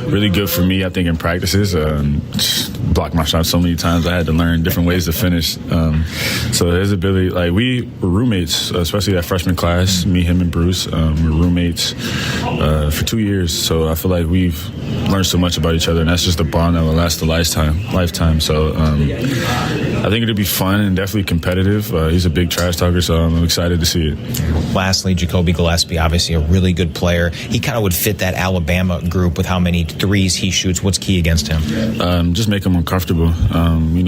really good for me, I think, in practices. Blocked my shot so many times. I had to learn different ways to finish. So his ability, like, we were roommates, especially that freshman class, me, him, and Bruce. We were roommates for 2 years. So I feel like we've learned so much about each other, and that's just a bond that will last a lifetime. So I think it'll be fun and definitely competitive. He's a big trash talker, so I'm excited to see it. Lastly, Jacoby Gillespie, obviously a really good player. He kind of would fit that Alabama group with how many threes he shoots. What's key against him? Just make him uncomfortable.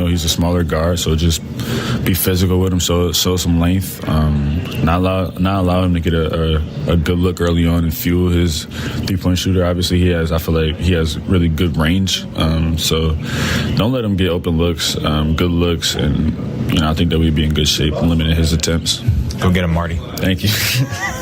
He's a smaller guard, so just be physical with him, show some length. Not allow him to get a good look early on and fuel his three-point shooter. Obviously, I feel like he has really good range. So don't let him get open looks, good looks, and I think that we'd be in good shape limiting his attempts. Go get him, Marty. Thank you.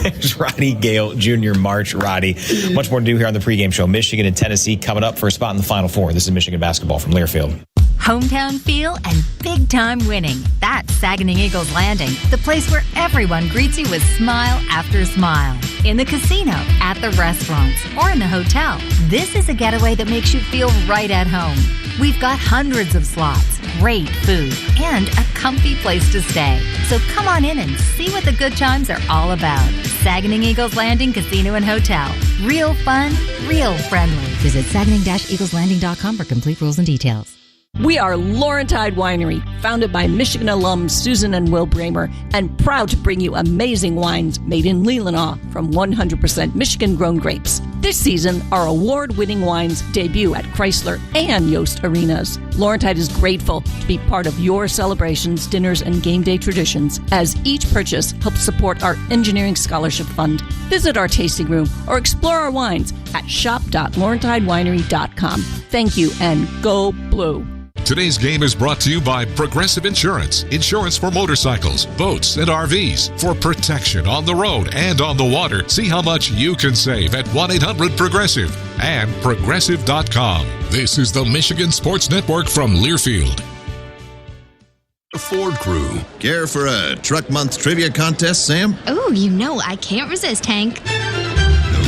There's Roddy Gale, Jr. March. Roddy. Much more to do here on the pregame show. Michigan and Tennessee coming up for a spot in the Final Four. This is Michigan basketball from Learfield. Hometown feel and big-time winning. That's Saginaw Eagles Landing, the place where everyone greets you with smile after smile. In the casino, at the restaurants, or in the hotel, this is a getaway that makes you feel right at home. We've got hundreds of slots, great food, and a comfy place to stay. So come on in and see what the good times are all about. Saginaw Eagles Landing Casino and Hotel. Real fun, real friendly. Visit saginaw-eagleslanding.com for complete rules and details. We are Laurentide Winery, founded by Michigan alums Susan and Will Bramer, and proud to bring you amazing wines made in Leelanau from 100% Michigan-grown grapes. This season, our award-winning wines debut at Chrysler and Yost Arenas. Laurentide is grateful to be part of your celebrations, dinners, and game day traditions, as each purchase helps support our Engineering Scholarship Fund. Visit our tasting room or explore our wines at shop.laurentidewinery.com. Thank you, and go blue. Today's game is brought to you by Progressive Insurance. Insurance for motorcycles, boats, and RVs. For protection on the road and on the water. See how much you can save at 1-800-PROGRESSIVE and Progressive.com. This is the Michigan Sports Network from Learfield. The Ford Crew. Care for a Truck Month trivia contest, Sam? Oh, I can't resist, Hank.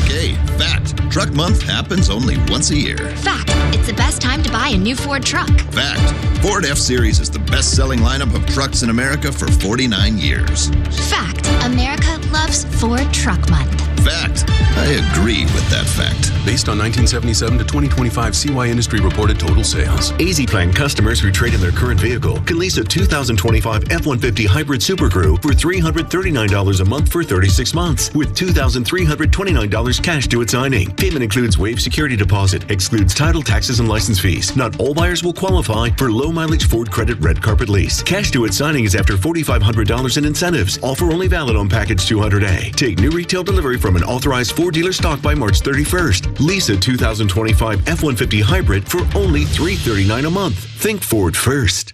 Okay, fact. Truck Month happens only once a year. Fact. It's the best time to buy a new Ford truck. Fact. Ford F-Series is the best-selling lineup of trucks in America for 49 years. Fact. America loves Ford Truck Month. Fact. I agree with that fact. Based on 1977 to 2025 CY Industry reported total sales. Easy Plan customers who trade in their current vehicle can lease a 2025 F-150 Hybrid Super Crew for $339 a month for 36 months with $2,329 cash due at signing. Payment includes waived security deposit, excludes title, taxes, and license fees. Not all buyers will qualify for low-mileage Ford Credit Red Carpet Lease. Cash due at signing is after $4,500 in incentives. Offer only valid on Package 200A. Take new retail delivery from an authorized Ford dealer stock by March 31st. Lease a 2025 F-150 Hybrid for only $339 a month. Think Ford first.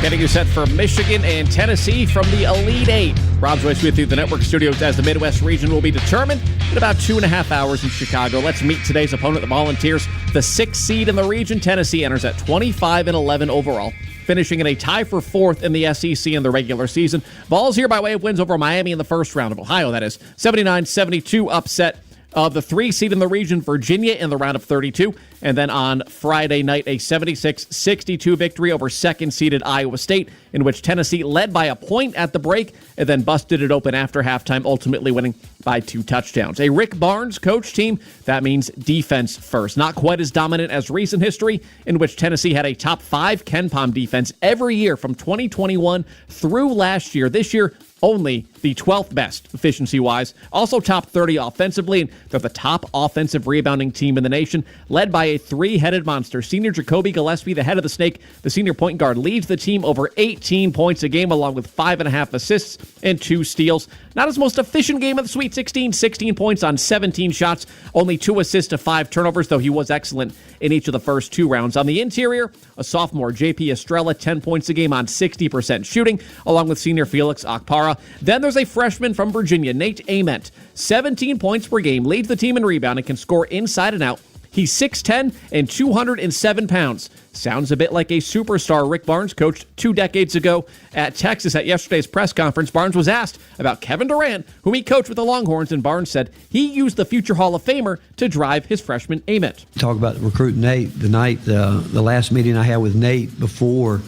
Getting you set for Michigan and Tennessee from the Elite Eight. Rob Joyce with you, the network studios, as the Midwest region will be determined in about 2.5 hours in Chicago. Let's meet today's opponent, the Volunteers. The 6th seed in the region, Tennessee, enters at 25-11 overall, finishing in a tie for 4th in the SEC in the regular season. Vols here by way of wins over Miami in the first round of Ohio, that is. 79-72 upset of the 3 seed in the region, Virginia, in the round of 32. And then on Friday night, a 76-62 victory over second-seeded Iowa State, in which Tennessee led by a point at the break and then busted it open after halftime, ultimately winning by 2 touchdowns. A Rick Barnes coach team, that means defense first. Not quite as dominant as recent history, in which Tennessee had a top 5 KenPom defense every year from 2021 through last year. This year, only the 12th best efficiency-wise. Also top 30 offensively, and they're the top offensive rebounding team in the nation, led by a 3-headed monster. Senior Jacoby Gillespie, the head of the snake, the senior point guard, leads the team over 18 points a game, along with 5.5 assists and 2 steals. Not his most efficient game of the Sweet 16, 16 points on 17 shots, only 2 assists to 5 turnovers, though he was excellent in each of the first 2 rounds. On the interior, a sophomore, JP Estrella, 10 points a game on 60% shooting, along with senior Felix Okpara. Then there's a freshman from Virginia, Nate Ament, 17 points per game, leads the team in rebound and can score inside and out. He's 6'10 and 207 pounds. sounds a bit like a superstar Rick Barnes coached 2 decades ago at Texas. At yesterday's press conference, Barnes was asked about Kevin Durant, whom he coached with the Longhorns, and Barnes said he used the future Hall of Famer to drive his freshman aimant. Talk about recruiting Nate. The last meeting I had with Nate before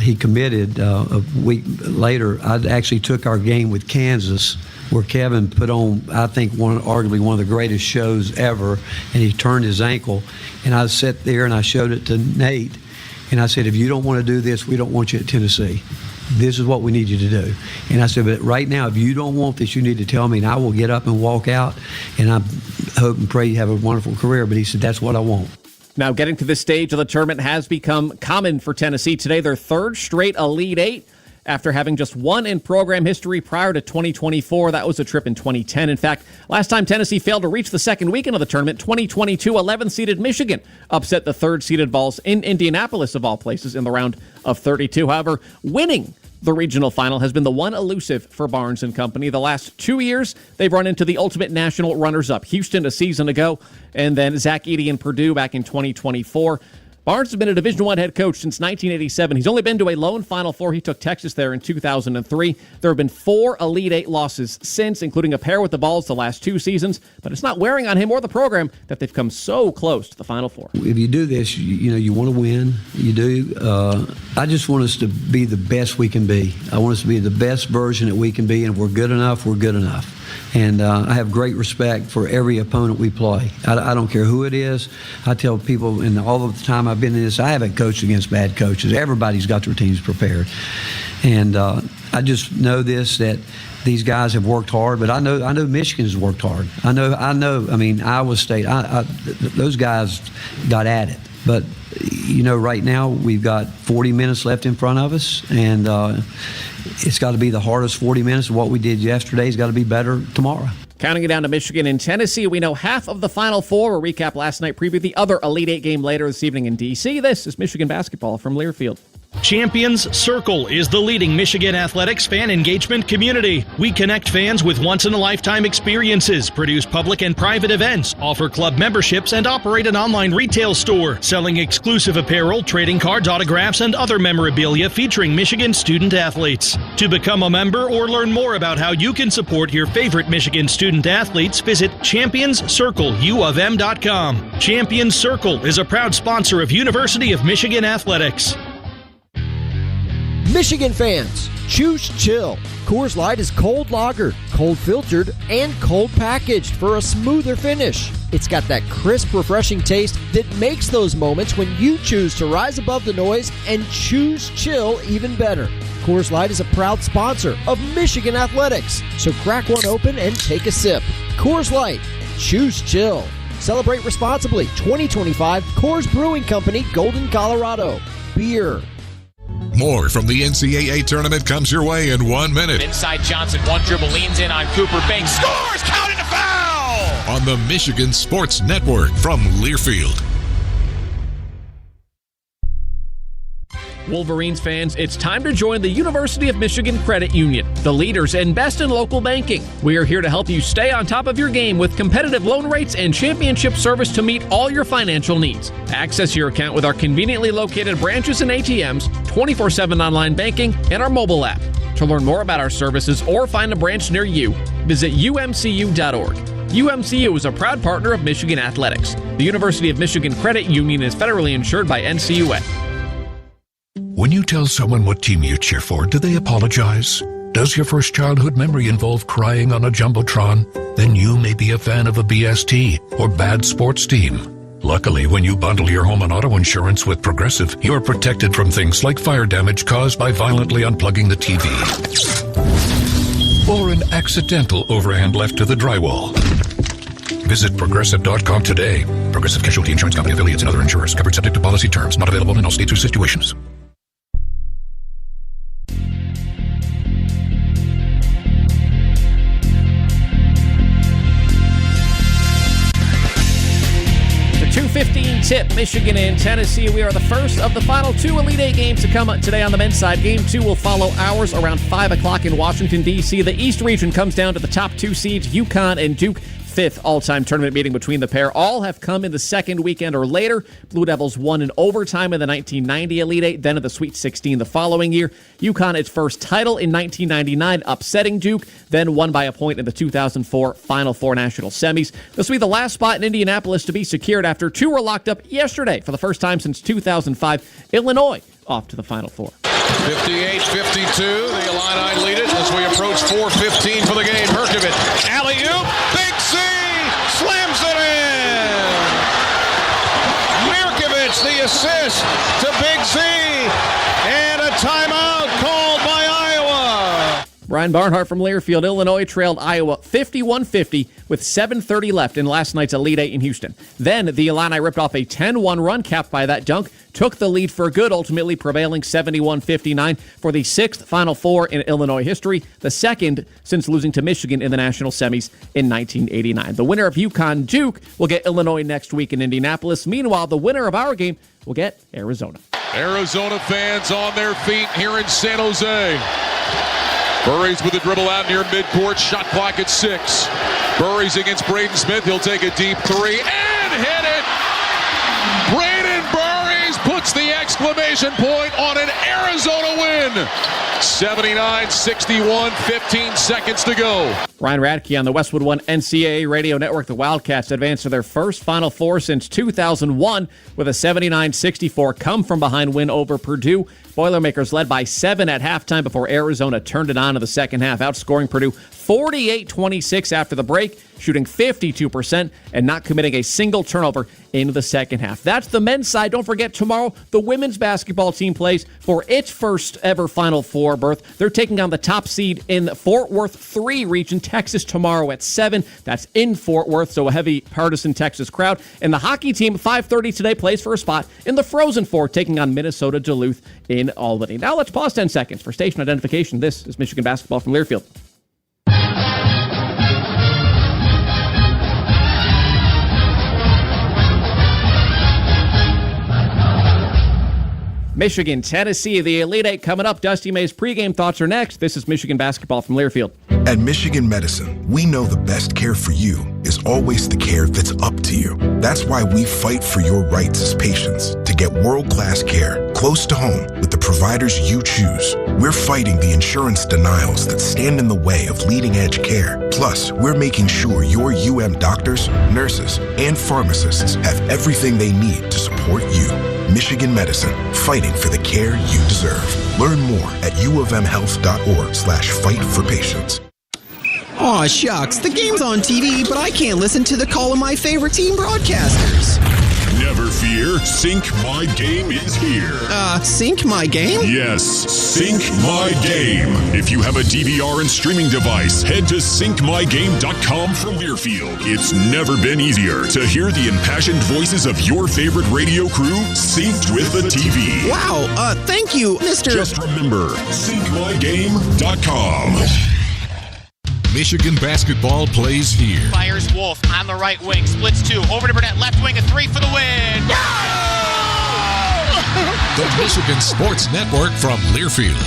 he committed a week later, I actually took our game with Kansas, where Kevin put on, I think, arguably one of the greatest shows ever, and he turned his ankle. And I sat there and I showed it to Nate, and I said, if you don't want to do this, we don't want you at Tennessee. This is what we need you to do. And I said, but right now, if you don't want this, you need to tell me, and I will get up and walk out, and I hope and pray you have a wonderful career. But he said, that's what I want. Now, getting to this stage of the tournament has become common for Tennessee. Today, their 3rd straight Elite Eight, after having just one in program history prior to 2024. That was a trip in 2010. In fact, last time Tennessee failed to reach the second weekend of the tournament, 2022, 11th-seeded Michigan upset the 3rd-seeded Vols in Indianapolis, of all places, in the round of 32. However, winning the regional final has been the one elusive for Barnes and company. The last 2 years, they've run into the ultimate national runners-up, Houston a season ago, and then Zach Edey and Purdue back in 2024. Barnes has been a Division I head coach since 1987. He's only been to a lone Final Four. He took Texas there in 2003. There have been 4 Elite Eight losses since, including a pair with the Vols the last 2 seasons. But it's not wearing on him or the program that they've come so close to the Final Four. If you do this, you want to win. You do. I just want us to be the best we can be. I want us to be the best version that we can be, and if we're good enough, we're good enough. And I have great respect for every opponent we play. I don't care who it is. I tell people, in all of the time I've been in this, I haven't coached against bad coaches. Everybody's got their teams prepared. And I just know this, that these guys have worked hard, but I know Michigan's worked hard. I mean, Iowa State, those guys got at it. But, right now we've got 40 minutes left in front of us, and it's got to be the hardest 40 minutes. What we did yesterday has got to be better tomorrow. Counting it down to Michigan and Tennessee, we know half of the Final Four. We'll recap last night, preview the other Elite Eight game later this evening in D.C. This is Michigan basketball from Learfield. Champions Circle is the leading Michigan athletics fan engagement community. We connect fans with once-in-a-lifetime experiences, produce public and private events, offer club memberships, and operate an online retail store, selling exclusive apparel, trading cards, autographs, and other memorabilia featuring Michigan student athletes. To become a member or learn more about how you can support your favorite Michigan student athletes, visit championscircleufm.com. Champions Circle is a proud sponsor of University of Michigan Athletics. Michigan fans, choose chill. Coors Light is cold lagered, cold filtered, and cold packaged for a smoother finish. It's got that crisp, refreshing taste that makes those moments when you choose to rise above the noise and choose chill even better. Coors Light is a proud sponsor of Michigan Athletics, so crack one open and take a sip. Coors Light, choose chill. Celebrate responsibly. 2025 Coors Brewing Company, Golden, Colorado. Beer. More from the NCAA tournament comes your way in 1 minute. Inside Johnson, one dribble, leans in on Cooper, banks, scores, counted a foul! On the Michigan Sports Network from Learfield. Wolverines fans, it's time to join the University of Michigan Credit Union, the leaders and best in local banking. We are here to help you stay on top of your game with competitive loan rates and championship service to meet all your financial needs. Access your account with our conveniently located branches and ATMs, 24/7 online banking, and our mobile app. To learn more about our services or find a branch near you, visit umcu.org. UMCU is a proud partner of Michigan Athletics. The University of Michigan Credit Union is federally insured by NCUA. When you tell someone what team you cheer for, do they apologize? Does your first childhood memory involve crying on a Jumbotron? Then you may be a fan of a BST or bad sports team. Luckily, when you bundle your home and auto insurance with Progressive, you're protected from things like fire damage caused by violently unplugging the TV. Or an accidental overhand left to the drywall. Visit Progressive.com today. Progressive Casualty Insurance Company affiliates and other insurers. Covered subject to policy terms. Not available in all states or situations. The 2:15 tip, Michigan and Tennessee. We are the first of the final 2 Elite Eight games to come today on the men's side. Game 2 will follow ours around 5 o'clock in Washington, D.C. The East region comes down to the top 2 seeds, UConn and Duke. fifth all-time tournament meeting between the pair. All have come in the second weekend or later. Blue Devils won in overtime in the 1990 Elite Eight, then in the Sweet 16 the following year. UConn its first title in 1999, upsetting Duke, then won by a point in the 2004 Final Four national semis. This will be the last spot in Indianapolis to be secured after two were locked up yesterday for the first time since 2005. Illinois off to the Final Four. 58-52, the Illini lead it as we approach 4:15 for the game. Herkovic, alley-oop, Big C, slams it in! Mirkovic, the assist to Big C, and a timeout called by Iowa. Brian Barnhart from Learfield. Illinois trailed Iowa 51-50 with 7:30 left in last night's Elite Eight in Houston. Then the Illini ripped off a 10-1 run capped by that dunk, took the lead for good, ultimately prevailing 71-59 for the sixth Final Four in Illinois history, the second since losing to Michigan in the national semis in 1989. The winner of UConn-Duke will get Illinois next week in Indianapolis. Meanwhile, the winner of our game will get Arizona. Arizona fans on their feet here in San Jose. Burries with the dribble out near midcourt. Shot clock at 6. Burries against Braden Smith. He'll take a deep three and hit it. Braden Burries puts the exclamation point on an Arizona win. 79-61, 15 seconds to go. Ryan Radke on the Westwood One NCAA Radio Network. The Wildcats advanced to their first Final Four since 2001 with a 79-64 come-from-behind win over Purdue. Boilermakers led by 7 at halftime before Arizona turned it on in the second half, outscoring Purdue 48-26 after the break, shooting 52% and not committing a single turnover in the second half. That's the men's side. Don't forget, tomorrow the women's basketball team plays for its first ever Final Four berth. They're taking on the top seed in the Fort Worth 3 region, Texas, tomorrow at 7. That's in Fort Worth, so a heavy partisan Texas crowd. And the hockey team, 5:30 today, plays for a spot in the Frozen Four, taking on Minnesota Duluth in Albany. Now let's pause 10 seconds for station identification. This is Michigan Basketball from Learfield. Michigan, Tennessee, the Elite Eight coming up. Dusty May's pregame thoughts are next. This is Michigan Basketball from Learfield. At Michigan Medicine, we know the best care for you is always the care that's up to you. That's why we fight for your rights as patients to get world-class care close to home with the providers you choose. We're fighting the insurance denials that stand in the way of leading-edge care. Plus, we're making sure your UM doctors, nurses, and pharmacists have everything they need to support you. Michigan Medicine, fighting for the care you deserve. Learn more at uofmhealth.org/fight-for-patients. Aw, shucks, the game's on TV, but I can't listen to the call of my favorite team broadcasters. Never fear, Sync My Game is here. Sync My Game? Yes, Sync My Game. If you have a DVR and streaming device, head to syncmygame.com for Learfield. It's never been easier to hear the impassioned voices of your favorite radio crew synced with the TV. Wow, thank you, Mr. Just remember, syncmygame.com. Michigan basketball plays here. Fires Wolf on the right wing, splits 2, over to Burnett, left wing, a 3 for the win. The Michigan Sports Network from Learfield.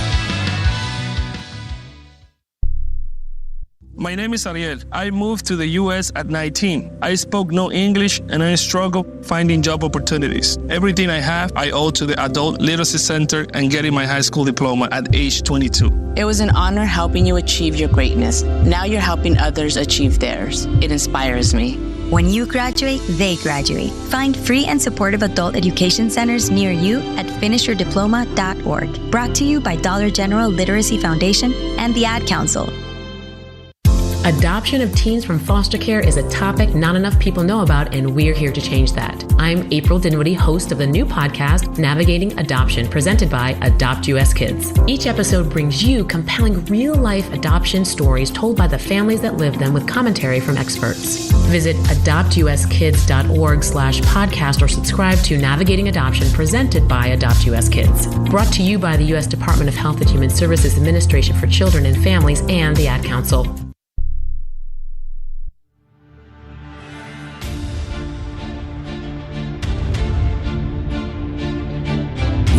My name is Ariel. I moved to the U.S. at 19. I spoke no English and I struggled finding job opportunities. Everything I have, I owe to the Adult Literacy Center and getting my high school diploma at age 22. It was an honor helping you achieve your greatness. Now you're helping others achieve theirs. It inspires me. When you graduate, they graduate. Find free and supportive adult education centers near you at finishyourdiploma.org. Brought to you by Dollar General Literacy Foundation and the Ad Council. Adoption of teens from foster care is a topic not enough people know about, and we're here to change that. I'm April Dinwiddie, host of the new podcast, Navigating Adoption, presented by Adopt US Kids. Each episode brings you compelling real-life adoption stories told by the families that live them with commentary from experts. Visit adoptuskids.org/podcast or subscribe to Navigating Adoption, presented by Adopt US Kids. Brought to you by the U.S. Department of Health and Human Services Administration for Children and Families and the Ad Council.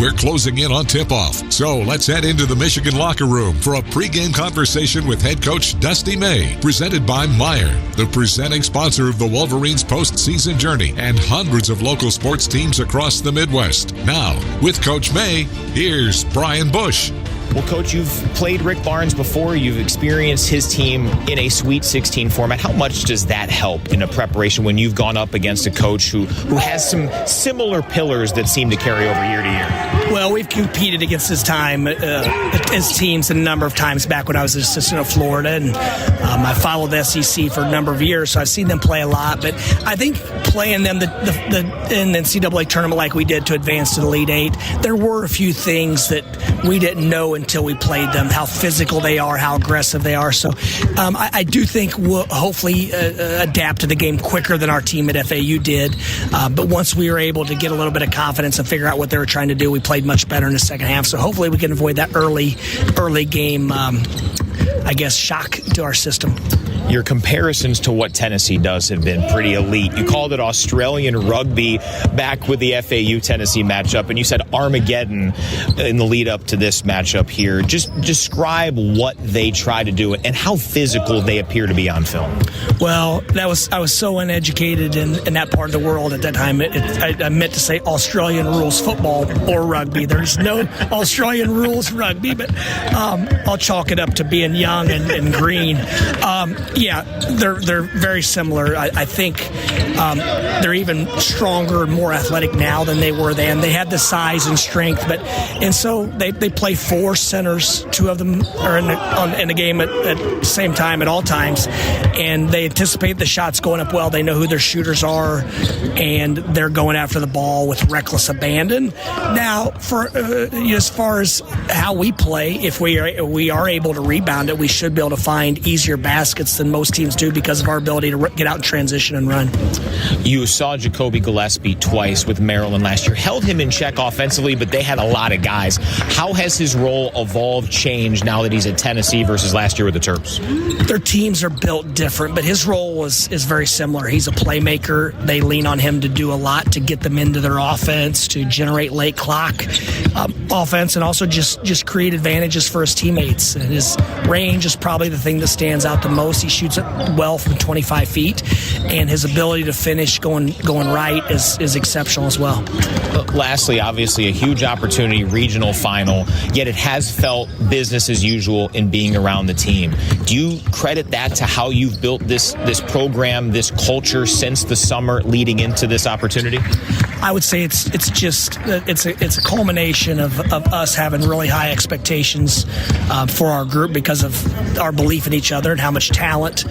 We're closing in on tip-off. So let's head into the Michigan locker room for a pregame conversation with head coach Dusty May, presented by Meijer, the presenting sponsor of the Wolverines postseason journey and hundreds of local sports teams across the Midwest. Now, with Coach May, here's Brian Bush. Well, Coach, you've played Rick Barnes before. You've experienced his team in a Sweet 16 format. How much does that help in a preparation when you've gone up against a coach who has some similar pillars that seem to carry over year to year? Well, we've competed against his teams a number of times back when I was an assistant at Florida, and I followed the SEC for a number of years, so I've seen them play a lot. But I think playing them in the NCAA tournament like we did to advance to the Elite Eight, there were a few things that we didn't know until we played them, how physical they are, how aggressive they are. So I do think we'll hopefully adapt to the game quicker than our team at FAU did. But once we were able to get a little bit of confidence and figure out what they were trying to do, we played much better in the second half. So hopefully we can avoid that early game, shock to our system. Your comparisons to what Tennessee does have been pretty elite. You called it Australian rugby back with the FAU-Tennessee matchup, and you said Armageddon in the lead-up to this matchup here. Just describe what they try to do and how physical they appear to be on film. Well, I was so uneducated in that part of the world at that time. I meant to say Australian rules football or rugby. There's no Australian rules rugby, but I'll chalk it up to being young and green. Yeah, they're very similar. I think they're even stronger and more athletic now than they were then. They had the size and strength, and so they play four centers. Two of them are in the game at the same time at all times, and they anticipate the shots going up well. They know who their shooters are, and they're going after the ball with reckless abandon. Now, for as far as how we play, if we are able to rebound it, we should be able to find easier baskets than most teams do because of our ability to get out in transition and run. You saw Jacoby Gillespie twice with Maryland last year, held him in check offensively, but they had a lot of guys. How has his role evolved, changed now that he's at Tennessee versus last year with the Terps? Their teams are built different, but his role is very similar. He's a playmaker. They lean on him to do a lot to get them into their offense, to generate late clock offense, and also just create advantages for his teammates. And his range is probably the thing that stands out the most. He shoots it well from 25 feet, and his ability to finish going right is exceptional as well. Lastly, obviously a huge opportunity, regional final, yet it has felt business as usual in being around the team. Do you credit that to how you've built this program, this culture since the summer leading into this opportunity? I would say it's a culmination of us having really high expectations for our group because of our belief in each other and how much talent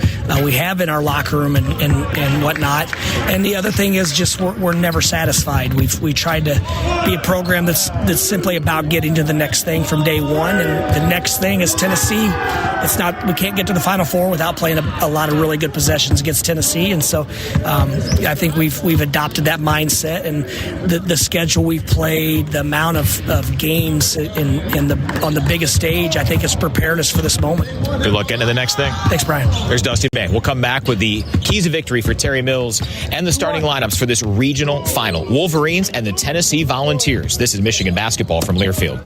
we have in our locker room and whatnot. And the other thing is just we're never satisfied. We tried to be a program that's simply about getting to the next thing from day one, and the next thing is Tennessee. We can't get to the Final Four without playing a lot of really good possessions against Tennessee, and so I think we've adopted that mindset, and the schedule we've played, the amount of games on the biggest stage, I think has prepared us for this moment. Good luck getting to the next thing. Thanks, Brian. There's Dusty May. We'll come back with the keys of victory for Terry Mills and the starting lineups for this regional final. Wolverines and the Tennessee Volunteers. This is Michigan basketball from Learfield.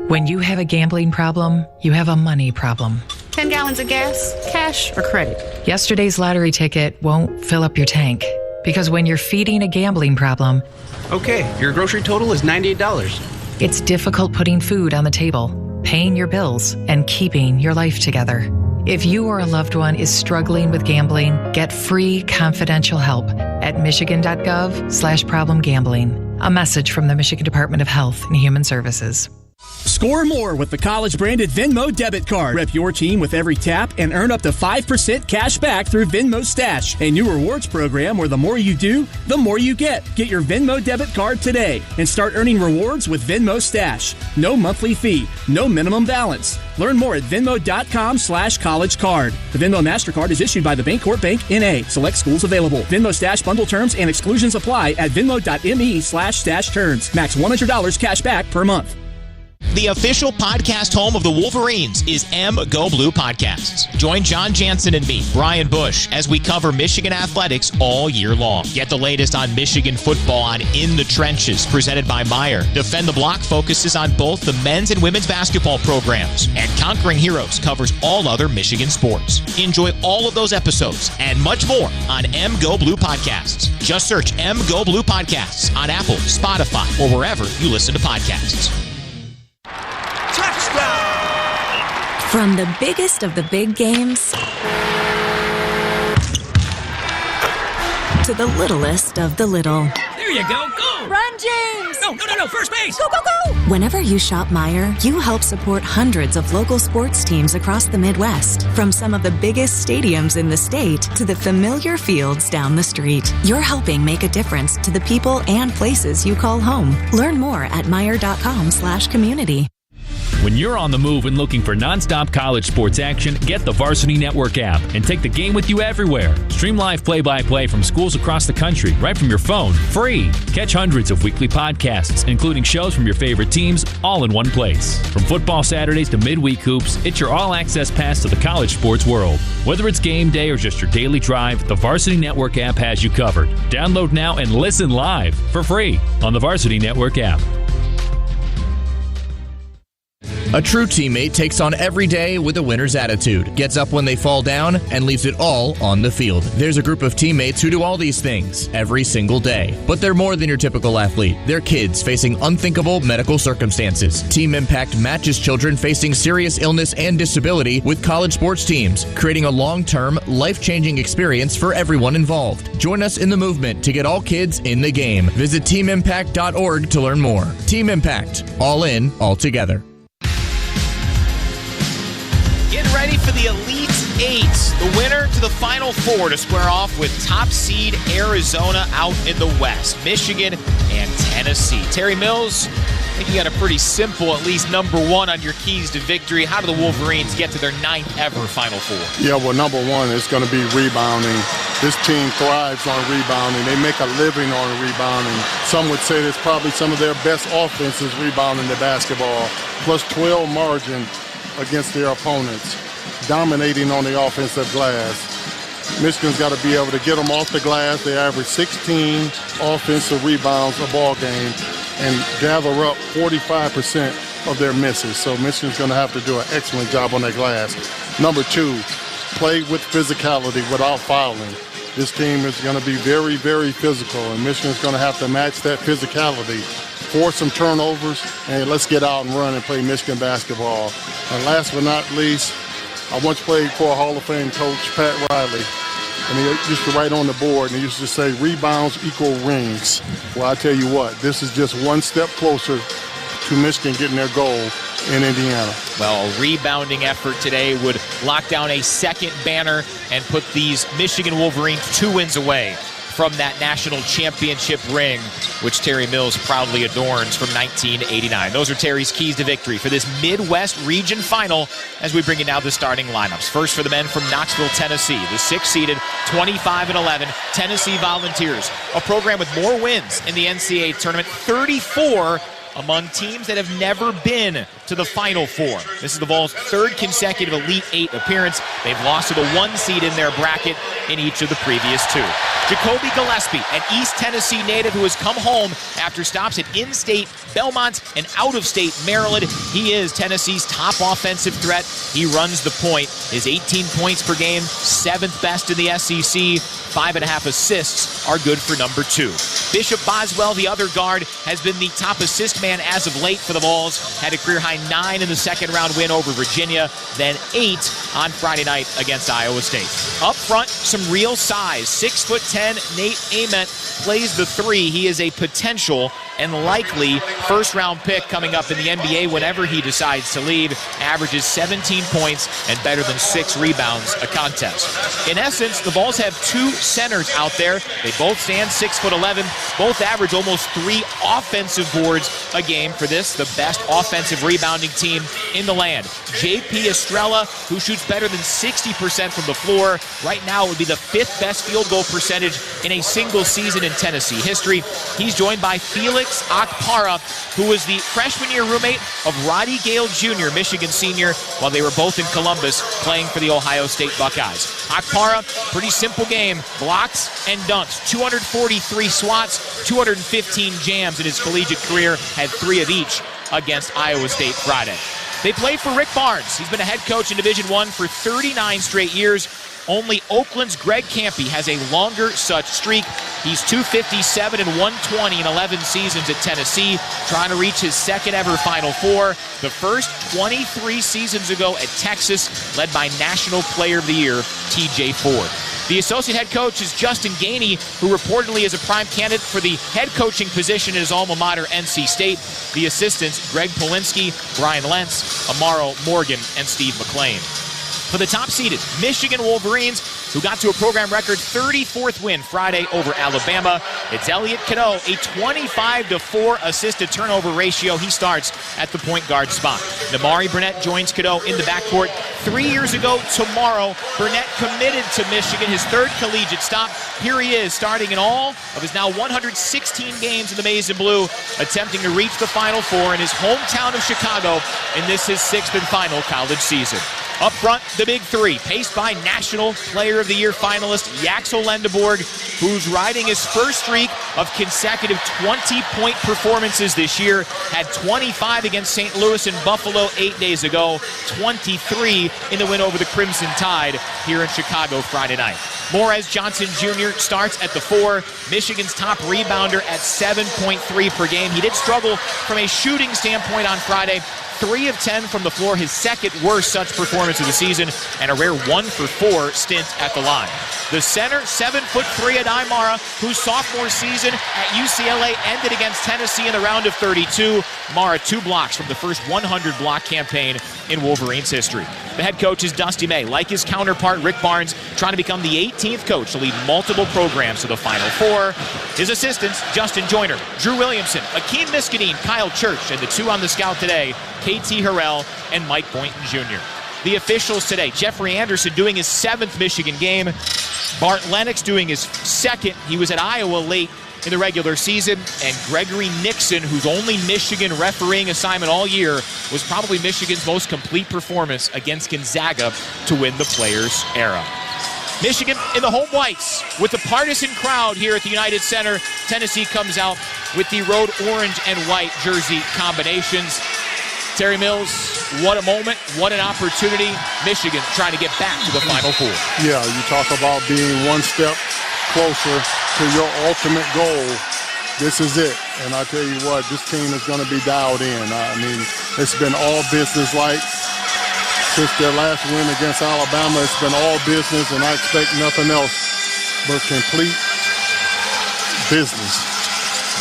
When you have a gambling problem, you have a money problem. 10 gallons of gas, cash or credit. Yesterday's lottery ticket won't fill up your tank. Because when you're feeding a gambling problem... Okay, your grocery total is $98. It's difficult putting food on the table, paying your bills, and keeping your life together. If you or a loved one is struggling with gambling, get free confidential help at michigan.gov/problemgambling. A message from the Michigan Department of Health and Human Services. Score more with the college-branded Venmo debit card. Rep your team with every tap and earn up to 5% cash back through Venmo Stash, a new rewards program where the more you do, the more you get. Get your Venmo debit card today and start earning rewards with Venmo Stash. No monthly fee, no minimum balance. Learn more at venmo.com/collegecard. The Venmo MasterCard is issued by the Bancorp Bank, N.A. Select schools available. Venmo Stash bundle terms and exclusions apply at venmo.me/stash terms. Max $100 cash back per month. The official podcast home of the Wolverines is Go Blue Podcasts. Join John Jansen and me, Brian Bush, as we cover Michigan athletics all year long. Get the latest on Michigan football on In the Trenches, presented by Meyer. Defend the Block focuses on both the men's and women's basketball programs. And Conquering Heroes covers all other Michigan sports. Enjoy all of those episodes and much more on Go Blue Podcasts. Just search Go Blue Podcasts on Apple, Spotify, or wherever you listen to podcasts. From the biggest of the big games to the littlest of the little. There you go. Go! Run, James! No. First base! Go, go, go! Whenever you shop Meyer, you help support hundreds of local sports teams across the Midwest. From some of the biggest stadiums in the state to the familiar fields down the street. You're helping make a difference to the people and places you call home. Learn more at Meyer.com/community. When you're on the move and looking for nonstop college sports action, get the Varsity Network app and take the game with you everywhere. Stream live play-by-play from schools across the country right from your phone, free. Catch hundreds of weekly podcasts, including shows from your favorite teams, all in one place. From football Saturdays to midweek hoops, it's your all-access pass to the college sports world. Whether it's game day or just your daily drive, the Varsity Network app has you covered. Download now and listen live for free on the Varsity Network app. A true teammate takes on every day with a winner's attitude, gets up when they fall down, and leaves it all on the field. There's a group of teammates who do all these things every single day. But they're more than your typical athlete. They're kids facing unthinkable medical circumstances. Team Impact matches children facing serious illness and disability with college sports teams, creating a long-term, life-changing experience for everyone involved. Join us in the movement to get all kids in the game. Visit teamimpact.org to learn more. Team Impact. All in, all together. Get ready for the Elite Eight, the winner to the Final Four to square off with top seed Arizona out in the West, Michigan and Tennessee. Terry Mills, I think you got a pretty simple, at least number one on your keys to victory. How do the Wolverines get to their 9th ever Final Four? Yeah, well, number one is going to be rebounding. This team thrives on rebounding. They make a living on rebounding. Some would say it's probably some of their best offenses rebounding the basketball, plus 12 margin against their opponents, dominating on the offensive glass. Michigan's got to be able to get them off the glass. They average 16 offensive rebounds a ball game and gather up 45% of their misses. So Michigan's going to have to do an excellent job on that glass. Number two, play with physicality without fouling. This team is going to be very, very physical, and Michigan's going to have to match that physicality. Force some turnovers, and let's get out and run and play Michigan basketball. And last but not least, I once played for a Hall of Fame coach, Pat Riley, and he used to write on the board, and he used to say, rebounds equal rings. Well, I tell you what, this is just one step closer to Michigan getting their goal in Indiana. Well, a rebounding effort today would lock down a second banner and put these Michigan Wolverines 2 wins away from that national championship ring, which Terry Mills proudly adorns from 1989. Those are Terry's keys to victory for this Midwest region final as we bring you now the starting lineups. First for the men from Knoxville, Tennessee, the 6th-seeded 25-11 Tennessee Volunteers, a program with more wins in the NCAA tournament, 34 among teams that have never been to the Final Four. This is the Vols' 3rd consecutive Elite Eight appearance. They've lost to the 1 seed in their bracket in each of the previous 2. Jacoby Gillespie, an East Tennessee native who has come home after stops at in-state Belmont and out-of-state Maryland. He is Tennessee's top offensive threat. He runs the point. His 18 points per game, 7th best in the SEC. 5.5 assists are good for number 2. Bishop Boswell, the other guard, has been the top assist man as of late for the Vols. Had a career-high 9 in the second-round win over Virginia, then 8 on Friday night against Iowa State. Up front, some real size. 6'10", Nate Ament plays the 3. He is a potential and likely first-round pick coming up in the NBA whenever he decides to leave. Averages 17 points and better than 6 rebounds a contest. In essence, the Vols have 2 centers out there. They both stand 6'11". Both average almost 3 offensive boards a game for this, the best offensive rebounding team in the land. J.P. Estrella, who shoots better than 60% from the floor. Right now would be the 5th best field goal percentage in a single season in Tennessee history. He's joined by Felix Felix Akpara, who was the freshman year roommate of Roddy Gale Jr., Michigan senior, while they were both in Columbus playing for the Ohio State Buckeyes. Akpara, pretty simple game, blocks and dunks, 243 swats, 215 jams in his collegiate career, had 3 of each against Iowa State Friday. They play for Rick Barnes. He's been a head coach in Division I for 39 straight years. Only Oakland's Greg Campy has a longer such streak. He's 257 and 120 in 11 seasons at Tennessee, trying to reach his second ever Final Four. The first 23 seasons ago at Texas, led by National Player of the Year, T.J. Ford. The associate head coach is Justin Gainey, who reportedly is a prime candidate for the head coaching position at his alma mater, NC State. The assistants, Greg Polinsky, Brian Lentz, Amaro Morgan, and Steve McClain. For the top-seeded Michigan Wolverines, who got to a program record 34th win Friday over Alabama, it's Elliot Cadeau, a 25-4 assist-to-turnover ratio. He starts at the point guard spot. Damari Burnett joins Cadeau in the backcourt. 3 years ago tomorrow, Burnett committed to Michigan, his third collegiate stop. Here he is, starting in all of his now 116 games in the Maize and Blue, attempting to reach the Final Four in his hometown of Chicago in this his 6th and final college season. Up front, the big three, paced by National Player of the Year finalist Yaxel Lendeborg, who's riding his first streak of consecutive 20-point performances this year. Had 25 against St. Louis and Buffalo 8 days ago, 23 in the win over the Crimson Tide here in Chicago Friday night. Morez Johnson Jr. starts at the 4, Michigan's top rebounder at 7.3 per game. He did struggle from a shooting standpoint on Friday. 3 of 10 from the floor, his second worst such performance of the season, and a rare 1 for 4 stint at the line. The center, 7'3" Adai Mara, whose sophomore season at UCLA ended against Tennessee in the round of 32. Mara 2 blocks from the first 100-block campaign in Wolverines history. The head coach is Dusty May. Like his counterpart, Rick Barnes, trying to become the 18th coach to lead multiple programs to the Final Four. His assistants, Justin Joyner, Drew Williamson, Akeem Miskadeen, Kyle Church, and the 2 on the scout today, KT Harrell and Mike Boynton Jr. The officials today, Jeffrey Anderson doing his 7th Michigan game. Bart Lennox doing his 2nd. He was at Iowa late in the regular season. And Gregory Nixon, whose only Michigan refereeing assignment all year, was probably Michigan's most complete performance against Gonzaga to win the Players' Era. Michigan in the home whites with the partisan crowd here at the United Center. Tennessee comes out with the road orange and white jersey combinations. Terry Mills, what a moment, what an opportunity. Michigan trying to get back to the Final Four. Yeah, you talk about being one step closer to your ultimate goal. This is it. And I tell you what, this team is going to be dialed in. I mean, it's been all business-like. Since their last win against Alabama, it's been all business, and I expect nothing else but complete business.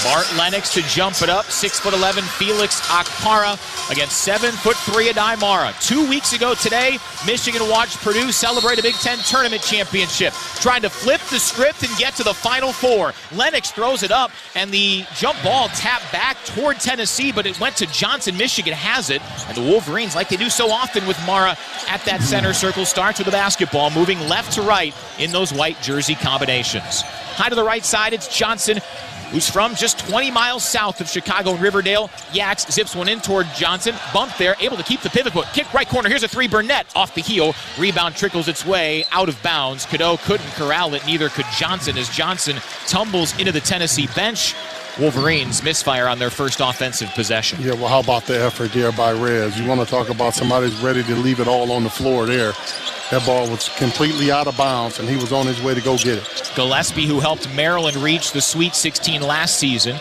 Bart Lennox to jump it up, 6'11", Felix Akpara against 7'3" Adai Mara. 2 weeks ago today, Michigan watched Purdue celebrate a Big Ten tournament championship, trying to flip the script and get to the Final Four. Lennox throws it up, and the jump ball tapped back toward Tennessee, but it went to Johnson. Michigan has it, and the Wolverines, like they do so often with Mara at that center circle, starts with the basketball, moving left to right in those white jersey combinations. High to the right side, it's Johnson, who's from just 20 miles south of Chicago and Riverdale. Yax zips one in toward Johnson. Bump there, able to keep the pivot foot. Kick right corner, here's a 3, Burnett off the heel. Rebound trickles its way out of bounds. Cadeau couldn't corral it, neither could Johnson, as Johnson tumbles into the Tennessee bench. Wolverines misfire on their first offensive possession. Yeah, well, how about the effort there by Rez? You want to talk about somebody who's ready to leave it all on the floor there. That ball was completely out of bounds, and he was on his way to go get it. Gillespie, who helped Maryland reach the Sweet 16 last season,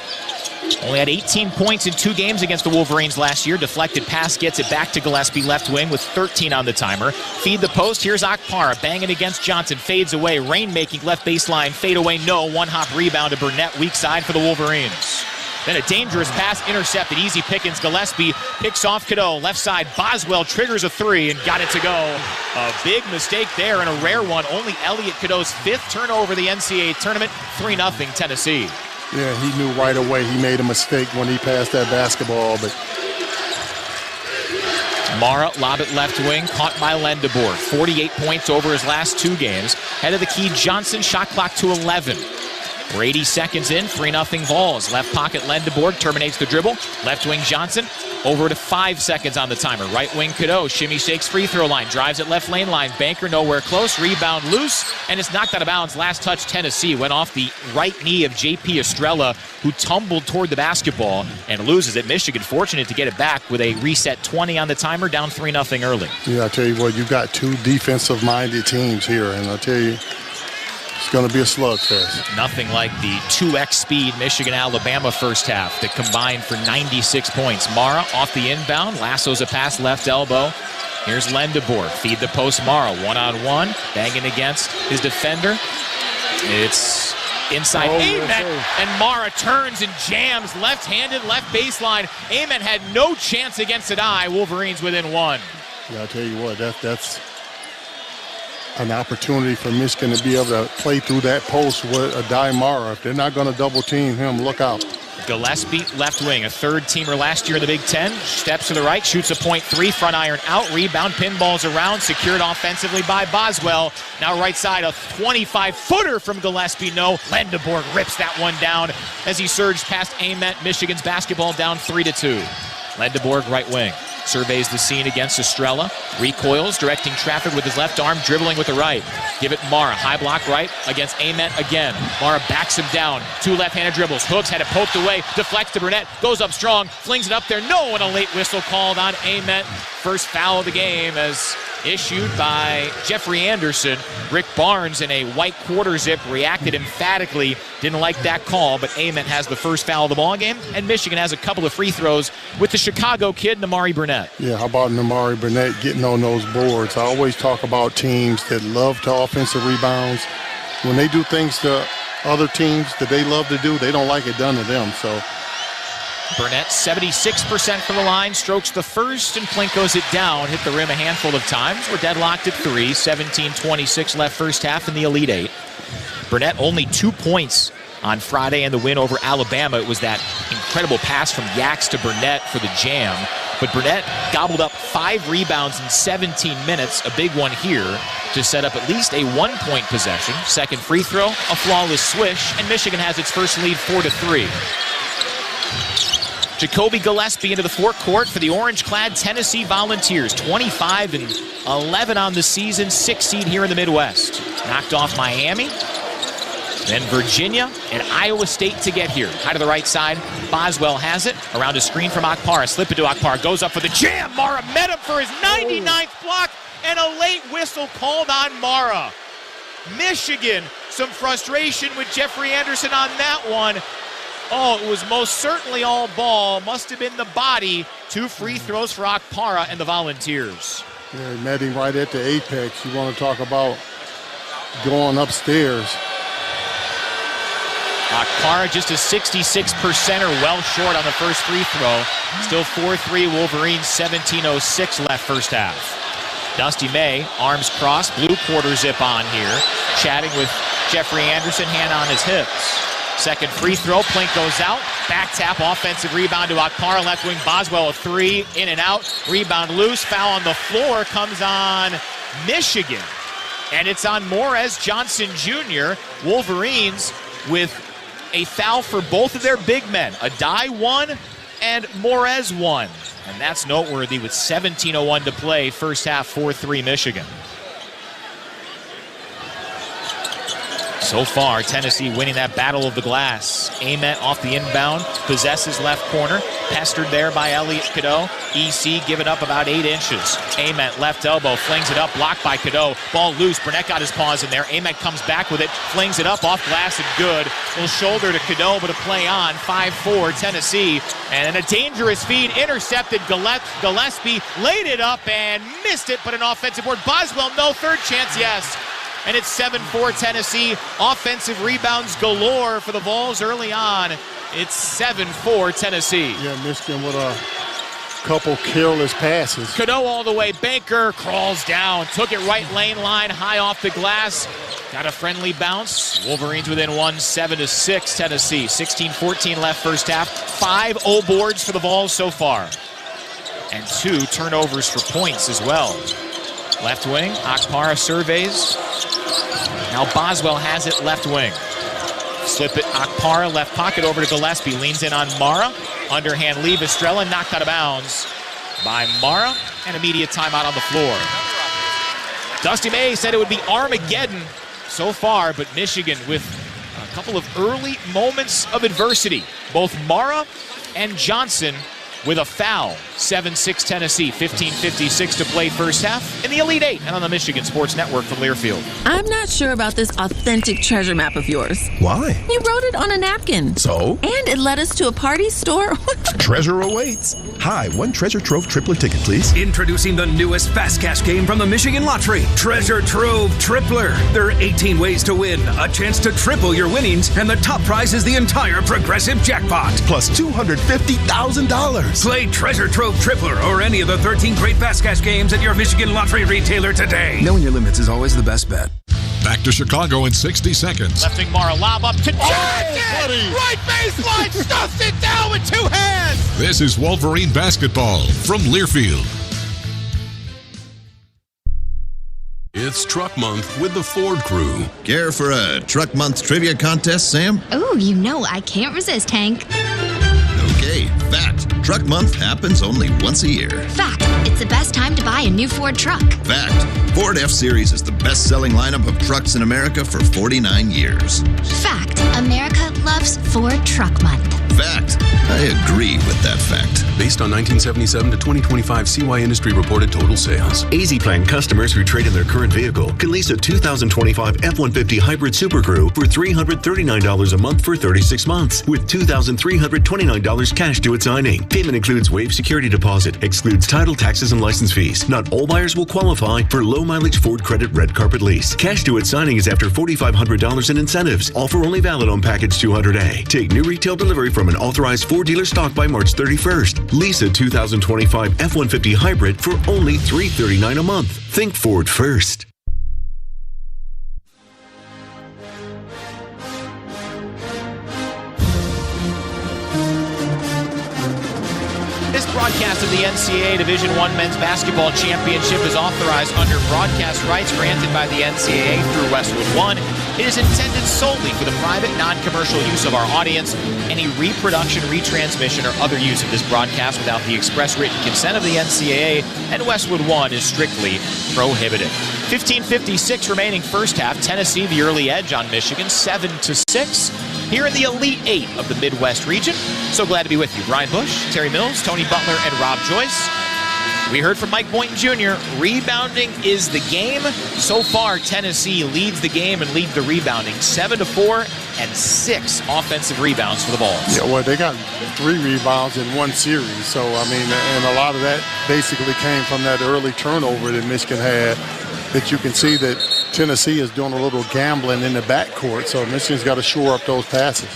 only had 18 points in 2 games against the Wolverines last year. Deflected pass gets it back to Gillespie, left wing, with 13 on the timer. Feed the post. Here's Akpara banging against Johnson. Fades away. Rain-making left baseline. Fade away. No. One-hop rebound to Burnett. Weak side for the Wolverines. Then a dangerous pass intercepted. Easy pickings. Gillespie picks off Cadeau. Left side. Boswell triggers a 3 and got it to go. A big mistake there and a rare one. Only Elliot Cadeau's 5th turnover of the NCAA tournament. 3-0 Tennessee. Yeah, he knew right away he made a mistake when he passed that basketball. But Mara, lob it left wing, caught by Lendeborg. 48 points over his last 2 games. Head of the key, Johnson, shot clock to 11. We're 80 seconds in, 3-0 Vols. Left pocket Lendeborg terminates the dribble. Left wing Johnson over to 5 seconds on the timer. Right wing Cadeau, shimmy shakes free throw line, drives at left lane line. Banker nowhere close, rebound loose, and it's knocked out of bounds. Last touch Tennessee went off the right knee of J.P. Estrella, who tumbled toward the basketball and loses it. Michigan fortunate to get it back with a reset 20 on the timer, down 3-0 early. Yeah, I tell you what, you've got two defensive-minded teams here, and I tell you, it's going to be a slugfest. Nothing like the 2x speed Michigan-Alabama first half that combined for 96 points. Mara off the inbound, lassos a pass left elbow. Here's Lendeborg, feed the post Mara, one-on-one, banging against his defender. It's inside Ament, and Mara turns and jams left-handed, left baseline. Ament had no chance against Adai. Wolverines within one. Yeah, I tell you what, that's an opportunity for Michigan to be able to play through that post with Adai Mara. If they're not going to double team him, look out. Gillespie, left wing, a third-teamer last year in the Big Ten. Steps to the right, shoots a point three, front iron out, rebound, pinballs around, secured offensively by Boswell. Now right side, a 25-footer from Gillespie. No, Lendeborg rips that one down as he surged past Ament. Michigan's basketball down 3-2. Lendeborg, right wing. Surveys the scene against Estrella. Recoils, directing traffic with his left arm, dribbling with the right. Give it Mara. High block right against Ament again. Mara backs him down. Two left-handed dribbles. Hooks had it poked away. Deflects to Burnett. Goes up strong. Flings it up there. No, and a late whistle called on Ament. First foul of the game as issued by Jeffrey Anderson. Rick Barnes in a white quarter zip reacted emphatically. Didn't like that call, but Ament has the first foul of the ball game, and Michigan has a couple of free throws with the Chicago kid, Namari Burnett. Yeah, how about Namari Burnett getting on those boards? I always talk about teams that love to offensive rebounds. When they do things to other teams that they love to do, they don't like it done to them. So Burnett, 76% from the line, strokes the first, and Plinkos it down. Hit the rim a handful of times. We're deadlocked at 3, 17-26 left first half in the Elite Eight. Burnett only 2 points on Friday in the win over Alabama. It was that incredible pass from Yax to Burnett for the jam. But Burnett gobbled up 5 rebounds in 17 minutes, a big one here, to set up at least a 1-point possession. Second free throw, a flawless swish, and Michigan has its first lead 4-3. Jacoby Gillespie into the forecourt for the orange-clad Tennessee Volunteers. 25-11 on the season, 6th seed here in the Midwest. Knocked off Miami, then Virginia and Iowa State to get here. High to the right side, Boswell has it. Around a screen from Akpara, slip it to Akpara, goes up for the jam. Mara met him for his 99th block, and a late whistle called on Mara. Michigan, some frustration with Jeffrey Anderson on that one. Oh, it was most certainly all ball. Must have been the body. 2 free throws for Akpara and the Volunteers. Yeah, met him right at the apex. You want to talk about going upstairs. Akpara just a 66%er, well short on the first free throw. Still 4-3 Wolverines, 17:06 left first half. Dusty May, arms crossed, blue quarter zip on here. Chatting with Jeffrey Anderson, hand on his hips. Second free throw, Plink goes out. Back tap, offensive rebound to Akpara. Left wing Boswell, a 3, in and out. Rebound loose, foul on the floor comes on Michigan. And it's on Morez Johnson Jr. Wolverines with a foul for both of their big men. Adai 1 and Morez 1. And that's noteworthy with 17:01 to play. First half, 4-3 Michigan. So far, Tennessee winning that battle of the glass. Ament off the inbound, possesses left corner, pestered there by Elliott Cadeau. EC giving up about 8 inches. Ament left elbow, flings it up, blocked by Cadeau. Ball loose, Burnett got his paws in there. Ament comes back with it, flings it up off glass and good. Little shoulder to Cadeau, but a play on. 5-4 Tennessee. And a dangerous feed, intercepted. Gillespie laid it up and missed it, but an offensive board. Boswell, no, third chance, yes. And it's 7-4 Tennessee. Offensive rebounds galore for the Vols early on. It's 7-4 Tennessee. Yeah, Michigan with a couple careless passes. Cadeau all the way. Baker crawls down. Took it right lane line, high off the glass. Got a friendly bounce. Wolverines within 1, 7-6 Tennessee. 16-14 left first half. 5 O boards for the Vols so far. And 2 turnovers for points as well. Left wing, Akpara surveys. Now Boswell has it left wing. flip it. Akpara, left pocket over to Gillespie. Leans in on Mara. Underhand leave. Estrella knocked out of bounds by Mara. And immediate timeout on the floor. Dusty May said it would be Armageddon so far, but Michigan with a couple of early moments of adversity. Both Mara and Johnson with a foul. 7-6 Tennessee, 15:56 to play first half in the Elite Eight and on the Michigan Sports Network from Learfield. I'm not sure about this authentic treasure map of yours. Why? You wrote it on a napkin. So? And it led us to a party store. Treasure awaits. Hi, one Treasure Trove Tripler ticket, please. Introducing the newest Fast Cash game from the Michigan Lottery, Treasure Trove Tripler. There are 18 ways to win, a chance to triple your winnings, and the top prize is the entire Progressive jackpot. Plus $250,000. Play Treasure Trove Tripler or any of the 13 great Fast Cash games at your Michigan Lottery retailer today. Knowing your limits is always the best bet. Back to Chicago in 60 seconds. Left wing Mara, lob up to Johnson! Right baseline, stuffs it down with two hands! This is Wolverine basketball from Learfield. It's Truck Month with the Ford Crew. Care for a Truck Month trivia contest, Sam? Oh, you know I can't resist, Hank. Okay, fact. Truck Month happens only once a year. Fact. It's the best time to buy a new Ford truck. Fact. Ford F-Series is the best-selling lineup of trucks in America for 49 years. Fact. America loves Ford Truck Month. Fact. I agree with that fact. Based on 1977 to 2025 CY Industry reported total sales. Easy Plan customers who trade in their current vehicle can lease a 2025 F-150 Hybrid Super Crew for $339 a month for 36 months with $2,329 cash due at signing. Payment includes waived security deposit, excludes title, taxes, and license fees. Not all buyers will qualify for low-mileage Ford Credit Red Carpet Lease. Cash due at signing is after $4,500 in incentives. Offer only valid on Package 200A. Take new retail delivery from an authorized Ford dealer stock by March 31st. Lease a 2025 F-150 Hybrid for only $339 a month. Think Ford first. This broadcast of the NCAA Division I Men's Basketball Championship is authorized under broadcast rights granted by the NCAA through Westwood One. It is intended solely for the private, non-commercial use of our audience. Any reproduction, retransmission, or other use of this broadcast without the express written consent of the NCAA and Westwood One is strictly prohibited. 15:56 remaining first half. Tennessee the early edge on Michigan, 7-6. Here in the Elite Eight of the Midwest region. So glad to be with you. Brian Bush, Terry Mills, Tony Butler, and Rob Joyce. We heard from Mike Boynton Jr., rebounding is the game. So far, Tennessee leads the game and leads the rebounding. 7-4 and 6 offensive rebounds for the Vols. Yeah, well, they got 3 rebounds in one series. So, I mean, and a lot of that basically came from that early turnover that Michigan had, that you can see that Tennessee is doing a little gambling in the backcourt. So Michigan's got to shore up those passes.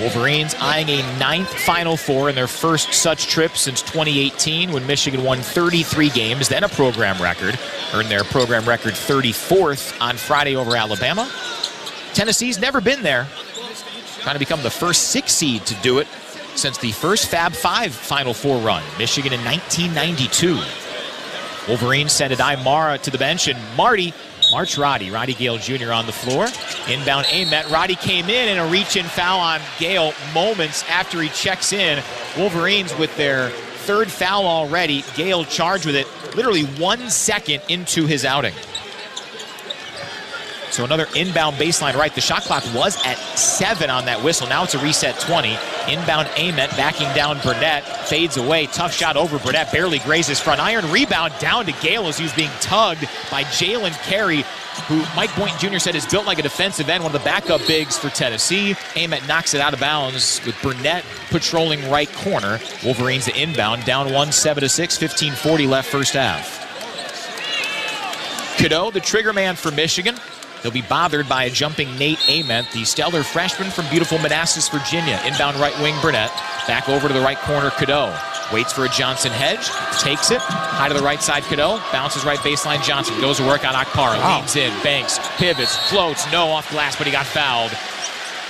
Wolverines eyeing a 9th Final Four in their first such trip since 2018 when Michigan won 33 games, then a program record, earned their program record 34th on Friday over Alabama. Tennessee's never been there, trying to become the first 6 seed to do it since the first Fab 5 Final Four run, Michigan in 1992. Wolverines send Adai Mara to the bench, and Roddy Gale Jr. on the floor. Inbound Amet. Roddy came in and a reach-in foul on Gale moments after he checks in. Wolverines with their 3rd foul already. Gale charged with it literally 1 second into his outing. So another inbound baseline right. The shot clock was at 7 on that whistle. Now it's a reset 20. Inbound Amet backing down Burnett. Fades away. Tough shot over Burnett. Barely grazes front iron. Rebound down to Gale as he was being tugged by Jalen Carey, who Mike Boynton Jr. said is built like a defensive end, one of the backup bigs for Tennessee. Amet knocks it out of bounds with Burnett patrolling right corner. Wolverines to inbound. Down 1, 7-6. 15:40 left first half. Cadeau, the trigger man for Michigan. He'll be bothered by a jumping Nate Ament, the stellar freshman from beautiful Manassas, Virginia. Inbound right wing Burnett. Back over to the right corner, Cadeau. Waits for a Johnson hedge. Takes it. High to the right side, Cadeau. Bounces right baseline, Johnson. Goes to work on Akpara. Leans in, banks, pivots, floats. No off glass, but he got fouled.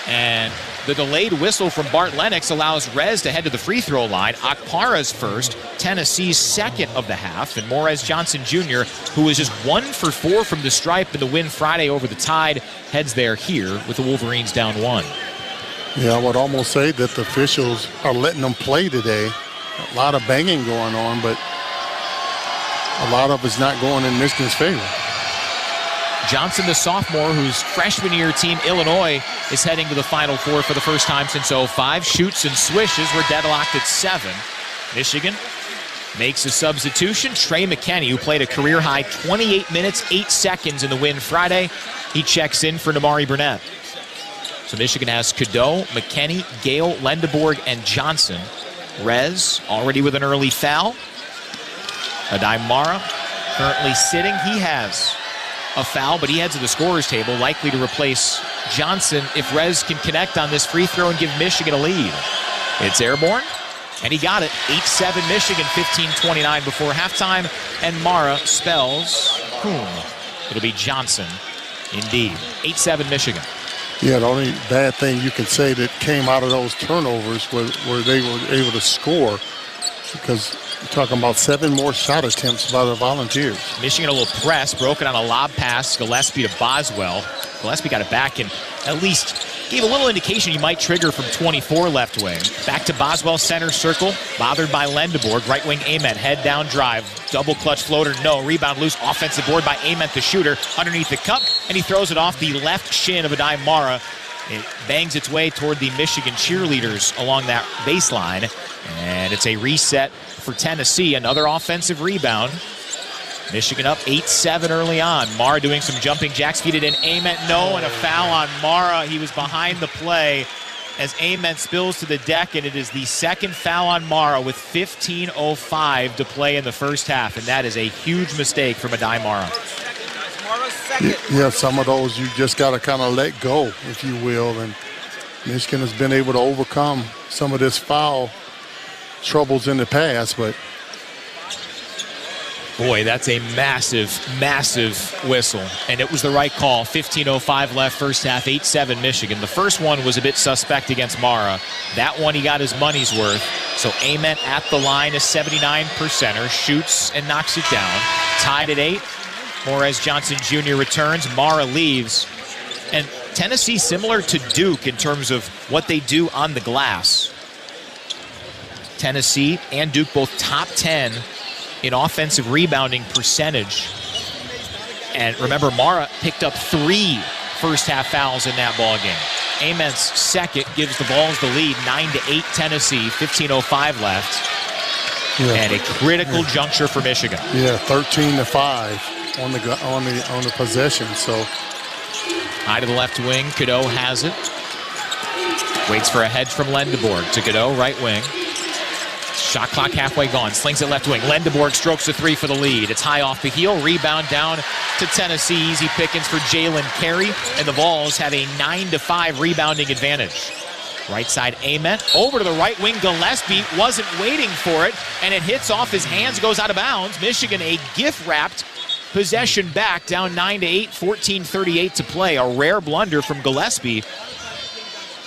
And The delayed whistle from Bart Lennox allows Rez to head to the free throw line. Akpara's first, Tennessee's second of the half. And Morez Johnson Jr., who was just 1 for 4 from the stripe in the win Friday over the Tide, heads there here with the Wolverines down 1. Yeah, I would almost say that the officials are letting them play today. A lot of banging going on, but a lot of it's not going in Michigan's favor. Johnson, the sophomore, whose freshman year team, Illinois, is heading to the Final Four for the first time since 2005. Shoots and swishes. We're deadlocked at 7. Michigan makes a substitution. Trey McKinney, who played a career-high 28 minutes, 8 seconds in the win Friday, he checks in for Namari Burnett. So Michigan has Cadeau, McKinney, Gale, Lendeborg, and Johnson. Rez already with an early foul. Adai Mara currently sitting. He has a foul, but he heads to the scorer's table, likely to replace Johnson if Rez can connect on this free throw and give Michigan a lead. It's airborne, and he got it. 8-7 Michigan, 15:29 before halftime, and Mara spells whom? It'll be Johnson, indeed. 8-7 Michigan. Yeah, the only bad thing you can say that came out of those turnovers was where they were able to score, because you're talking about 7 more shot attempts by the Volunteers. Michigan a little press, broken on a lob pass, Gillespie to Boswell. Gillespie got it back and at least gave a little indication he might trigger from 24 left wing. Back to Boswell, center circle, bothered by Lendeborg. Right wing Ament, head down drive, double clutch floater, no. Rebound loose, offensive board by Ament, the shooter, underneath the cup, and he throws it off the left shin of Adai Mara. It bangs its way toward the Michigan cheerleaders along that baseline, and it's a reset for Tennessee. Another offensive rebound. Michigan up 8-7 early on. Mara doing some jumping jacks, feed it in. Ament, no, and a foul on Mara. He was behind the play as Ament spills to the deck, and it is the second foul on Mara with 15:05 to play in the first half, and that is a huge mistake from Adai Mara. Yeah, some of those you just got to kind of let go, if you will, and Michigan has been able to overcome some of this foul troubles in the past, but boy, that's a massive, massive whistle, and it was the right call. 15:05 left first half, 8-7 Michigan. The first one was a bit suspect against Mara. That one he got his money's worth. So Ament at the line, a 79%er, shoots and knocks it down. Tied at 8. Morez Johnson Jr. returns. Mara leaves. And Tennessee similar to Duke in terms of what they do on the glass. Tennessee and Duke both top 10 in offensive rebounding percentage. And remember, Mara picked up 3 first-half fouls in that ball game. Ament's second gives the Vols the lead, 9-8 Tennessee, 15:05 left. Yeah. And a critical juncture for Michigan. Yeah, 13-5 on the possession. So high to the left wing, Cadeau has it. Waits for a hedge from Lendeborg to Cadeau, right wing. Shot clock halfway gone. Slings it left wing. Lendeborg strokes the 3 for the lead. It's high off the heel. Rebound down to Tennessee. Easy pickings for Jalen Carey. And the Vols have a 9-5 rebounding advantage. Right side Ament. Over to the right wing. Gillespie wasn't waiting for it. And it hits off his hands. Goes out of bounds. Michigan a gift-wrapped possession back. Down 9-8. 14:38 to play. A rare blunder from Gillespie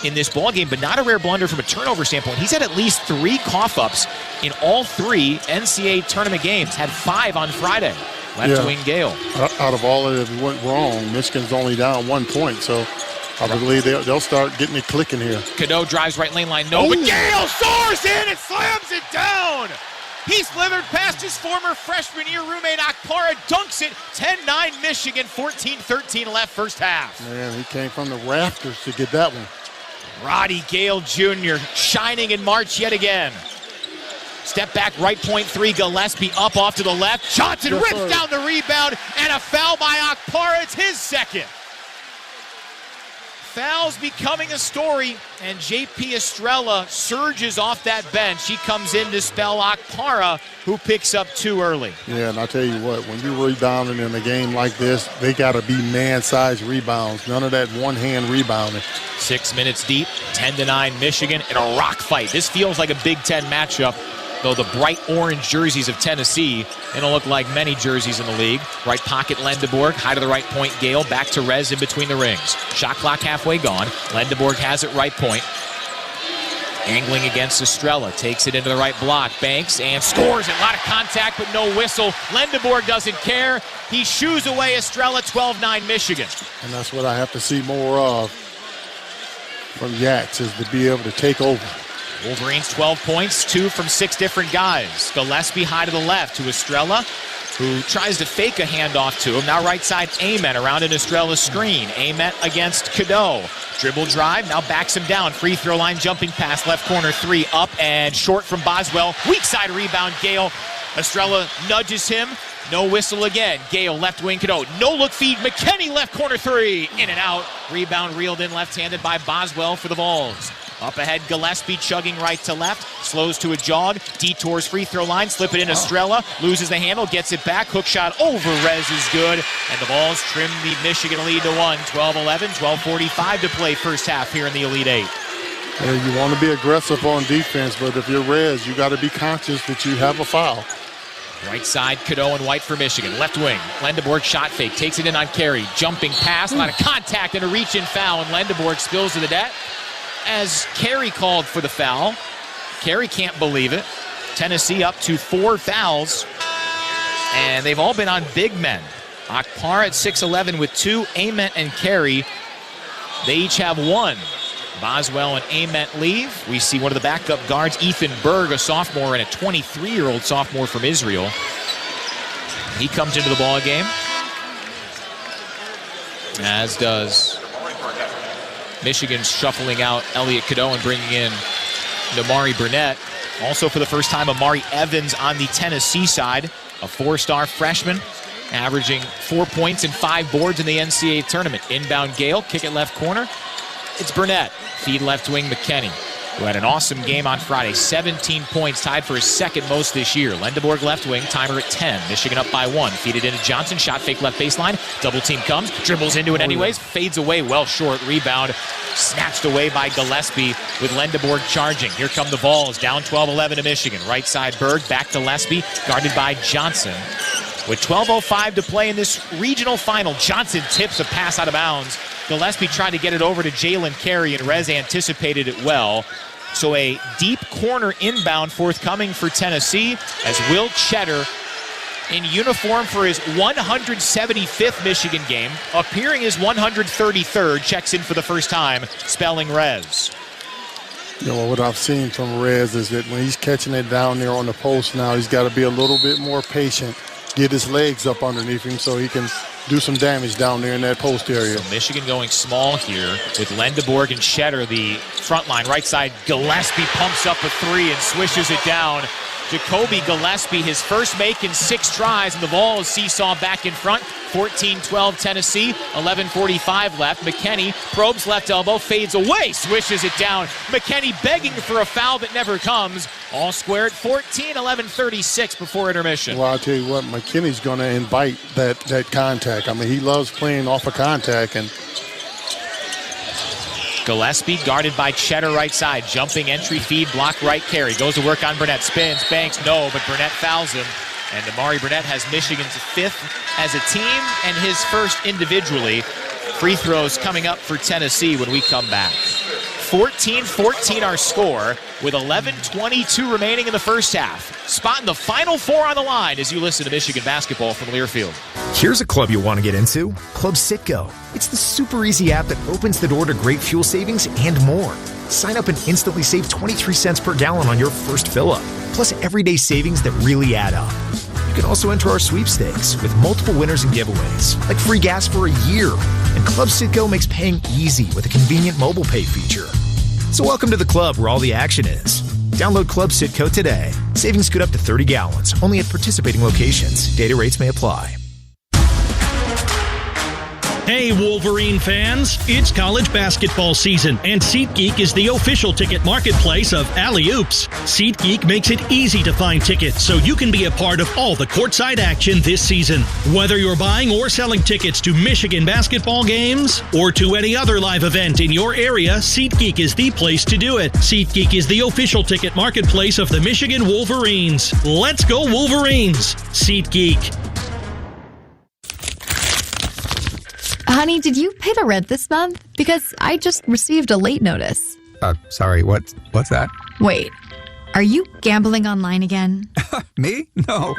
in this ballgame, but not a rare blunder from a turnover standpoint. He's had at least 3 cough-ups in all 3 NCAA tournament games. Had 5 on Friday. Left wing Gale. Out of all of it went wrong, Michigan's only down 1 point, so I believe they'll start getting it clicking here. Cadeau drives right lane line, no, but Gale soars in and slams it down! He slithered past his former freshman year roommate Akpara, dunks it, 10-9 Michigan, 14:13 left first half. Man, he came from the rafters to get that one. Roddy Gale Jr. shining in March yet again. Step back, right point 3, Gillespie up off to the left. Johnson rips down the rebound, and a foul by Akpara. It's his second. Fouls becoming a story, and J.P. Estrella surges off that bench. He comes in to spell Akpara, who picks up 2 early. Yeah, and I'll tell you what, when you're rebounding in a game like this, they got to be man-sized rebounds. None of that one-hand rebounding. 6 minutes deep, 10-9 Michigan in a rock fight. This feels like a Big Ten matchup though the bright orange jerseys of Tennessee, it'll look like many jerseys in the league. Right pocket, Lendeborg. High to the right point, Gale. Back to Rez in between the rings. Shot clock halfway gone. Lendeborg has it right point. Angling against Estrella. Takes it into the right block. Banks and scores. A lot of contact, but no whistle. Lendeborg doesn't care. He shoos away Estrella. 12-9 Michigan. And that's what I have to see more of from Yaks, is to be able to take over. Wolverines 12 points, 2 from 6 different guys. Gillespie high to the left to Estrella, who tries to fake a handoff to him. Now right side, Ament around an Estrella screen. Ament against Cadeau. Dribble drive, now backs him down. Free throw line, jumping pass, left corner 3, up and short from Boswell. Weak side rebound, Gale. Estrella nudges him. No whistle again. Gale, left wing, Cadeau. No look feed, McKinney, left corner 3. In and out. Rebound reeled in left-handed by Boswell for the Vols. Up ahead, Gillespie chugging right to left. Slows to a jog. Detours free throw line. Slip it in Estrella. Loses the handle. Gets it back. Hook shot over Rez is good. And the Vols trim the Michigan lead to 1. 12-11. 12:45 to play first half here in the Elite Eight. Yeah, you want to be aggressive on defense, but if you're Rez, you got to be conscious that you have a foul. Right side, Cadeau and White for Michigan. Left wing, Lendeborg shot fake. Takes it in on Carey. Jumping pass. A lot of contact and a reach-in foul. And Lendeborg spills to the net. As Carey called for the foul. Carey can't believe it. Tennessee up to 4 fouls. And they've all been on big men. Akpar at 6'11" with 2. Ament and Carey, they each have 1. Boswell and Ament leave. We see one of the backup guards, Ethan Berg, a sophomore, and a 23-year-old sophomore from Israel. He comes into the ball game, as does Michigan, shuffling out Elliot Cadeau and bringing in Damari Burnett. Also for the first time, Amari Evans on the Tennessee side, a 4-star freshman, averaging 4 points and 5 boards in the NCAA tournament. Inbound Gale, kick it left corner. It's Burnett. Feed left wing McKinney, who had an awesome game on Friday. 17 points, tied for his second most this year. Lendeborg left wing, timer at 10. Michigan up by 1. Feed it into Johnson. Shot fake left baseline. Double team comes. Dribbles into it anyways. Fades away well short. Rebound snatched away by Gillespie with Lendeborg charging. Here come the Vols. Down 12-11 to Michigan. Right side Berg. Back to Gillespie. Guarded by Johnson. With 12:05 to play in this regional final, Johnson tips a pass out of bounds. Gillespie tried to get it over to Jalen Carey, and Rez anticipated it well. So a deep corner inbound forthcoming for Tennessee as Will Cheddar, in uniform for his 175th Michigan game, appearing his 133rd, checks in for the first time, spelling Rez. You know, what I've seen from Rez is that when he's catching it down there on the post now, he's got to be a little bit more patient, get his legs up underneath him so he can do some damage down there in that post area. So Michigan going small here with Lendeborg and Cheddar, the front line. Right side, Gillespie pumps up a 3 and swishes it down. Jacoby Gillespie, his first make in 6 tries, and the Vols seesaw back in front. 14-12 Tennessee, 11:45 left. McKinney probes left elbow, fades away, swishes it down. McKinney begging for a foul that never comes. All squared, 14, 11:36 before intermission. Well, I'll tell you what, McKinney's going to invite that contact. I mean, he loves playing off of contact. And Gillespie guarded by Cheddar right side. Jumping entry feed, block right carry. Goes to work on Burnett. Spins, Banks, no, but Burnett fouls him. And Amari Burnett has Michigan's 5th as a team and his first individually. Free throws coming up for Tennessee when we come back. 14-14 our score with 11:22 remaining in the first half. Spotting the Final Four on the line as you listen to Michigan basketball from Learfield. Here's a club you want to get into, Club Citgo. It's the super easy app that opens the door to great fuel savings and more. Sign up and instantly save 23 cents per gallon on your first fill-up, plus everyday savings that really add up. You can also enter our sweepstakes with multiple winners and giveaways, like free gas for a year. And Club Citgo makes paying easy with a convenient mobile pay feature. So welcome to the club where all the action is. Download Club Citgo today. Savings good up to 30 gallons, only at participating locations. Data rates may apply. Hey, Wolverine fans, it's college basketball season, and SeatGeek is the official ticket marketplace of Alley Oops. SeatGeek makes it easy to find tickets so you can be a part of all the courtside action this season. Whether you're buying or selling tickets to Michigan basketball games or to any other live event in your area, SeatGeek is the place to do it. SeatGeek is the official ticket marketplace of the Michigan Wolverines. Let's go Wolverines! SeatGeek. Honey, did you pay the rent this month? Because I just received a late notice. Sorry, what's that? Wait, are you gambling online again? Me? No,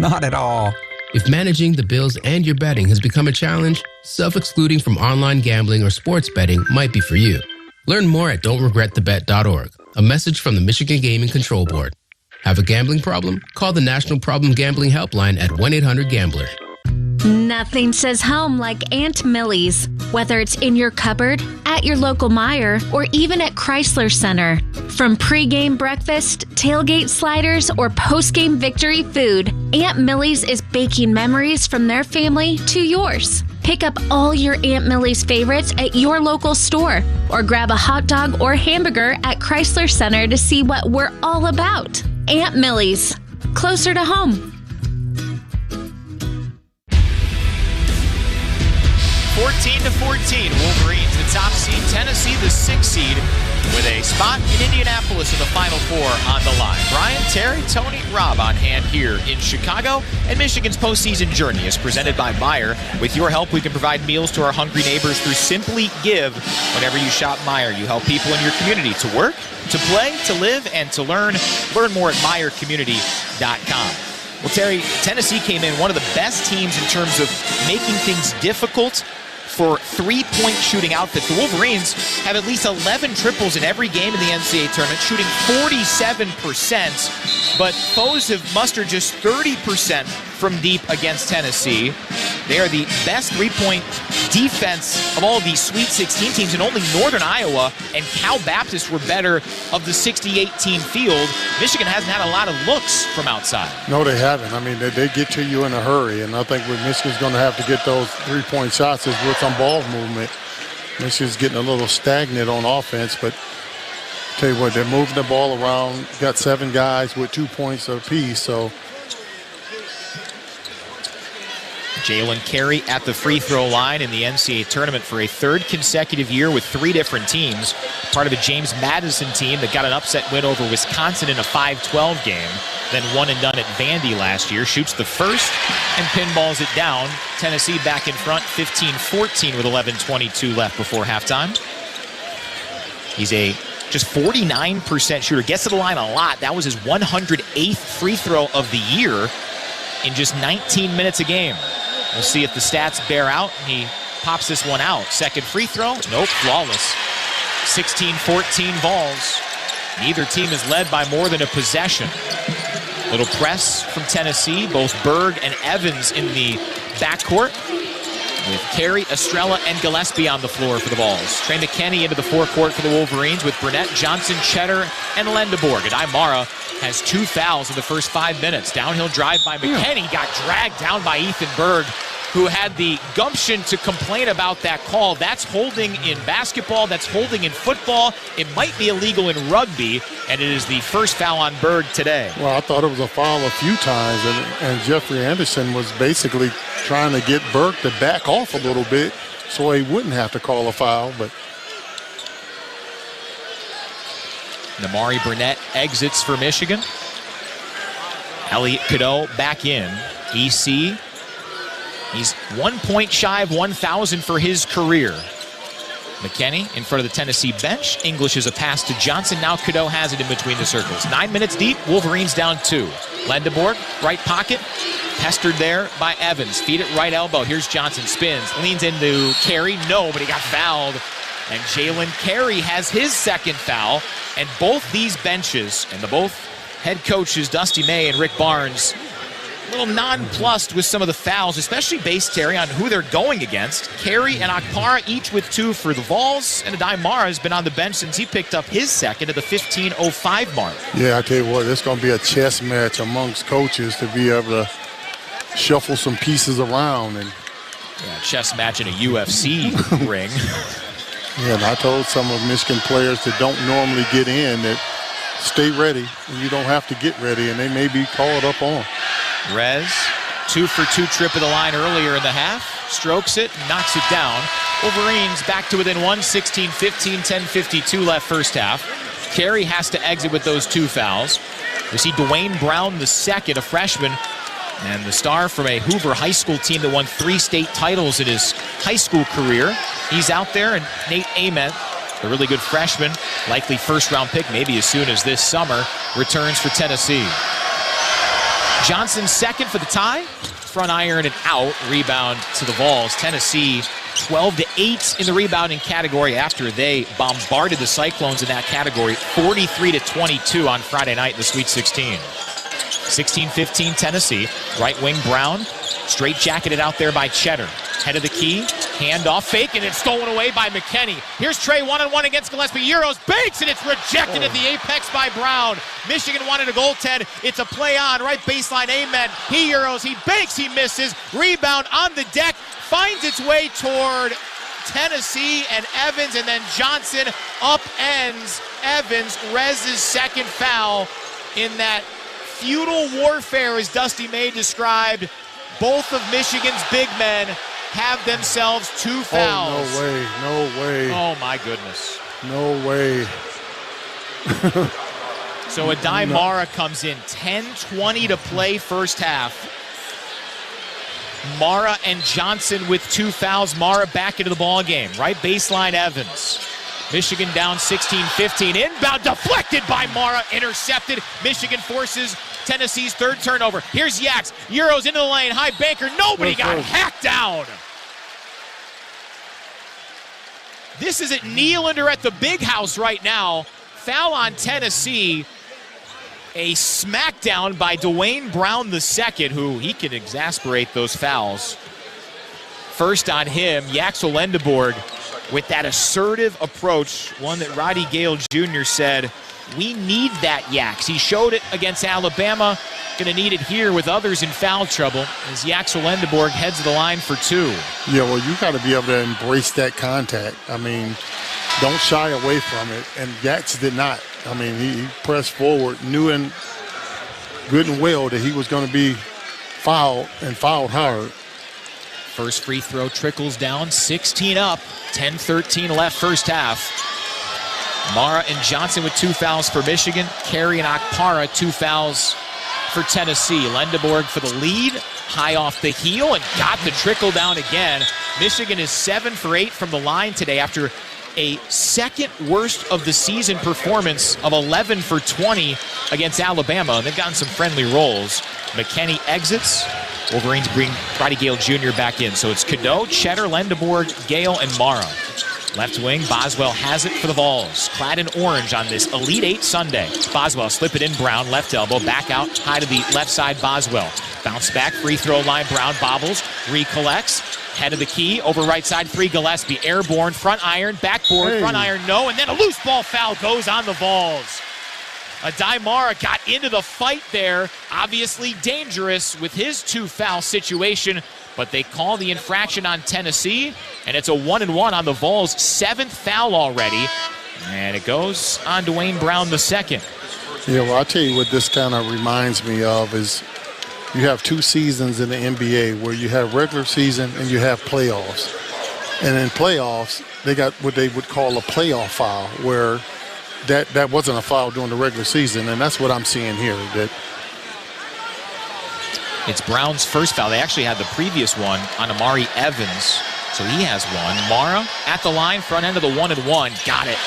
not at all. If managing the bills and your betting has become a challenge, self-excluding from online gambling or sports betting might be for you. Learn more at don'tregretthebet.org. A message from the Michigan Gaming Control Board. Have a gambling problem? Call the National Problem Gambling Helpline at 1-800-GAMBLER. Nothing says home like Aunt Millie's. Whether it's in your cupboard, at your local Meijer, or even at Chrysler Center. From pregame breakfast, tailgate sliders, or postgame victory food, Aunt Millie's is baking memories from their family to yours. Pick up all your Aunt Millie's favorites at your local store, or grab a hot dog or hamburger at Chrysler Center to see what we're all about. Aunt Millie's, closer to home. 14-14, Wolverines the top seed, Tennessee the 6th seed, with a spot in Indianapolis in the Final Four on the line. Brian, Terry, Tony, Rob on hand here in Chicago, and Michigan's postseason journey is presented by Meijer. With your help, we can provide meals to our hungry neighbors through Simply Give. Whenever you shop Meijer, you help people in your community to work, to play, to live, and to learn. Learn more at MeijerCommunity.com. Well, Terry, Tennessee came in one of the best teams in terms of making things difficult for three-point shooting outfits. The Wolverines have at least 11 triples in every game in the NCAA tournament, shooting 47%, but foes have mustered just 30% from deep against Tennessee. They are the best three-point defense of all of these Sweet 16 teams, and only Northern Iowa and Cal Baptist were better of the 68-team field. Michigan hasn't had a lot of looks from outside. No, they haven't. I mean, they get to you in a hurry, and I think what Michigan's going to have to get those three-point shots is with some ball movement. Michigan's getting a little stagnant on offense, but tell you what, they're moving the ball around. Got 7 guys with 2 points apiece, so. Jalen Carey at the free throw line in the NCAA tournament for a third consecutive year with 3 different teams. Part of a James Madison team that got an upset win over Wisconsin in a 5-12 game. Then one and done at Vandy last year. Shoots the first and pinballs it down. Tennessee back in front 15-14 with 11:22 left before halftime. He's a just 49% shooter. Gets to the line a lot. That was his 108th free throw of the year in just 19 minutes a game. We'll see if the stats bear out. He pops this one out. Second free throw. Nope, flawless. 16-14 Vols. Neither team is led by more than a possession. Little press from Tennessee. Both Berg and Evans in the backcourt, with Carey, Estrella, and Gillespie on the floor for the Vols. Trey McKinney into the forecourt for the Wolverines with Burnett, Johnson, Cheddar, and Lendeborg. And Mara has 2 fouls in the first 5 minutes. Downhill drive by McKinney, got dragged down by Ethan Berg, who had the gumption to complain about that call. That's holding in basketball. That's holding in football. It might be illegal in rugby, and it is the first foul on Berg today. Well, I thought it was a foul a few times, and Jeffrey Anderson was basically trying to get Berg to back off a little bit so he wouldn't have to call a foul. But Namari Burnett exits for Michigan. Elliot Cadeau back in. EC, he's 1 point shy of 1,000 for his career. McKinney in front of the Tennessee bench. English is a pass to Johnson. Now Cadeau has it in between the circles. 9 minutes deep. Wolverines down 2. Lendeborg, right pocket. Pestered there by Evans. Feed it right elbow. Here's Johnson. Spins. Leans into Carey. No, but he got fouled. And Jalen Carey has his second foul. And both these benches and both head coaches, Dusty May and Rick Barnes, a little nonplussed with some of the fouls, especially based, Terry, on who they're going against. Carey and Akpara each with 2 for the Vols, and Adai Mara has been on the bench since he picked up his second at the 15:05 mark. Yeah, I tell you what, it's going to be a chess match amongst coaches to be able to shuffle some pieces around. And Yeah, chess match in a UFC ring. Yeah, and I told some of Michigan players that don't normally get in that stay ready, and you don't have to get ready, and they may be called up on. Rez, 2-for-2 trip of the line earlier in the half. Strokes it, knocks it down. Wolverines back to within 1, 16-15, 10:52 left first half. Carey has to exit with those 2 fouls. We see Dwayne Brown, the second, a freshman, and the star from a Hoover High School team that won 3 state titles in his high school career. He's out there, and Nate Ament, a really good freshman, likely first-round pick, maybe as soon as this summer, returns for Tennessee. Johnson second for the tie. Front iron and out. Rebound to the Vols. Tennessee 12-8 in the rebounding category after they bombarded the Cyclones in that category. 43-22 on Friday night in the Sweet 16. 16-15 Tennessee. Right wing Brown. Straight jacketed out there by Cheddar. Head of the key. Handoff fake, and it's stolen away by McKinney. Here's Trey one-on-one against Gillespie. Euros banks, and it's rejected at the apex by Brown. Michigan wanted a goaltend. It's a play on. Right baseline, Amen. He Euros. He banks. He misses. Rebound on the deck. Finds its way toward Tennessee and Evans, and then Johnson upends Evans. Rez's second foul in that feudal warfare, as Dusty May described. Both of Michigan's big men have themselves 2 fouls. Oh, no way, no way. Oh, my goodness. No way. So Adai Mara comes in, 10:20 to play first half. Mara and Johnson with 2 fouls. Mara back into the ball game. Right baseline, Evans. Michigan down 16-15. Inbound deflected by Mara. Intercepted. Michigan forces Tennessee's third turnover. Here's Yaks. Euros into the lane. High banker. Nobody got hacked down. This is at Nylander at the big house right now. Foul on Tennessee. A smackdown by Dwayne Brown II, who he can exasperate those fouls. First on him, Yaxel Lendeborg with that assertive approach, one that Roddy Gale Jr. said, we need that Yaks. He showed it against Alabama, going to need it here with others in foul trouble as Yaxel Lendeborg heads to the line for 2. Yeah, well, you got to be able to embrace that contact. I mean, don't shy away from it, and Yaks did not. I mean, he pressed forward, knew and good and well that he was going to be fouled and fouled hard. First free throw trickles down, 16 up, 10-13 left first half. Mara and Johnson with 2 fouls for Michigan. Carey and Okpara, 2 fouls for Tennessee. Lendeborg for the lead, high off the heel, and got the trickle down again. Michigan is 7 for 8 from the line today after a second worst of the season performance of 11 for 20 against Alabama. They've gotten some friendly rolls. McKinney exits. Wolverines bring Roddy Gale Jr. back in. So it's Cadeau, Cheddar, Lendeborg, Gale, and Mara. Left wing, Boswell has it for the Vols. Clad in orange on this Elite 8 Sunday. Boswell slip it in, Brown, left elbow, back out, high to the left side, Boswell. Bounce back, free throw line, Brown bobbles, recollects. Head of the key, over right side, 3, Gillespie. Airborne, front iron, backboard, front iron, no. And then a loose ball foul goes on the Vols. Adai Mara got into the fight there. Obviously dangerous with his 2 foul situation. But they call the infraction on Tennessee. And it's a 1-and-1 on the Vols' 7th foul already. And it goes on Dwayne Brown II. Yeah, well, I'll tell you what this kind of reminds me of is you have 2 seasons in the NBA where you have regular season and you have playoffs. And in playoffs, they got what they would call a playoff foul, where that wasn't a foul during the regular season, and that's what I'm seeing here. That it's Brown's first foul. They actually had the previous one on Amari Evans, so he has 1. Mara at the line, front end of the 1-and-1. Got it.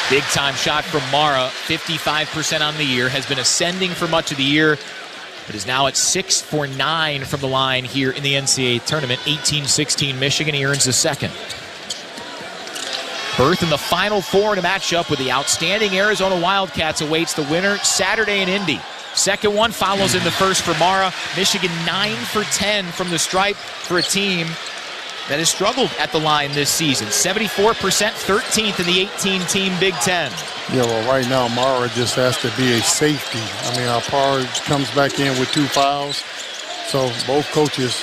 Big time shot from Mara, 55% on the year, has been ascending for much of the year, but is now at 6 for 9 from the line here in the NCAA tournament. 18-16 Michigan. He earns the second. Berth in the Final Four in a matchup with the outstanding Arizona Wildcats awaits the winner Saturday in Indy. Second one follows in the first for Mara. Michigan 9 for 10 from the stripe for a team that has struggled at the line this season. 74%, 13th in the 18-team Big Ten. Yeah, well, right now, Mara just has to be a safety. I mean, Alpar comes back in with 2 fouls. So both coaches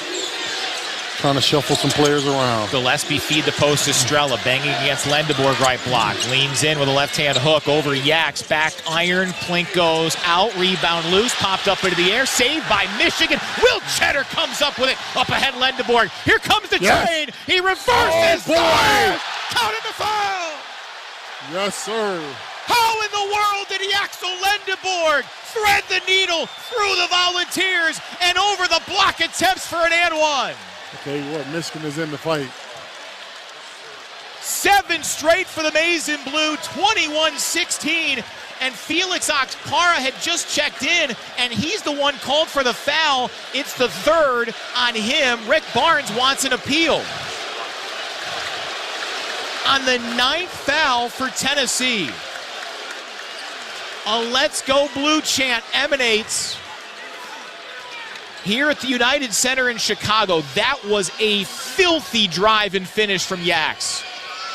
trying to shuffle some players around. Gillespie feed the post to Strella, banging against Lendeborg, right block. Leans in with a left-hand hook over Yaks. Back iron, Plink goes out, rebound loose, popped up into the air, saved by Michigan. Will Cheddar comes up with it, up ahead Lendeborg. Here comes the train. He reverses. Counted the foul. Yes, sir. How in the world did Yaxel Lendeborg thread the needle through the Volunteers and over the block attempts for an and one? I tell you what, Michigan is in the fight. 7 straight for the Maize and Blue, 21-16. And Felix Okpara had just checked in, and he's the one called for the foul. It's the third on him. Rick Barnes wants an appeal. On the 9th foul for Tennessee. A Let's Go Blue chant emanates here at the United Center in Chicago. That was a filthy drive and finish from Yaks.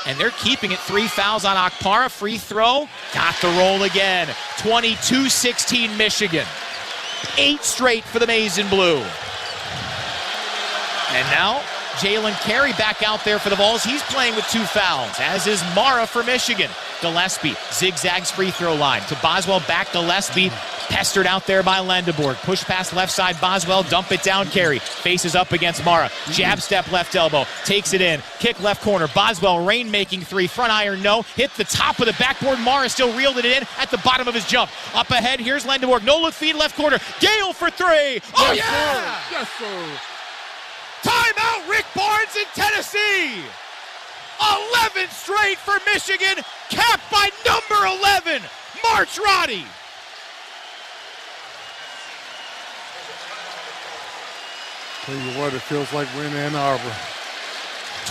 And they're keeping it. 3 fouls on Okpara. Free throw. Got the roll again. 22-16 Michigan. 8 straight for the Maize and Blue. And now Jalen Carey back out there for the Vols. He's playing with 2 fouls, as is Mara for Michigan. Gillespie zigzags free throw line. To Boswell, back Gillespie. Pestered out there by Lendeborg. Push pass left side, Boswell. Dump it down, Carey. Faces up against Mara. Jab step left elbow. Takes it in. Kick left corner. Boswell, rain-making 3. Front iron, no. Hit the top of the backboard. Mara still reeled it in at the bottom of his jump. Up ahead, here's Lendeborg. No look feed left corner. Gale for 3. Oh, yes, yeah! Sir. Yes, sir. Timeout, Rick Barnes in Tennessee. 11 straight for Michigan, capped by number 11, March Roddy. Tell you what, it feels like we're in Ann Arbor.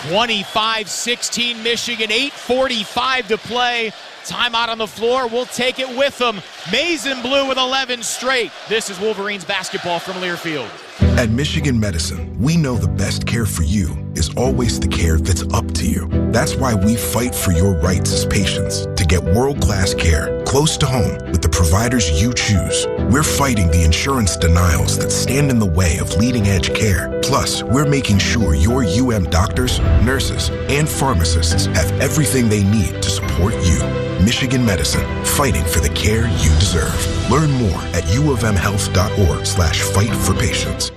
25-16 Michigan, 8:45 to play. Timeout on the floor, we'll take it with them. Maize and Blue with 11 straight. This is Wolverines basketball from Learfield. At Michigan Medicine, we know the best care for you is always the care that's up to you. That's why we fight for your rights as patients to get world-class care close to home with the providers you choose. We're fighting the insurance denials that stand in the way of leading-edge care. Plus, we're making sure your UM doctors, nurses, and pharmacists have everything they need to support you. Michigan Medicine, fighting for the care you deserve. Learn more at uofmhealth.org/fight-for-patients.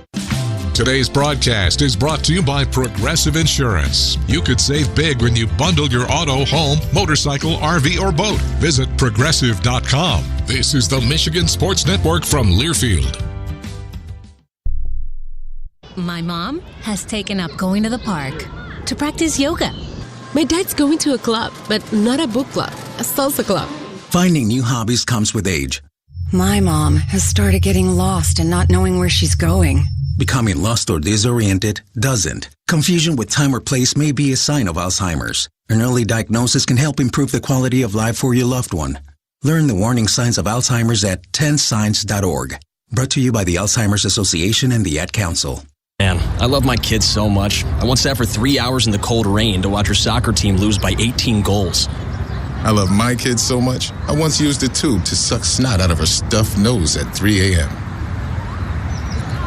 Today's broadcast is brought to you by Progressive Insurance. You could save big when you bundle your auto, home, motorcycle, RV, or boat. Visit Progressive.com. This is the Michigan Sports Network from Learfield. My mom has taken up going to the park to practice yoga. My dad's going to a club, but not a book club, a salsa club. Finding new hobbies comes with age. My mom has started getting lost and not knowing where she's going. Becoming lost or disoriented doesn't. Confusion with time or place may be a sign of Alzheimer's. An early diagnosis can help improve the quality of life for your loved one. Learn the warning signs of Alzheimer's at 10signs.org. Brought to you by the Alzheimer's Association and the Ad Council. Man, I love my kids so much. I once sat for 3 hours in the cold rain to watch her soccer team lose by 18 goals. I love my kids so much, I once used a tube to suck snot out of her stuffed nose at 3 a.m.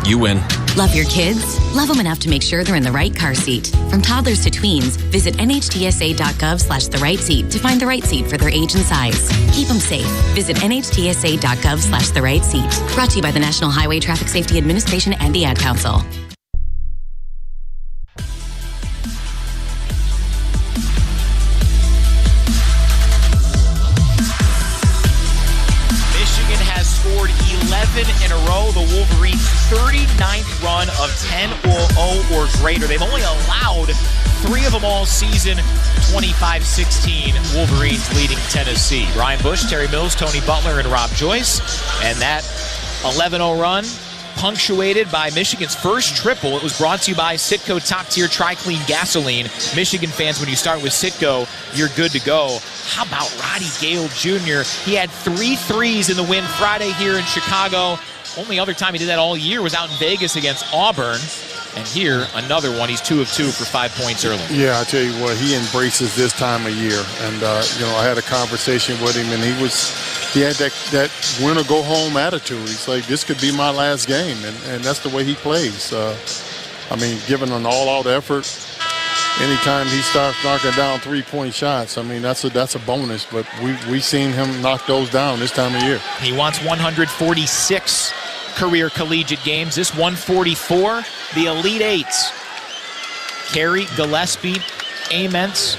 You win. Love your kids? Love them enough to make sure they're in the right car seat. From toddlers to tweens, visit nhtsa.gov/the-right-seat to find the right seat for their age and size. Keep them safe. Visit nhtsa.gov/the-right-seat. Brought to you by the National Highway Traffic Safety Administration and the Ad Council. Scored 11 in a row. The Wolverines' 39th run of 10-0 or greater. They've only allowed 3 of them all season. 25-16 Wolverines leading Tennessee. Ryan Bush, Terry Mills, Tony Butler, and Rob Joyce. And that 11-0 run punctuated by Michigan's first triple. It was brought to you by Citgo top-tier Tri-Clean gasoline. Michigan fans, when you start with Citgo, you're good to go. How about Roddy Gale Jr.? He had 3 threes in the win Friday here in Chicago. Only other time he did that all year was out in Vegas against Auburn. And here, another one. He's 2 of 2 for 5 points early. Yeah, I tell you what, he embraces this time of year. And, I had a conversation with him, and he had that win-or-go-home attitude. He's like, this could be my last game, and that's the way he plays. I mean, giving an all-out effort. Anytime he starts knocking down three-point shots, I mean, that's a bonus. But we've seen him knock those down this time of year. He wants 146 career collegiate games. This 144, the Elite Eights. Carey, Gillespie, Aments,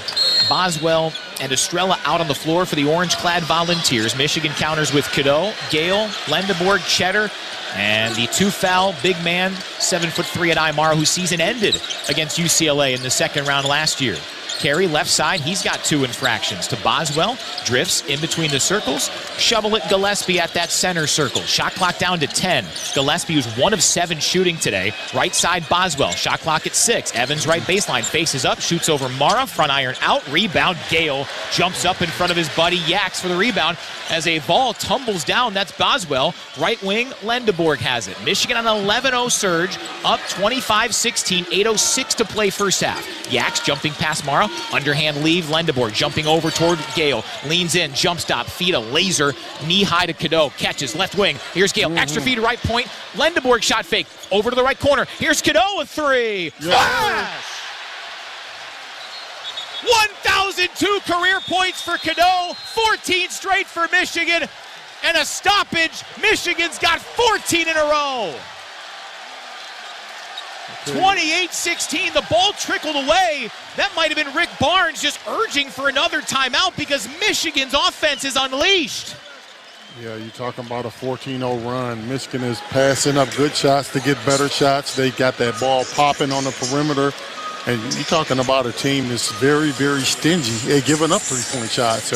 Boswell, and Estrella out on the floor for the orange-clad Volunteers. Michigan counters with Cadeau, Gale, Lendeborg, Cheddar, and the two-foul big man, 7'3" at Aymara, whose season ended against UCLA in the second round last year. Carey, left side, he's got 2 infractions. To Boswell, drifts in between the circles. Shovel it, Gillespie at that center circle. Shot clock down to 10. Gillespie was 1 of 7 shooting today. Right side, Boswell. Shot clock at 6. Evans right baseline, faces up, shoots over Mara. Front iron out, rebound. Gale jumps up in front of his buddy Yaks for the rebound. As a ball tumbles down, that's Boswell. Right wing, Lendeborg has it. Michigan on an 11-0 surge, up 25-16, 8:06 to play first half. Yaks jumping past Mara. Underhand leave, Lendeborg jumping over toward Gale. Leans in, jump stop, feed a laser, knee high to Cadeau. Catches, left wing. Here's Gale, extra feed to right point. Lendeborg shot fake, over to the right corner. Here's Cadeau, a 3. Flash! 1,002 career points for Cadeau, 14 straight for Michigan, and a stoppage. Michigan's got 14 in a row. 28-16, the ball trickled away. That might have been Rick Barnes just urging for another timeout because Michigan's offense is unleashed. Yeah, you're talking about a 14-0 run. Michigan is passing up good shots to get better shots. They got that ball popping on the perimeter. And you're talking about a team that's very, very stingy. They're giving up three-point shots.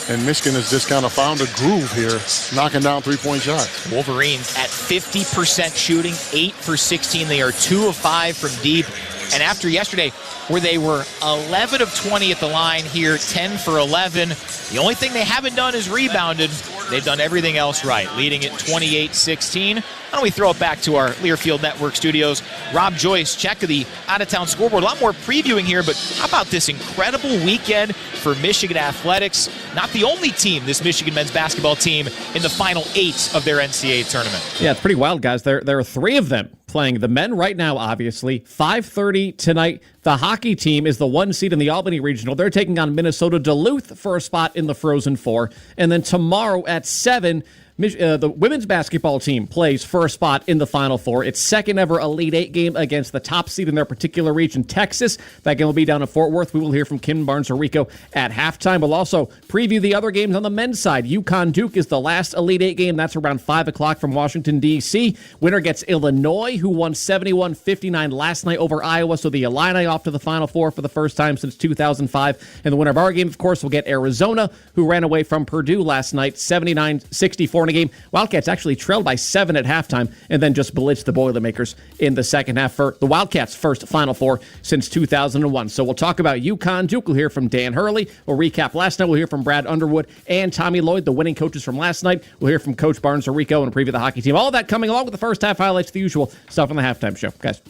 And Michigan has just kind of found a groove here, knocking down three-point shots. Wolverines at 50% shooting, 8 for 16. They are 2 of 5 from deep. And after yesterday, where they were 11 of 20 at the line here, 10 for 11. The only thing they haven't done is rebounded. They've done everything else right, leading it 28-16. Why don't we throw it back to our Learfield Network studios? Rob Joyce, check of the out-of-town scoreboard. A lot more previewing here, but how about this incredible weekend for Michigan athletics? Not the only team, this Michigan men's basketball team, in the final 8 of their NCAA tournament. Yeah, it's pretty wild, guys. There are 3 of them playing. The men right now, obviously. 5:30 tonight. The hockey team is the 1 seed in the Albany Regional. They're taking on Minnesota Duluth for a spot in the Frozen Four. And then tomorrow at 7, the women's basketball team plays for a spot in the Final Four. Its second ever Elite Eight game against the top seed in their particular region, Texas. That game will be down in Fort Worth. We will hear from Kim Barnes-Arico at halftime. We'll also preview the other games on the men's side. UConn-Duke is the last Elite Eight game. That's around 5 o'clock from Washington, D.C. Winner gets Illinois, who won 71-59 last night over Iowa. So the Illini off to the Final Four for the first time since 2005. And the winner of our game, of course, will get Arizona, who ran away from Purdue last night, 79-64. In a game, Wildcats actually trailed by 7 at halftime and then just blitzed the Boilermakers in the second half for the Wildcats' first Final Four since 2001. So we'll talk about UConn Duke. We'll hear from Dan Hurley. We'll recap last night. We'll hear from Brad Underwood and Tommy Lloyd, the winning coaches from last night. We'll hear from Coach Barnes-Arico and preview the hockey team. All of that coming along with the first half highlights, the usual stuff on the halftime show. Guys.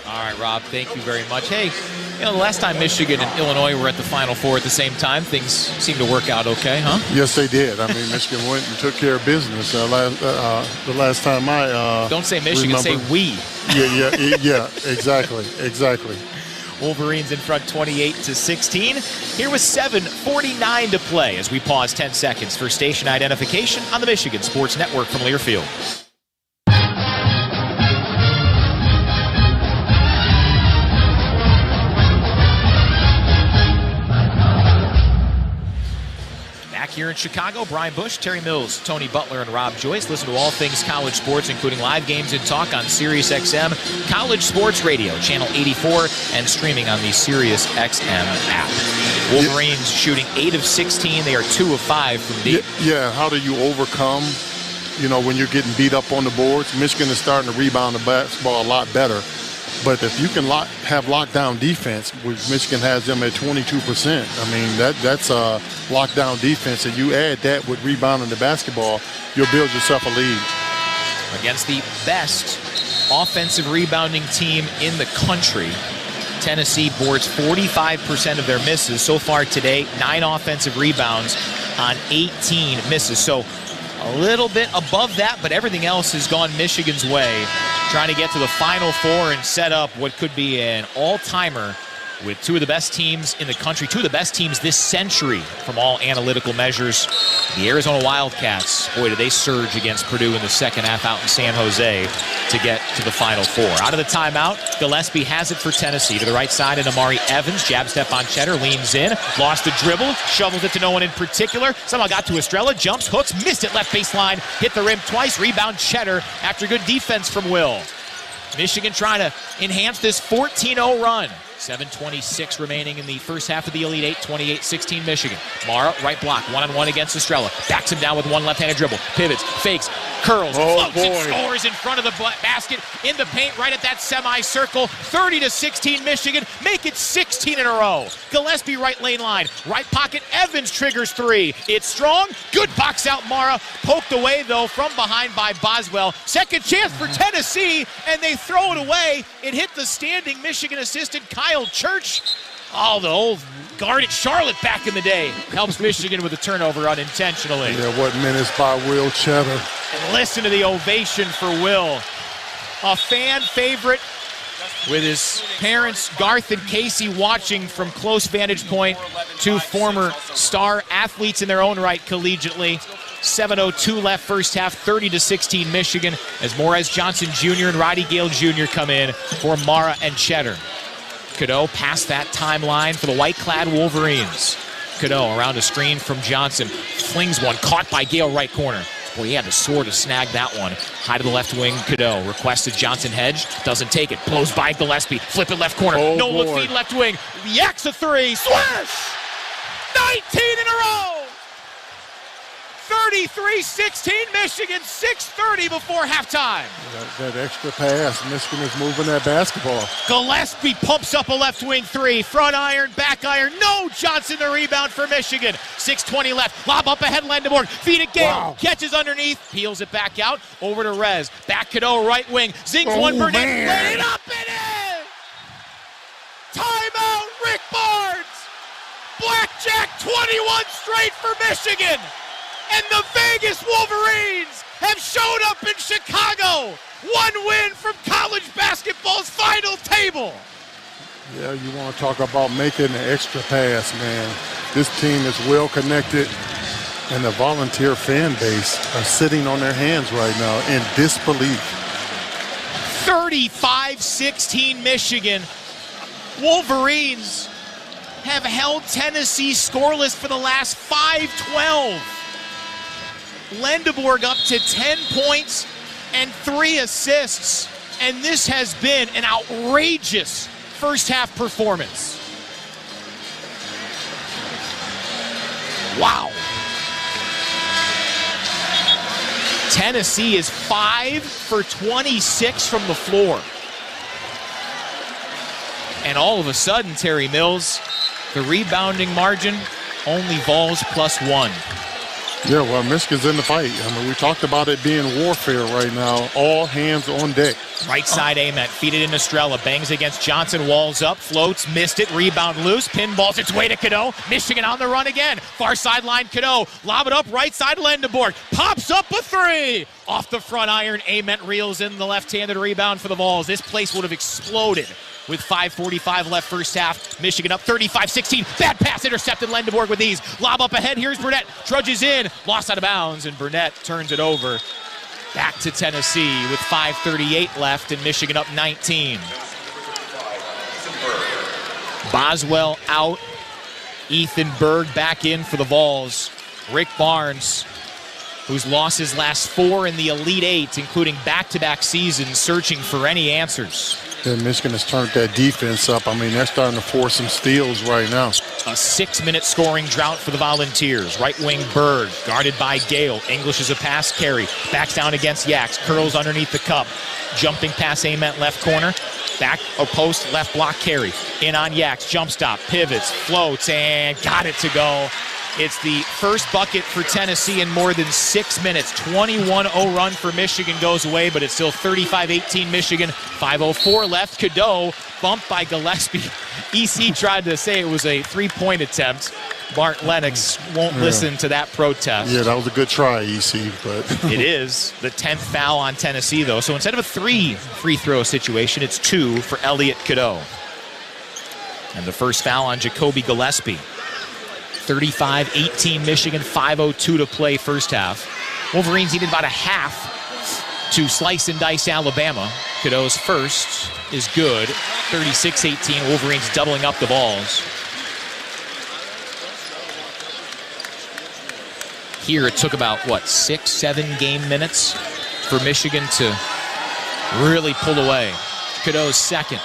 All right, Rob, thank you very much. Hey, the last time Michigan and Illinois were at the Final Four at the same time, things seemed to work out okay, huh? Yes, they did. I mean, Michigan went and took care of business. The last time I don't say Michigan, remember. say we. Yeah, exactly. Wolverines in front 28-16. Here with 7:49 to play as we pause 10 seconds for station identification on the Michigan Sports Network from Learfield. Here in Chicago, Brian Bush, Terry Mills, Tony Butler, and Rob Joyce. Listen to all things college sports, including live games and talk on SiriusXM, College Sports Radio, Channel 84, and streaming on the SiriusXM app. Wolverines shooting 8 of 16. They are 2 of 5 from deep. Yeah, how do you overcome, when you're getting beat up on the boards? Michigan is starting to rebound the basketball a lot better. But if you can have lockdown defense, which Michigan has them at 22%, I mean, that's a lockdown defense. And you add that with rebounding the basketball, you'll build yourself a lead. Against the best offensive rebounding team in the country, Tennessee boards 45% of their misses. So far today, 9 offensive rebounds on 18 misses. So a little bit above that, but everything else has gone Michigan's way. trying to get to the Final Four and set up what could be an all-timer with two of the best teams in the country, two of the best teams this century from all analytical measures. The Arizona Wildcats, boy, did they surge against Purdue in the second half out in San Jose to get to the Final Four. Out of the timeout, Gillespie has it for Tennessee. To the right side, and Amari Evans, jab step on Cheddar, leans in, lost the dribble, shovels it to no one in particular. Somehow got to Estrella, jumps, hooks, missed it left baseline, hit the rim twice, rebound Cheddar after good defense from Will. Michigan trying to enhance this 14-0 run. 7:26 remaining in the first half of the Elite Eight, 28-16 Michigan. Mara, right block, one-on-one against Estrella. Backs him down with one left-handed dribble. Pivots, fakes, curls, floats, and scores in front of the basket, in the paint, right at that semicircle. 30-16 Michigan, make it 16 in a row. Gillespie right lane line, right pocket, Evans triggers three. It's strong, good box out Mara. Poked away, though, from behind by Boswell. Second chance for Tennessee, and they throw it away. It hit the standing Michigan assistant Kyle Church. Oh, the old guard at Charlotte back in the day. Helps Michigan with a turnover unintentionally. Yeah, what minutes by Will Cheddar. And listen to the ovation for Will. A fan favorite with his parents, Garth and Casey, watching from close vantage point. Two former star athletes in their own right collegiately. 7:02 left first half, 30-16 Michigan, as Morez Johnson Jr. and Roddy Gale Jr. come in for Mara and Cheddar. Cadeau past that timeline for the white-clad Wolverines. Cadeau around a screen from Johnson. Flings one, caught by Gale right corner. Boy, he had the sword to snag that one. High to the left wing, Cadeau. Requested Johnson hedge, doesn't take it. Blows by Gillespie, flip it left corner. No look feed left wing. Yaks a three, swish! 19 in a row! 33-16 Michigan, 6:30 before halftime. That extra pass, Michigan is moving that basketball. Gillespie pumps up a left wing three, front iron, back iron, no! Johnson the rebound for Michigan. 6:20 left, lob up ahead, Lendeborg, feed it Gale, catches underneath, peels it back out, over to Rez, back Cadeau, right wing, zings one, Burnett, let it up and in! Timeout, Rick Barnes! Blackjack 21 straight for Michigan! And the Vegas Wolverines have showed up in Chicago. One win from college basketball's final table. Yeah, you want to talk about making an extra pass, man. This team is well connected, and the volunteer fan base are sitting on their hands right now in disbelief. 35-16 Michigan. Wolverines have held Tennessee scoreless for the last 5-12. Lendeborg up to 10 points and 3 assists, and this has been an outrageous first half performance. Wow. Tennessee is 5 for 26 from the floor. And all of a sudden, Terry Mills, the rebounding margin, only Vols +1. Yeah, well, Michigan's in the fight. I mean, we talked about it being warfare right now. All hands on deck. Right side, Ament. Feed it in Estrella. Bangs against Johnson. Walls up. Floats. Missed it. Rebound loose. Pinballs its way to Cadeau. Michigan on the run again. Far sideline, Cadeau. Lob it up. Right side, Lendeborg. Pops up a three. Off the front iron. Ament reels in the left-handed rebound for the Vols. This place would have exploded with 5:45 left first half. Michigan up 35-16. Bad pass intercepted. Lendeborg with ease. Lob up ahead. Here's Burnett. Trudges in. Lost out of bounds, and Burnett turns it over. Back to Tennessee with 5:38 left, and Michigan up 19. Boswell out. Ethan Berg back in for the Vols. Rick Barnes, who's lost his last 4 in the Elite Eight, including back-to-back seasons, searching for any answers. And Michigan has turned that defense up. I mean, they're starting to force some steals right now. A 6-minute scoring drought for the Volunteers. Right wing Berg, guarded by Gale. English is a pass carry. Backs down against Yaks. Curls underneath the cup. Jumping pass Ament left corner. Back a post left block carry. In on Yaks. Jump stop. Pivots. Floats. And got it to go. It's the first bucket for Tennessee in more than 6 minutes. 21-0 run for Michigan goes away, but it's still 35-18 Michigan. 5:04 left. Cadeau bumped by Gillespie. EC tried to say it was a 3-point attempt. Bart Lennox won't listen to that protest. Yeah, that was a good try, EC, but it is the 10th foul on Tennessee, though. So instead of a 3 free throw situation, it's 2 for Elliott Cadeau. And the first foul on Jacoby Gillespie. 35-18 Michigan, 5:02 to play first half. Wolverines needed about a half to slice and dice Alabama. Cadeau's first is good. 36-18, Wolverines doubling up the balls. Here it took about, 6-7 game minutes for Michigan to really pull away. Cadeau's second,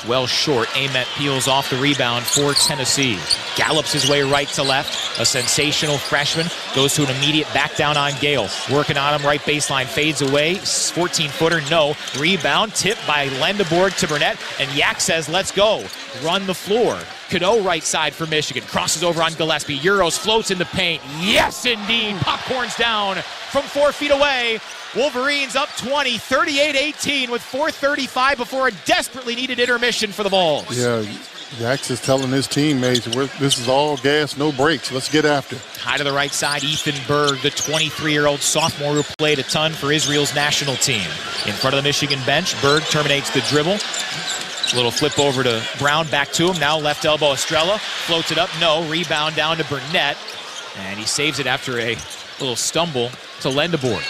well short. Ament peels off the rebound for Tennessee. Gallops his way right to left. A sensational freshman. Goes to an immediate back down on Gale. Working on him, right baseline, fades away. 14-footer, no. Rebound, tipped by Lendeborg to Burnett. And Yak says, let's go. Run the floor. Cadeau right side for Michigan. Crosses over on Gillespie. Euros, floats in the paint. Yes, indeed. Popcorn's down from 4 feet away. Wolverines up 20, 38-18 with 4:35 before a desperately needed intermission for the Vols. Yeah, Yax is telling his teammates, this is all gas, no brakes. Let's get after. High to the right side, Ethan Berg, the 23-year-old sophomore who played a ton for Israel's national team. In front of the Michigan bench, Berg terminates the dribble. Little flip over to Brown, back to him. Now left elbow Estrella, floats it up, no. Rebound down to Burnett, and he saves it after a little stumble to Lendeborg.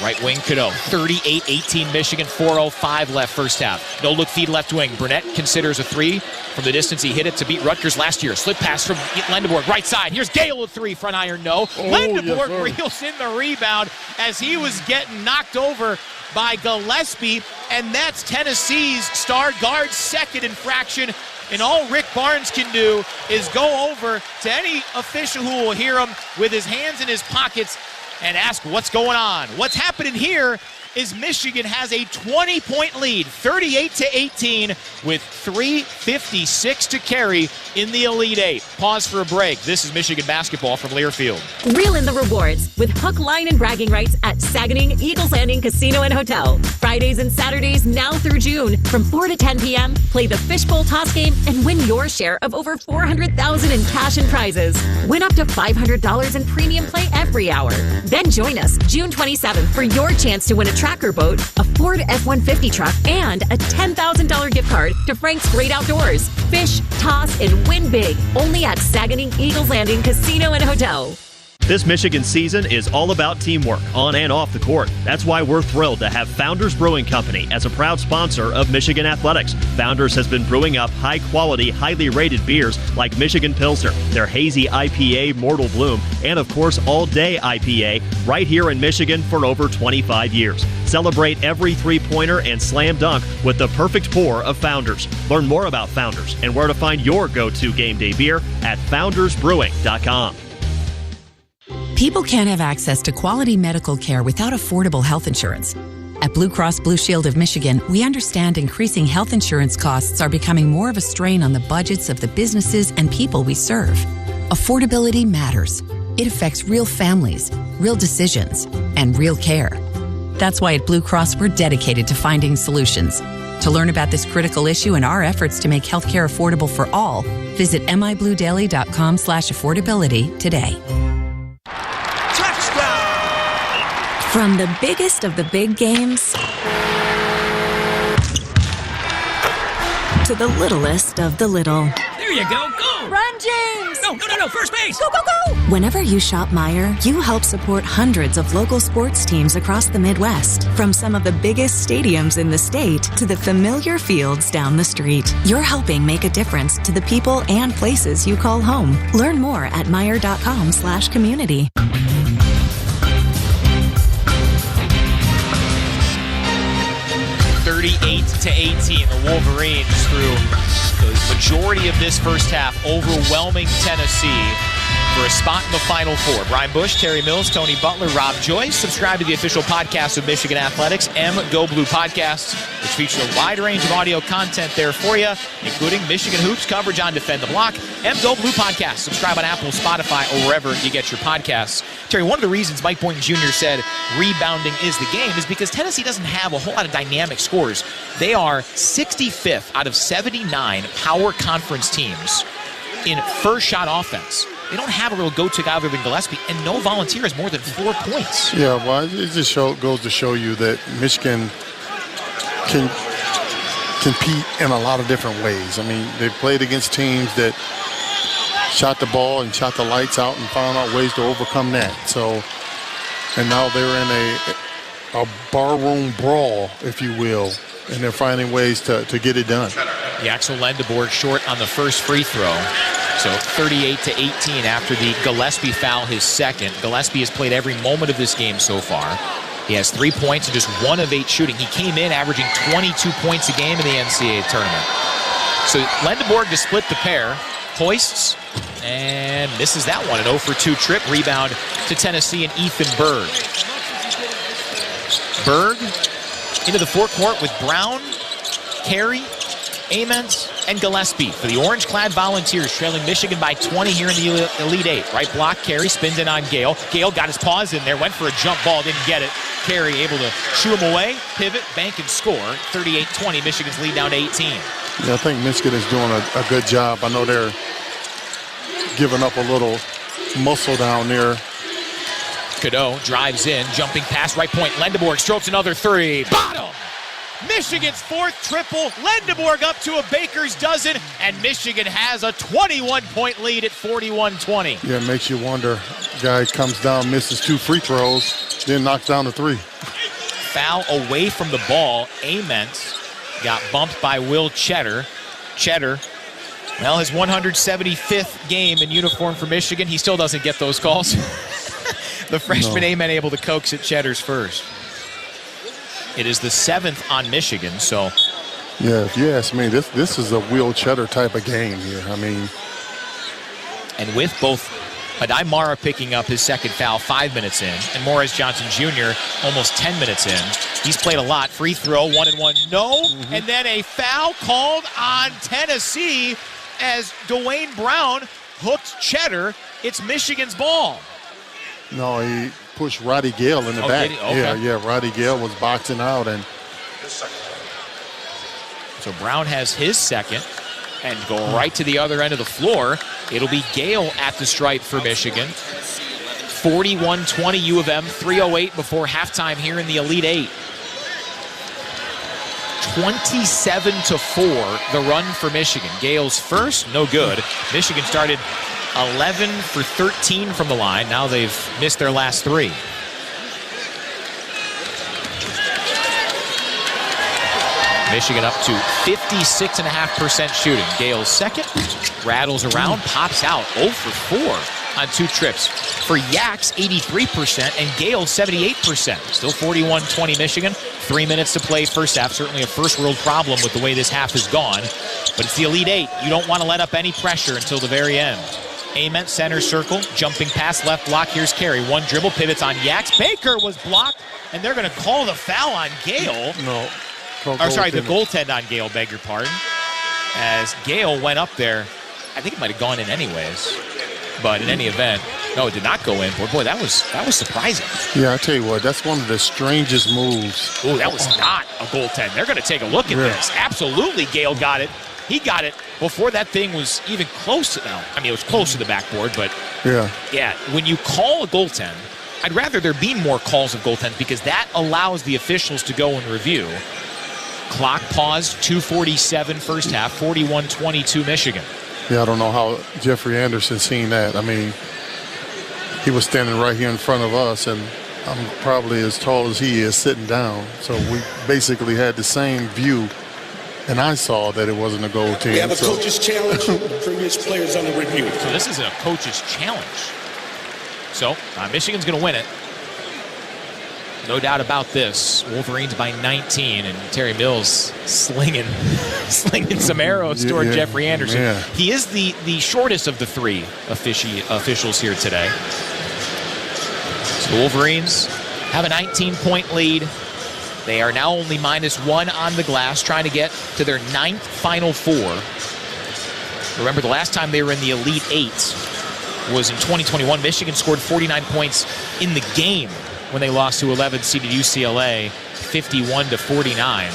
Right wing Cadeau, 38-18 Michigan, 4:05 left first half. No look feed left wing. Burnett considers a 3 from the distance he hit it to beat Rutgers last year. Slip pass from Lendeborg, right side. Here's Gale with 3, front iron, no. Lendeborg reels in the rebound as he was getting knocked over by Gillespie, and that's Tennessee's star guard's second infraction. And all Rick Barnes can do is go over to any official who will hear him with his hands in his pockets and ask what's going on. What's happening here is Michigan has a 20-point lead, 38-18, with 3:56 to carry in the Elite Eight. Pause for a break. This is Michigan basketball from Learfield. Reel in the rewards with hook, line, and bragging rights at Saganing Eagles Landing Casino and Hotel. Fridays and Saturdays now through June from 4 to 10 p.m. Play the fishbowl toss game and win your share of over $400,000 in cash and prizes. Win up to $500 in premium play every hour. Then join us June 27th for your chance to win a tracker boat, a Ford F-150 truck, and a $10,000 gift card to Frank's Great Outdoors. Fish, toss, and win big. Only at Saganing Eagles Landing Casino and Hotel. This Michigan season is all about teamwork, on and off the court. That's why we're thrilled to have Founders Brewing Company as a proud sponsor of Michigan Athletics. Founders has been brewing up high-quality, highly rated beers like Michigan Pilsner, their hazy IPA Mortal Bloom, and of course All-Day IPA right here in Michigan for over 25 years. Celebrate every three-pointer and slam dunk with the perfect pour of Founders. Learn more about Founders and where to find your go-to game day beer at foundersbrewing.com. People can't have access to quality medical care without affordable health insurance. At Blue Cross Blue Shield of Michigan, we understand increasing health insurance costs are becoming more of a strain on the budgets of the businesses and people we serve. Affordability matters. It affects real families, real decisions, and real care. That's why at Blue Cross, we're dedicated to finding solutions. To learn about this critical issue and our efforts to make healthcare affordable for all, visit mibluedaily.com/affordability today. From the biggest of the big games to the littlest of the little. There you go, go! Run, James! No, first base! Go, go, go! Whenever you shop Meijer, you help support hundreds of local sports teams across the Midwest. From some of the biggest stadiums in the state to the familiar fields down the street. You're helping make a difference to the people and places you call home. Learn more at Meijer.com/community. 38-18, the Wolverines through the majority of this first half, overwhelming Tennessee for a spot in the Final Four. Brian Bush, Terry Mills, Tony Butler, Rob Joyce. Subscribe to the official podcast of Michigan Athletics, Go Blue Podcasts, which features a wide range of audio content there for you, including Michigan Hoops coverage on Defend the Block, Go Blue Podcasts. Subscribe on Apple, Spotify, or wherever you get your podcasts. Terry, one of the reasons Mike Boynton Jr. said rebounding is the game is because Tennessee doesn't have a whole lot of dynamic scores. They are 65th out of 79 power conference teams in first shot offense. they don't have a real go-to guy other than Gillespie, and no volunteer has more than 4 points. Yeah, well, it just goes to show you that Michigan can compete in a lot of different ways. I mean, they played against teams that shot the ball and shot the lights out and found out ways to overcome that. So, and now they're in a barroom brawl, if you will, and they're finding ways to get it done. Axel Lendeborg short on the first free throw. So 38-18 after the Gillespie foul, his second. Gillespie has played every moment of this game so far. He has 3 points and just 1 of 8 shooting. He came in averaging 22 points a game in the NCAA tournament. So Lendeborg to split the pair, hoists, and misses that one. An 0 for 2 trip. Rebound to Tennessee and Ethan Berg. Berg into the forecourt with Brown, Carey, Ament, and Gillespie for the orange-clad Volunteers, trailing Michigan by 20 here in the Elite Eight. Right block, Carey spins in on Gale. Gale got his paws in there, went for a jump ball, didn't get it. Carey able to shoo him away, pivot, bank, and score. 38-20, Michigan's lead down to 18. Yeah, I think Michigan is doing a good job. I know they're giving up a little muscle down there. Cadeau drives in, jumping past right point. Lendeborg strokes another three. Bottom! Michigan's fourth triple. Lendeborg up to a baker's dozen, and Michigan has a 21-point lead at 41-20. Yeah, it makes you wonder. Guy comes down, misses 2 free throws, then knocks down the 3. Foul away from the ball. Ament got bumped by Will Cheddar. Cheddar, well, his 175th game in uniform for Michigan. He still doesn't get those calls. The freshman Ament able to coax at Cheddar's first. It is the 7th on Michigan, so. Yeah, if you ask me, this is a Will Cheddar type of game here. I mean. And with both Adai Mara picking up his second foul 5 minutes in, and Morris Johnson Jr. almost 10 minutes in. He's played a lot. Free throw, 1-and-1, no. And then a foul called on Tennessee as Dwayne Brown hooked Cheddar. It's Michigan's ball. No, he pushed Roddy Gale in the back. Okay. Yeah, Roddy Gale was boxing out. And so Brown has his second and go right to the other end of the floor. It'll be Gale at the stripe for Michigan. 41-20 U of M, 3:08 before halftime here in the Elite Eight. 27-4 the run for Michigan. Gale's first, no good. Michigan started 11 for 13 from the line. Now they've missed their last 3. Michigan up to 56.5% shooting. Gale's second, rattles around, pops out 0 for 4 on 2 trips. For Yaks, 83%, and Gale, 78%. Still 41-20 Michigan. 3 minutes to play first half. Certainly a first-world problem with the way this half has gone. But it's the Elite Eight. You don't want to let up any pressure until the very end. Ament, center circle, jumping past left block. Here's Carey. One dribble, pivots on Yaks. Baker was blocked, and they're going to call the foul on Gale. No. The goaltend on Gale, beg your pardon. As Gale went up there, I think it might have gone in anyways. But in any event, no, it did not go in. Boy, that was surprising. Yeah, I tell you what, that's one of the strangest moves. Oh, that was not a goaltend. They're going to take a look at this. Absolutely, Gale got it. He got it before that thing was even close to them. I mean, it was close to the backboard, but yeah, when you call a goaltend, I'd rather there be more calls of goaltends because that allows the officials to go and review. Clock paused, 2:47 first half, 41-22 Michigan. Yeah, I don't know how Jeffrey Anderson seen that. I mean, he was standing right here in front of us, and I'm probably as tall as he is sitting down. So we basically had the same view, and I saw that it wasn't a goal team. We have a coach's challenge. Previous players on the review. So this isn't a coach's challenge. So Michigan's going to win it. No doubt about this. Wolverines by 19, and Terry Mills slinging some arrows toward Jeffrey Anderson. Yeah. He is the shortest of the 3 officials here today. So the Wolverines have a 19-point lead. They are now only -1 on the glass, trying to get to their 9th Final Four. Remember, the last time they were in the Elite Eight was in 2021. Michigan scored 49 points in the game when they lost to 11-seeded UCLA, 51-49.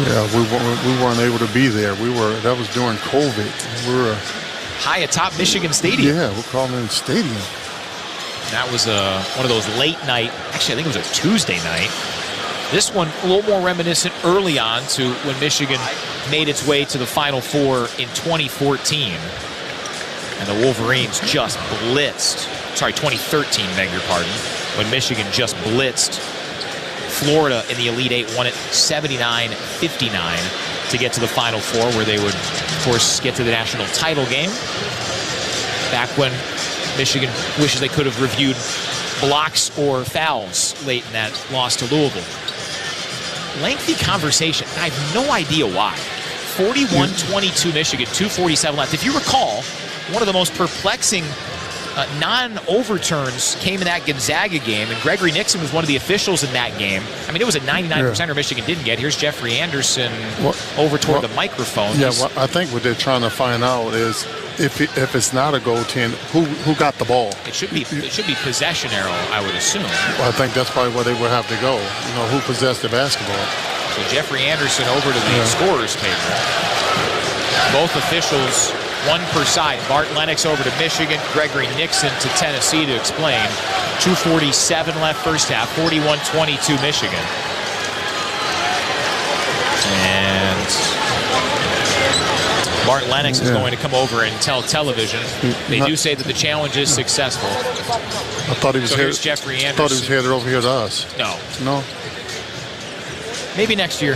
Yeah, we weren't able to be there. That was during COVID. We were high atop Michigan Stadium. Yeah, we're calling it stadium. That was one of those late night, actually I think it was a Tuesday night. This one a little more reminiscent early on to when Michigan made its way to the Final Four in 2014. And the Wolverines just blitzed, 2013, beg your pardon, when Michigan just blitzed Florida in the Elite Eight, won it 79-59 to get to the Final Four, where they would, of course, get to the national title game. Back when Michigan wishes they could have reviewed blocks or fouls late in that loss to Louisville. Lengthy conversation. I have no idea why. 41-22 Michigan, 2:47 left. If you recall, one of the most perplexing non-overturns came in that Gonzaga game, and Gregory Nixon was one of the officials in that game. I mean, it was a 99%er Michigan didn't get. Here's Jeffrey Anderson over toward the microphone. Yeah, well, I think what they're trying to find out is if it's not a goaltend, who got the ball? It should be possession arrow, I would assume. Well, I think that's probably where they would have to go. Who possessed the basketball? So Jeffrey Anderson over to the scorer's table. Both officials, one per side. Bart Lennox over to Michigan, Gregory Nixon to Tennessee to explain. 2:47 left first half, 41-22 Michigan. And Bart Lennox is going to come over and tell television. They do say that the challenge is successful. I thought he was here's Jeffrey Anderson. I thought he was headed over here to us. No. Maybe next year.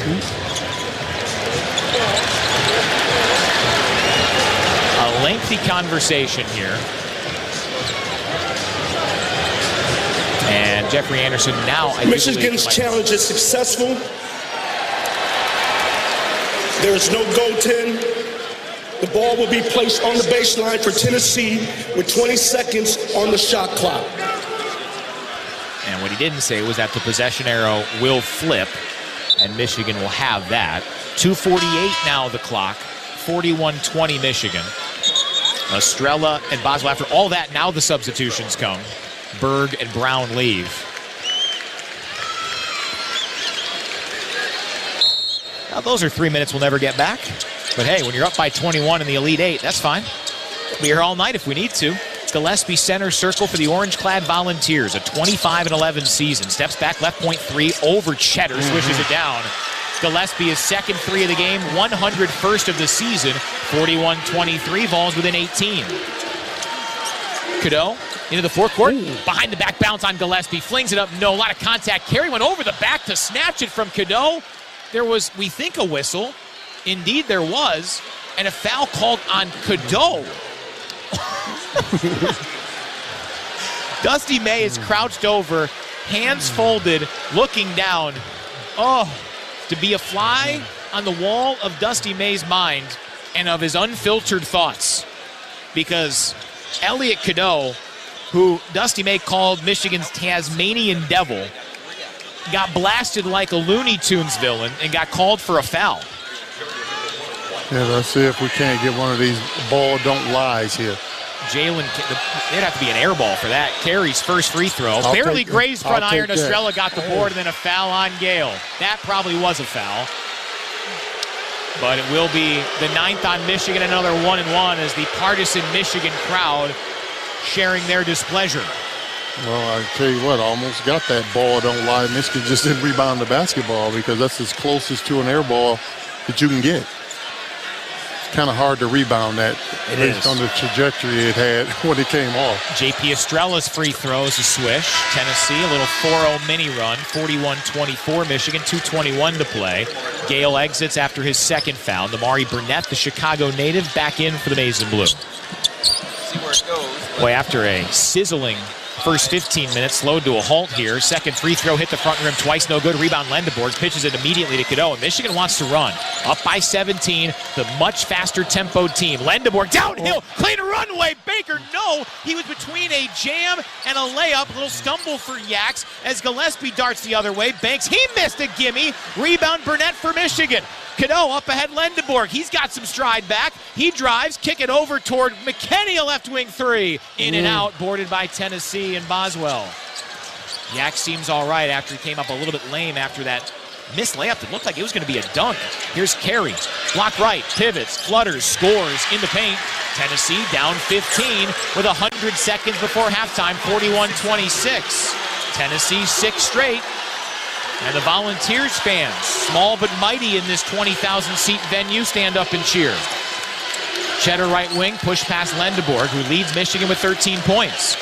A lengthy conversation here. And Jeffrey Anderson now, Michigan's challenge is successful. There is no goaltend. The ball will be placed on the baseline for Tennessee with 20 seconds on the shot clock. And what he didn't say was that the possession arrow will flip, and Michigan will have that. 2:48 now the clock. 41-20 Michigan. Estrella and Boswell, after all that, now the substitutions come. Berg and Brown leave. Now those are 3 minutes we'll never get back. But hey, when you're up by 21 in the Elite Eight, that's fine. We'll be here all night if we need to. Gillespie center circle for the orange-clad Volunteers. A 25-11 season. Steps back, left point three, over Cheddar, swishes it down. Gillespie is second three of the game, 101st of the season. 41-23, Vols within 18. Cadeau into the forecourt. Behind the back bounce on Gillespie. Flings it up. No, a lot of contact. Carey went over the back to snatch it from Cadeau. There was, we think, a whistle. Indeed, there was. And a foul called on Cadeau. Dusty May is crouched over, hands folded, looking down. Oh, to be a fly on the wall of Dusty May's mind and of his unfiltered thoughts. Because Elliot Cadeau, who Dusty May called Michigan's Tasmanian Devil, got blasted like a Looney Tunes villain and got called for a foul. Yeah, let's see if we can't get one of these ball don't lies here. Jalen, there'd have to be an air ball for that. Carey's first free throw. Barely grazed front iron. Estrella got the board, and then a foul on Gale. That probably was a foul. But it will be the 9th on Michigan, another 1-1 as the partisan Michigan crowd sharing their displeasure. Well, I tell you what, almost got that ball don't lie. Michigan just didn't rebound the basketball because that's as closest to an air ball that you can get. Kind of hard to rebound that based on the trajectory it had when it came off. JP Estrella's free throw is a swish. Tennessee, a little 4-0 mini run. 41-24 Michigan, 2:21 to play. Gale exits after his second foul. Damari Burnett, the Chicago native, back in for the Maize and Blue. See where it goes. Boy, after a sizzling first 15 minutes, slowed to a halt here. Second free throw hit the front rim twice, no good. Rebound Lendeborg, pitches it immediately to Cadeau. And Michigan wants to run. Up by 17, the much faster tempoed team. Lendeborg downhill, clean runway. Baker, no. He was between a jam and a layup. A little stumble for Yaks as Gillespie darts the other way. Banks, he missed a gimme. Rebound Burnett for Michigan. Cadeau up ahead, Lendeborg. He's got some stride back. He drives, kick it over toward McKinney, a left wing three. In and out, boarded by Tennessee and Boswell. Yak seems all right after he came up a little bit lame after that missed layup that looked like it was going to be a dunk. Here's Carey. Block right, pivots, flutters, scores in the paint. Tennessee down 15 with 100 seconds before halftime, 41-26. Tennessee 6 straight. And the Volunteers fans, small but mighty in this 20,000-seat venue, stand up and cheer. Cheddar right wing, push past Lendeborg, who leads Michigan with 13 points.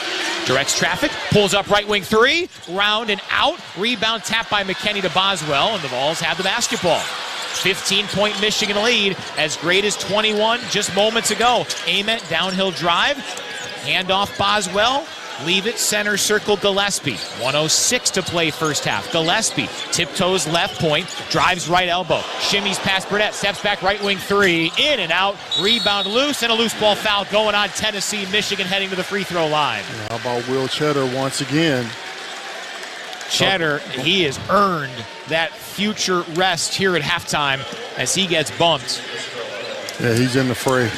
Directs traffic, pulls up right wing 3, round and out. Rebound tapped by McKinney to Boswell, and the Vols have the basketball. 15-point Michigan lead, as great as 21 just moments ago. Ament downhill drive, handoff Boswell. Leave it, center circle Gillespie. 1:06 to play first half. Gillespie tiptoes left point, drives right elbow, shimmies past Burnett, steps back right wing 3, in and out, rebound loose, and a loose ball foul going on Tennessee. Michigan heading to the free throw line. How about Will Cheddar once again? Cheddar, he has earned that future rest here at halftime as he gets bumped. Yeah, he's in the fray.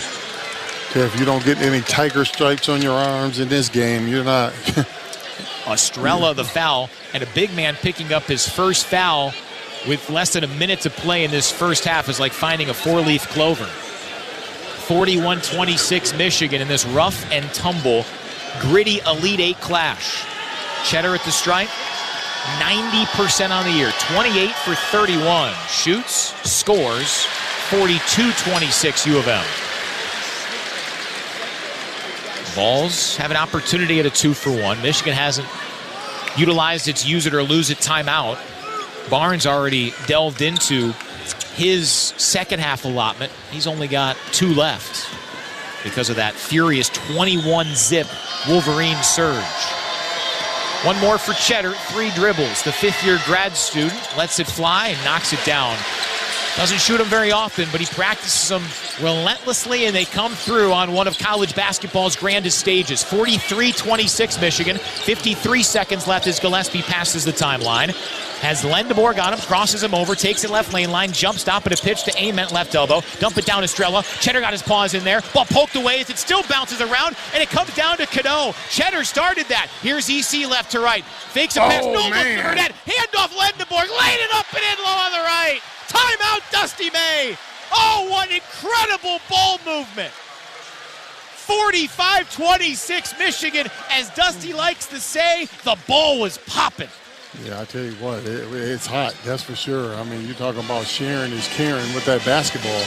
If you don't get any tiger stripes on your arms in this game, you're not. Estrella the foul, and a big man picking up his first foul with less than a minute to play in this first half is like finding a 4-leaf clover. 41-26 Michigan in this rough and tumble, gritty Elite Eight clash. Cheddar at the stripe, 90% on the year, 28 for 31. Shoots, scores, 42-26 U of M. Vols have an opportunity at a 2-for-1. Michigan hasn't utilized its use it or lose it timeout. Barnes already delved into his second half allotment. He's only got 2 left because of that furious 21-zip Wolverine surge. One more for Cheddar, 3 dribbles. The 5th-year grad student lets it fly and knocks it down. Doesn't shoot them very often, but he practices them relentlessly, and they come through on one of college basketball's grandest stages. 43-26 Michigan. 53 seconds left as Gillespie passes the timeline. Has Lendeborg on him, crosses him over, takes it left lane line, jump stop and a pitch to Ament left elbow. Dump it down Estrella. Cheddar got his paws in there. Ball poked away as it still bounces around, and it comes down to Cadeau. Cheddar started that. Here's EC left to right. Fakes a pass. No look for Burnett. Handoff Lendeborg. Laid it up and in low on the right. Timeout, Dusty May. Oh, what incredible ball movement. 45-26 Michigan. As Dusty likes to say, the ball was popping. Yeah, I tell you what, it's hot, that's for sure. I mean, you're talking about sharing is caring with that basketball.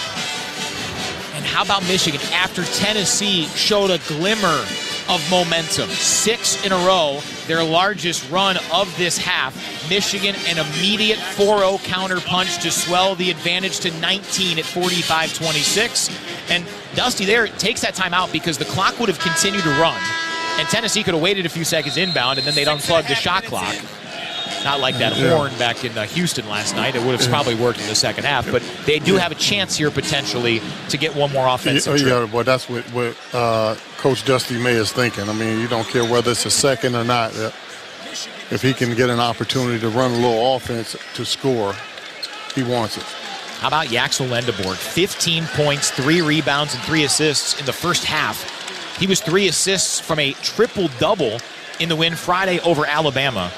And how about Michigan after Tennessee showed a glimmer of momentum? 6 in a row, their largest run of this half. Michigan, an immediate 4-0 counter punch to swell the advantage to 19 at 45-26. And Dusty there takes that time out because the clock would have continued to run. And Tennessee could have waited a few seconds inbound, and then they'd unplug the shot clock. Not like that horn back in Houston last night. It would have probably worked in the second half, but they do have a chance here potentially to get one more offensive trip. Yeah, well, that's what Coach Dusty May is thinking. I mean, you don't care whether it's a second or not. If he can get an opportunity to run a little offense to score, he wants it. How about Yaxel Lendeborg? 15 points, 3 rebounds, and 3 assists in the first half. He was 3 assists from a triple-double in the win Friday over Alabama.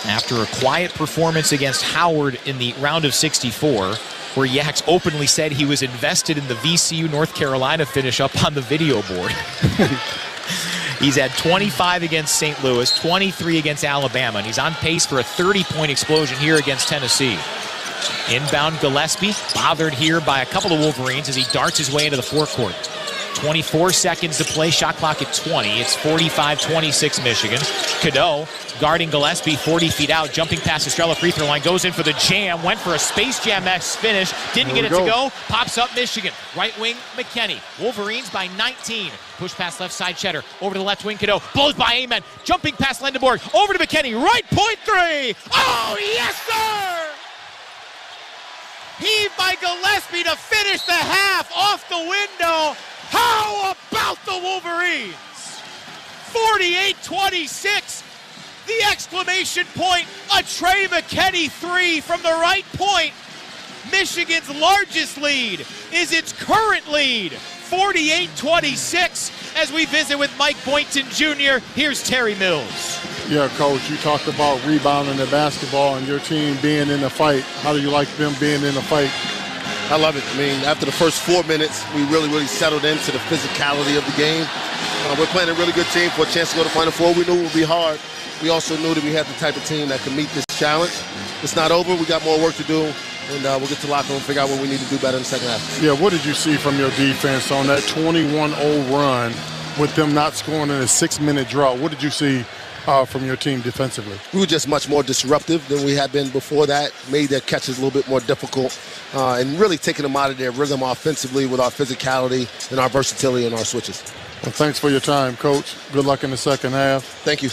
After a quiet performance against Howard in the round of 64, where Yax openly said he was invested in the VCU North Carolina finish up on the video board. He's had 25 against St. Louis, 23 against Alabama, and he's on pace for a 30-point explosion here against Tennessee. Inbound Gillespie, bothered here by a couple of Wolverines as he darts his way into the forecourt. 24 seconds to play, shot clock at 20. It's 45-26 Michigan. Cadeau guarding Gillespie 40 feet out, jumping past Estrella free throw line, goes in for the jam, went for a Space Jam-esque finish, didn't get it to go, pops up Michigan. Right wing McKinney. Wolverines by 19. Push pass left side Cheddar, over to the left wing Cadeau, blows by Ament, jumping past Lendeborg, over to McKinney, right point 3. Oh, yes, sir! Heave by Gillespie to finish the half off the window. How about the Wolverines? 48-26. The exclamation point, a Trey McKinney 3 from the right point. Michigan's largest lead is its current lead. 48-26 as we visit with Mike Boynton Jr. Here's Terry Mills. Yeah, Coach, you talked about rebounding the basketball and your team being in the fight. How do you like them being in the fight? I love it. I mean, after the first 4 minutes, we really settled into the physicality of the game. We're playing a really good team for a chance to go to Final Four. We knew it would be hard. We also knew that we had the type of team that could meet this challenge. It's not over. We got more work to do, and we'll get to the locker room and figure out what we need to do better in the second half. Yeah, what did you see from your defense on that 21-0 run with them not scoring in a 6-minute drought? What did you see from your team defensively? We were just much more disruptive than we had been before that, made their catches a little bit more difficult, and really taking them out of their rhythm offensively with our physicality and our versatility and our switches. Well, thanks for your time, Coach. Good luck in the second half. Thank you.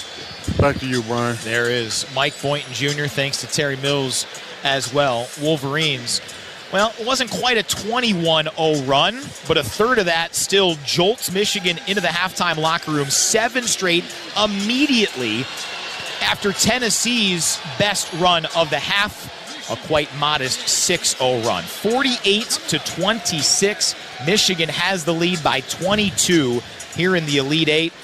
Back to you, Brian. There is Mike Boynton Jr. Thanks to Terry Mills as well. Wolverines, well, it wasn't quite a 21-0 run, but a third of that still jolts Michigan into the halftime locker room. 7 straight immediately after Tennessee's best run of the half, a quite modest 6-0 run. 48-26. Michigan has the lead by 22 here in the Elite Eight.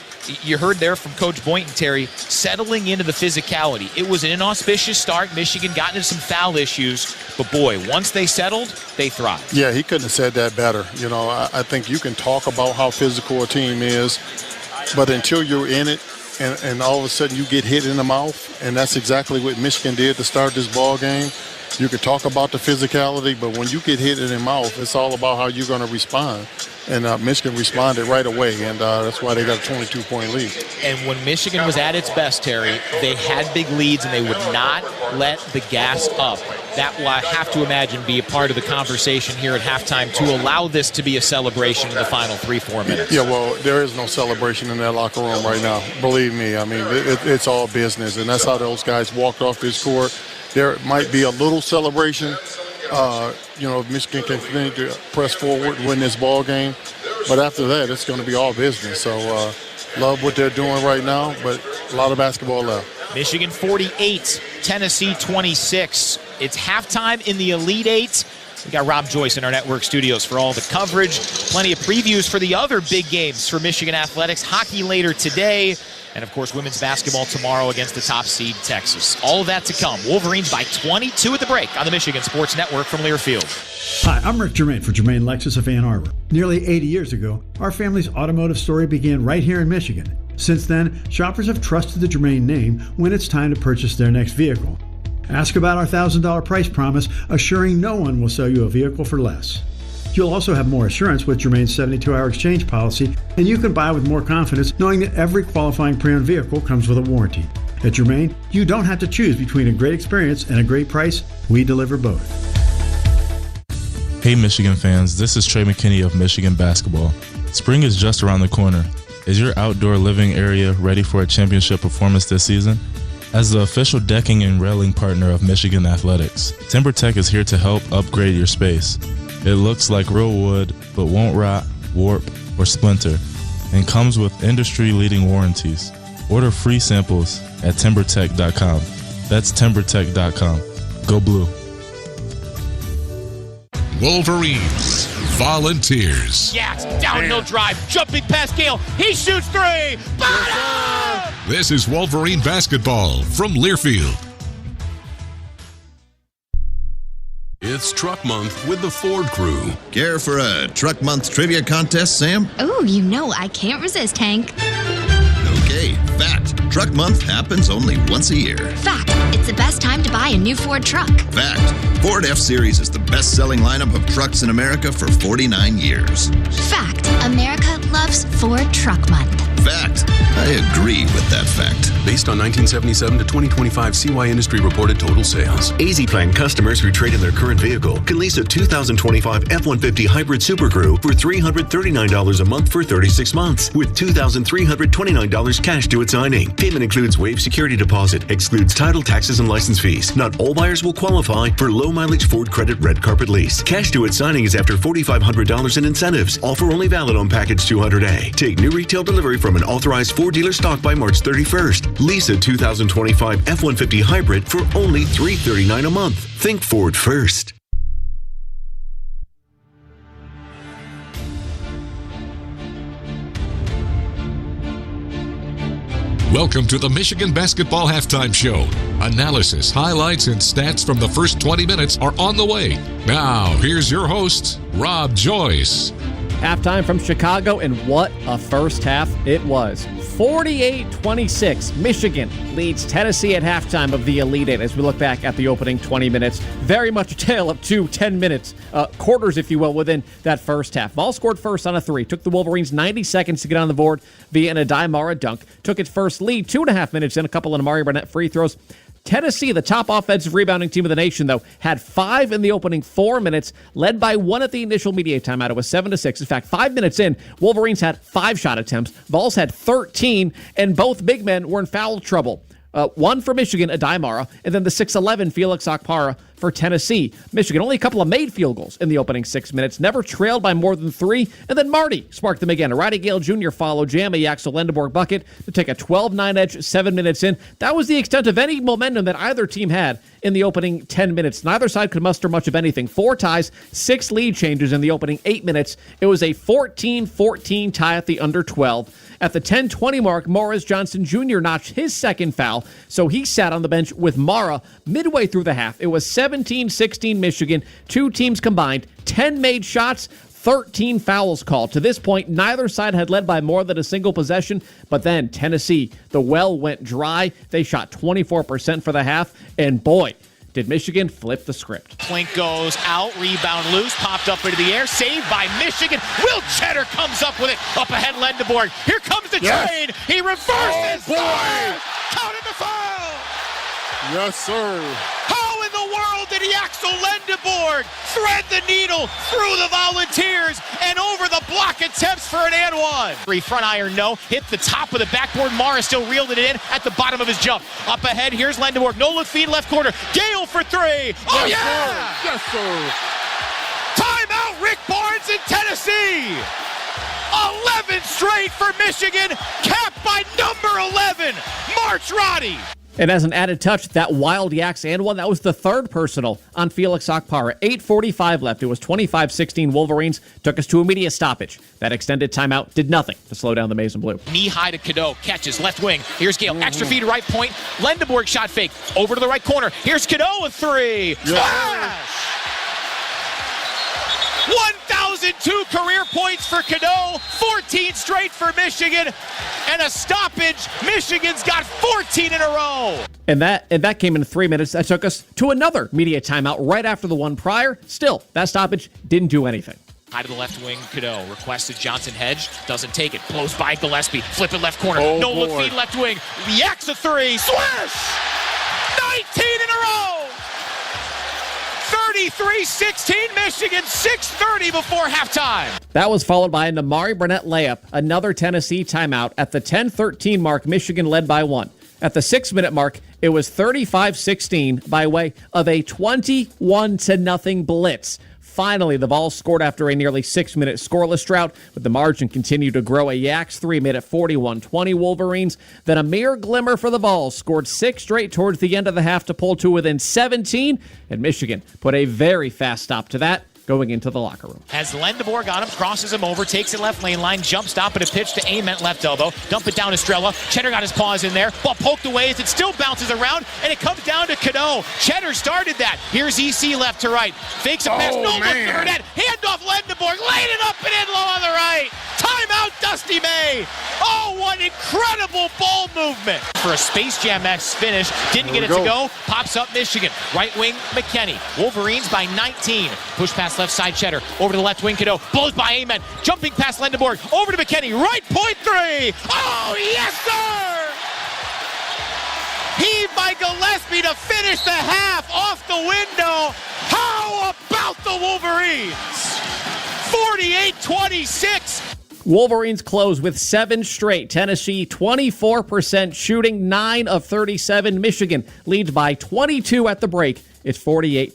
You heard there from Coach Boynton, Terry, settling into the physicality. It was an inauspicious start. Michigan got into some foul issues, but boy, once they settled, they thrived. Yeah, he couldn't have said that better. You know, I think you can talk about how physical a team is, but until you're in it, and all of a sudden you get hit in the mouth, and that's exactly what Michigan did to start this ball game. You could talk about the physicality, but when you get hit in the mouth, it's all about how you're going to respond. And Michigan responded right away, and that's why they got a 22-point lead. And when Michigan was at its best, Terry, they had big leads, and they would not let the gas up. That will, I have to imagine, be a part of the conversation here at halftime to allow this to be a celebration in the final 3-4 minutes. Yeah, well, there is no celebration in that locker room right now. Believe me, I mean, it's all business, and that's how those guys walked off this court. There might be a little celebration, if Michigan can continue to press forward, win this ball game. But after that, it's going to be all business. So love what they're doing right now, but a lot of basketball left. Michigan 48, Tennessee 26. It's halftime in the Elite Eight. We got Rob Joyce in our network studios for all the coverage. Plenty of previews for the other big games for Michigan athletics. Hockey later today. And, of course, women's basketball tomorrow against the top seed, Texas. All of that to come. Wolverines by 22 at the break on the Michigan Sports Network from Learfield. Hi, I'm Rick Germain for Germain Lexus of Ann Arbor. Nearly 80 years ago, our family's automotive story began right here in Michigan. Since then, shoppers have trusted the Germain name when it's time to purchase their next vehicle. Ask about our $1,000 price promise, assuring no one will sell you a vehicle for less. You'll also have more assurance with Germain's 72-hour exchange policy, and you can buy with more confidence knowing that every qualifying pre-owned vehicle comes with a warranty. At Germain, you don't have to choose between a great experience and a great price. We deliver both. Hey Michigan fans, this is Trey McKinney of Michigan Basketball. Spring is just around the corner. Is your outdoor living area ready for a championship performance this season? As the official decking and railing partner of Michigan Athletics, TimberTech is here to help upgrade your space. It looks like real wood, but won't rot, warp, or splinter, and comes with industry-leading warranties. Order free samples at TimberTech.com. That's TimberTech.com. Go Blue. Wolverines, Volunteers. Yes, downhill drive, jumping past Gale. He shoots 3. Bottom! This is Wolverine basketball from Learfield. It's Truck Month with the Ford Crew. Care for a Truck Month trivia contest, Sam? Oh, you know I can't resist, Hank. Okay, fact. Truck Month happens only once a year. Fact. It's the best time to buy a new Ford truck. Fact. Ford F-Series is the best-selling lineup of trucks in America for 49 years. Fact. America loves Ford Truck Month. Fact. I agree with that fact. Based on 1977 to 2025 CY Industry reported total sales. Easy Plan customers who trade in their current vehicle can lease a 2025 F-150 Hybrid Super Crew for $339 a month for 36 months with $2,329 cash due at signing. Payment includes waived security deposit, excludes title, taxes, and license fees. Not all buyers will qualify for low-mileage Ford Credit Red Carpet Lease. Cash due at signing is after $4,500 in incentives. Offer only valid on Package 200A. Take new retail delivery from an authorized Ford dealer stock by March 31st. Lease a 2025 F-150 Hybrid for only $339 a month. Think Ford first. Welcome to the Michigan Basketball Halftime Show. Analysis, highlights, and stats from the first 20 minutes are on the way. Now, here's your host, Rob Joyce. Halftime from Chicago, and what a first half it was. 48-26, Michigan leads Tennessee at halftime of the Elite Eight as we look back at the opening 20 minutes. Very much a tale of 2 10-minute quarters, if you will, within that first half. Ball scored first on a 3. Took the Wolverines 90 seconds to get on the board via an Adai dunk. Took its first lead 2.5 minutes in, a couple of Amari Burnett free throws. Tennessee, the top offensive rebounding team of the nation, though, had 5 in the opening 4 minutes, led by 1 at the initial media timeout. It was 7-6. In fact, 5 minutes in, Wolverines had 5 shot attempts. Vols had 13, and both big men were in foul trouble. One for Michigan, Adai, and then the 6'11", Felix Okpara for Tennessee. Michigan only a couple of made field goals in the opening 6 minutes, never trailed by more than 3, and then Marty sparked them again. A Roddy Gale Jr. followed jam a Axel Lendeborg bucket to take a 12-9 edge 7 minutes in. That was the extent of any momentum that either team had in the opening 10 minutes. Neither side could muster much of anything. 4 ties, 6 lead changes in the opening 8 minutes. It was a 14-14 tie at the under 12. At the 10-20 mark, Morris Johnson Jr. notched his second foul, so he sat on the bench with Mara midway through the half. It was 17-16 Michigan, 2 teams combined, 10 made shots, 13 fouls called. To this point, neither side had led by more than a single possession, but then Tennessee, the well went dry. They shot 24% for the half, and boy, did Michigan flip the script. Plink goes out, rebound loose, popped up into the air, saved by Michigan. Will Cheddar comes up with it, up ahead Lendeborg. Here comes the train. He reverses. Counted the foul. Yes, sir. How in the world did he Axel Lendeborg thread the needle through the Volunteers and over the block attempts for an and one? Front iron, no. Hit the top of the backboard. Mara still reeled it in at the bottom of his jump. Up ahead, here's Lendeborg. No look feed left corner. Gale for 3. Oh, yes, yeah! Sir. Yes, sir. Timeout, Rick Barnes in Tennessee. 11 straight for Michigan, capped by number 11, March Roddy. And as an added touch, that wild Yaks and one, that was the third personal on Felix Okpara. 8:45 left. It was 25-16 Wolverines. Took us to immediate stoppage. That extended timeout did nothing to slow down the Maize and Blue. Knee high to Cadeau. Catches left wing. Here's Gale. Extra feed right point. Lendeborg shot fake. Over to the right corner. Here's Cadeau with 3. Splash! 1,002 career points for Cadeau, 14 straight for Michigan, and a stoppage. Michigan's got 14 in a row. And that came in 3 minutes. That took us to another media timeout right after the one prior. Still, that stoppage didn't do anything. High to the left wing, Cadeau requested Johnson hedge, doesn't take it, blows by Gillespie, flip it left corner, no look feed left wing, Yaks a 3, swish! 19 in a row! 33-16 Michigan, 6:30 before halftime. That was followed by a Amari Burnett layup, another Tennessee timeout. At the 10-13 mark, Michigan led by 1. At the 6-minute mark, it was 35-16 by way of a 21-0 blitz. Finally, the Vols scored after a nearly 6-minute scoreless drought, but the margin continued to grow. A Yaks 3 made it 41-20 Wolverines. Then a mere glimmer for the Vols, scored 6 straight towards the end of the half to pull to within 17, and Michigan put a very fast stop to that, going into the locker room. As Lendeborg on him, crosses him over, takes it left lane line, jump stop and a pitch to Ament left elbow, dump it down to Estrella. Cheddar got his paws in there, ball poked away as it still bounces around, and it comes down to Cadeau. Cheddar started that. Here's EC left to right. Fakes a pass, no look to Burnett. Handoff Lendeborg, laid it up and in low on the right. Timeout, Dusty May. Oh, what incredible ball movement. For a Space Jam-esque finish, didn't get it to go. Pops up Michigan. Right wing, McKinney. Wolverines by 19. Push pass left side, Cheddar. Over to the left wing, Cadeau. Blows by Amen. Jumping past Lendeborg. Over to McKinney. Right point 3. Oh, yes, sir! Heaved by Gillespie to finish the half off the window. How about the Wolverines? 48-26. Wolverines close with 7 straight. Tennessee 24% shooting, 9 of 37. Michigan leads by 22 at the break. It's 48-26.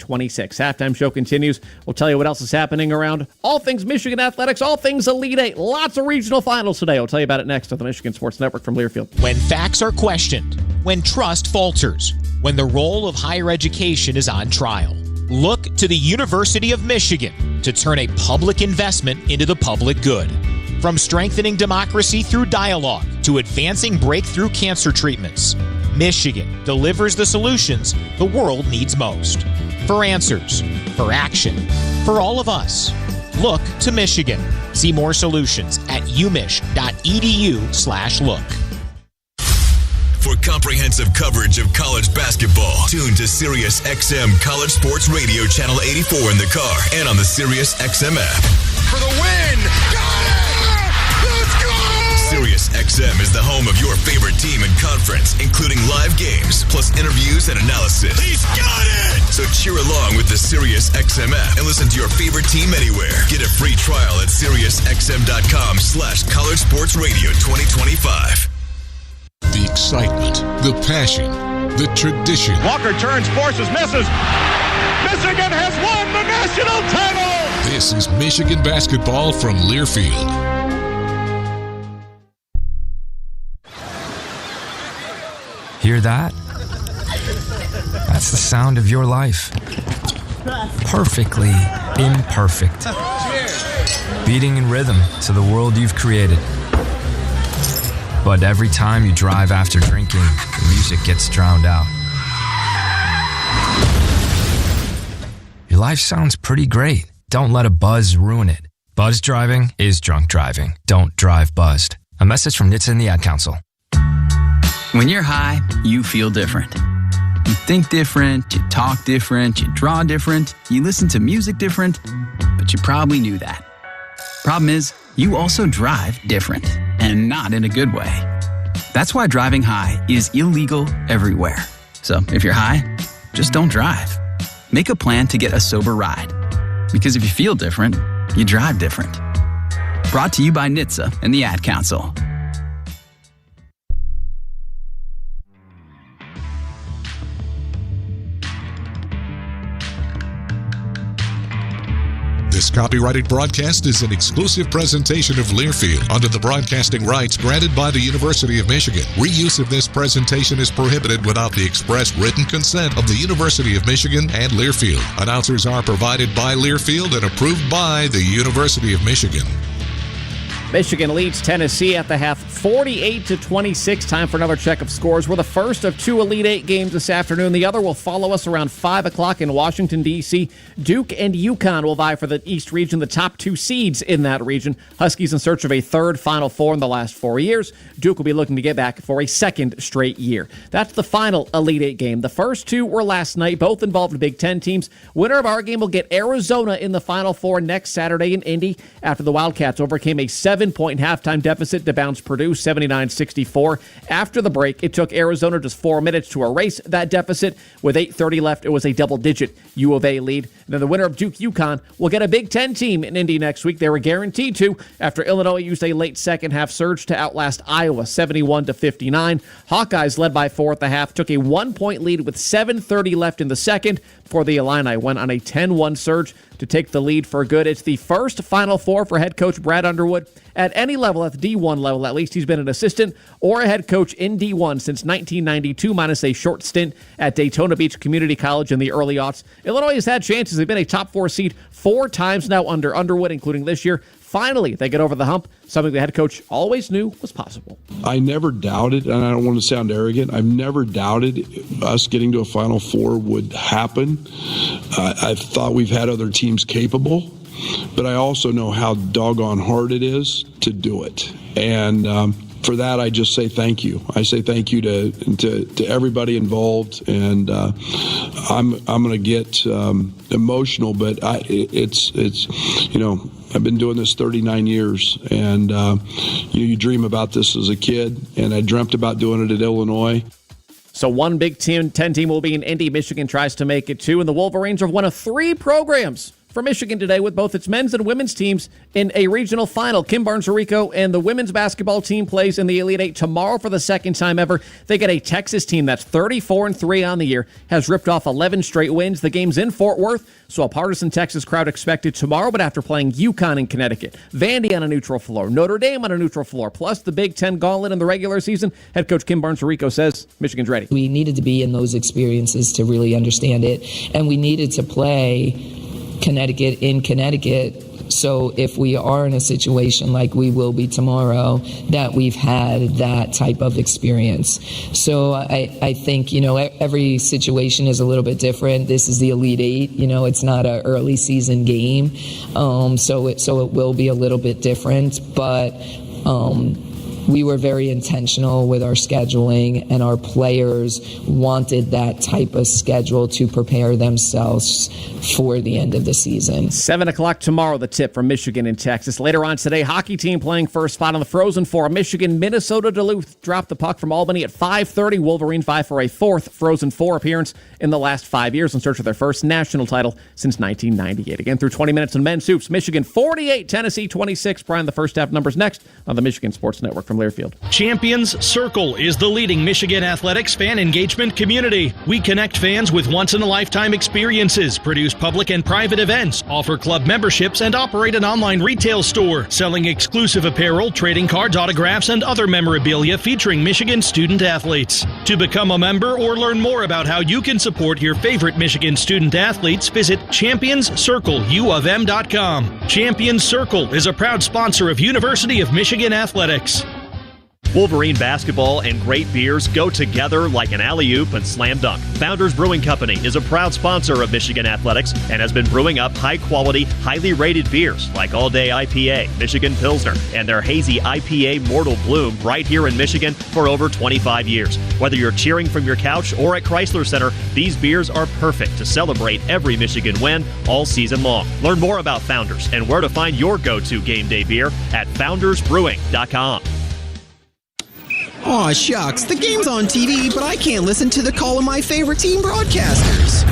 Halftime show continues. We'll tell you what else is happening around all things Michigan athletics, all things Elite Eight. Lots of regional finals today. We'll tell you about it next on the Michigan Sports Network from Learfield. When facts are questioned, when trust falters, when the role of higher education is on trial, look to the University of Michigan to turn a public investment into the public good. From strengthening democracy through dialogue to advancing breakthrough cancer treatments, Michigan delivers the solutions the world needs most. For answers, for action, for all of us, look to Michigan. See more solutions at umich.edu/look. For comprehensive coverage of college basketball, tune to Sirius XM College Sports Radio Channel 84 in the car and on the Sirius XM app. For the win! Got it! Let's go! Sirius XM is the home of your favorite team and conference, including live games, plus interviews and analysis. He's got it! So cheer along with the Sirius XM app and listen to your favorite team anywhere. Get a free trial at SiriusXM.com/College Sports Radio 2025. The excitement, the passion, the tradition. Walker turns, forces, misses. Michigan has won the national title! This is Michigan basketball from Learfield. Hear that? That's the sound of your life. Perfectly imperfect. Beating in rhythm to the world you've created. But every time you drive after drinking, the music gets drowned out. Your life sounds pretty great. Don't let a buzz ruin it. Buzz driving is drunk driving. Don't drive buzzed. A message from NHTSA and the Ad Council. When you're high, you feel different. You think different, you talk different, you draw different, you listen to music different, but you probably knew that. Problem is, you also drive different, and not in a good way. That's why driving high is illegal everywhere. So if you're high, just don't drive. Make a plan to get a sober ride. Because if you feel different, you drive different. Brought to you by NHTSA and the Ad Council. This copyrighted broadcast is an exclusive presentation of Learfield under the broadcasting rights granted by the University of Michigan. Reuse of this presentation is prohibited without the express written consent of the University of Michigan and Learfield. Announcers are provided by Learfield and approved by the University of Michigan. Michigan leads Tennessee at the half 48-26. Time for another check of scores. We're the first of two Elite Eight games this afternoon. The other will follow us around 5 o'clock in Washington, D.C. Duke and UConn will vie for the East region, the top two seeds in that region. Huskies in search of a third Final Four in the last 4 years. Duke will be looking to get back for a second straight year. That's the final Elite Eight game. The first two were last night. Both involved Big Ten teams. Winner of our game will get Arizona in the Final Four next Saturday in Indy after the Wildcats overcame a 7-point halftime deficit to bounce Purdue 79-64. After the break, it took Arizona just 4 minutes to erase that deficit. With 8:30 left, it was a double-digit U of A lead. And then the winner of Duke-UConn will get a Big Ten team in Indy next week. They were guaranteed to after Illinois used a late second-half surge to outlast Iowa 71-59. Hawkeyes, led by 4 at the half, took a 1-point lead with 7:30 left in the second before the Illini went on a 10-1 surge to take the lead for good. It's the first Final Four for head coach Brad Underwood at any level, at the D1 level. At least he's been an assistant or a head coach in D1 since 1992, minus a short stint at Daytona Beach Community College in the early aughts. Illinois has had chances. They've been a top 4 seed 4 times now under Underwood, including this year. Finally, they get over the hump, something the head coach always knew was possible. I never doubted, and I don't want to sound arrogant, I've never doubted us getting to a Final Four would happen. I thought we've had other teams capable, but I also know how doggone hard it is to do it. And for that, I just say thank you. I say thank you to everybody involved, and I'm going to get emotional, but it's you know, I've been doing this 39 years, and you dream about this as a kid, and I dreamt about doing it at Illinois. So one Big Ten team will be in Indy. Michigan tries to make it 2, and the Wolverines are one of 3 programs for Michigan today with both its men's and women's teams in a regional final. Kim Barnes-Rico and the women's basketball team plays in the Elite Eight tomorrow for the second time ever. They get a Texas team that's 34-3 on the year, has ripped off 11 straight wins. The game's in Fort Worth, so a partisan Texas crowd expected tomorrow, but after playing UConn in Connecticut, Vandy on a neutral floor, Notre Dame on a neutral floor, plus the Big Ten gauntlet in the regular season, head coach Kim Barnes-Rico says Michigan's ready. We needed to be in those experiences to really understand it, and we needed to play Connecticut in Connecticut So if we are in a situation like we will be tomorrow, that we've had that type of experience. So I think, every situation is a little bit different. This is the Elite Eight. It's not an early season game. So it will be a little bit different. But we were very intentional with our scheduling, and our players wanted that type of schedule to prepare themselves for the end of the season. 7 o'clock tomorrow, the tip from Michigan and Texas. Later on today, hockey team playing first spot on the Frozen Four. Michigan, Minnesota, Duluth dropped the puck from Albany at 5:30. Wolverines vie for a fourth Frozen Four appearance in the last 5 years in search of their first national title since 1998. Again, through 20 minutes in men's hoops, Michigan 48, Tennessee 26. Brian, the first half numbers next on the Michigan Sports Network from Learfield. Champions Circle is the leading Michigan athletics fan engagement community. We connect fans with once-in-a-lifetime experiences, produce public and private events, offer club memberships, and operate an online retail store, selling exclusive apparel, trading cards, autographs, and other memorabilia featuring Michigan student athletes. To become a member or learn more about how you can support your favorite Michigan student athletes, visit championscircleufm.com. Champions Circle is a proud sponsor of University of Michigan Athletics. Wolverine basketball and great beers go together like an alley-oop and slam dunk. Founders Brewing Company is a proud sponsor of Michigan Athletics and has been brewing up high-quality, highly rated beers like All Day IPA, Michigan Pilsner, and their hazy IPA Mortal Bloom right here in Michigan for over 25 years. Whether you're cheering from your couch or at Chrysler Center, these beers are perfect to celebrate every Michigan win all season long. Learn more about Founders and where to find your go-to game day beer at foundersbrewing.com. Aw, shucks. The game's on TV, but I can't listen to the call of my favorite team broadcasters.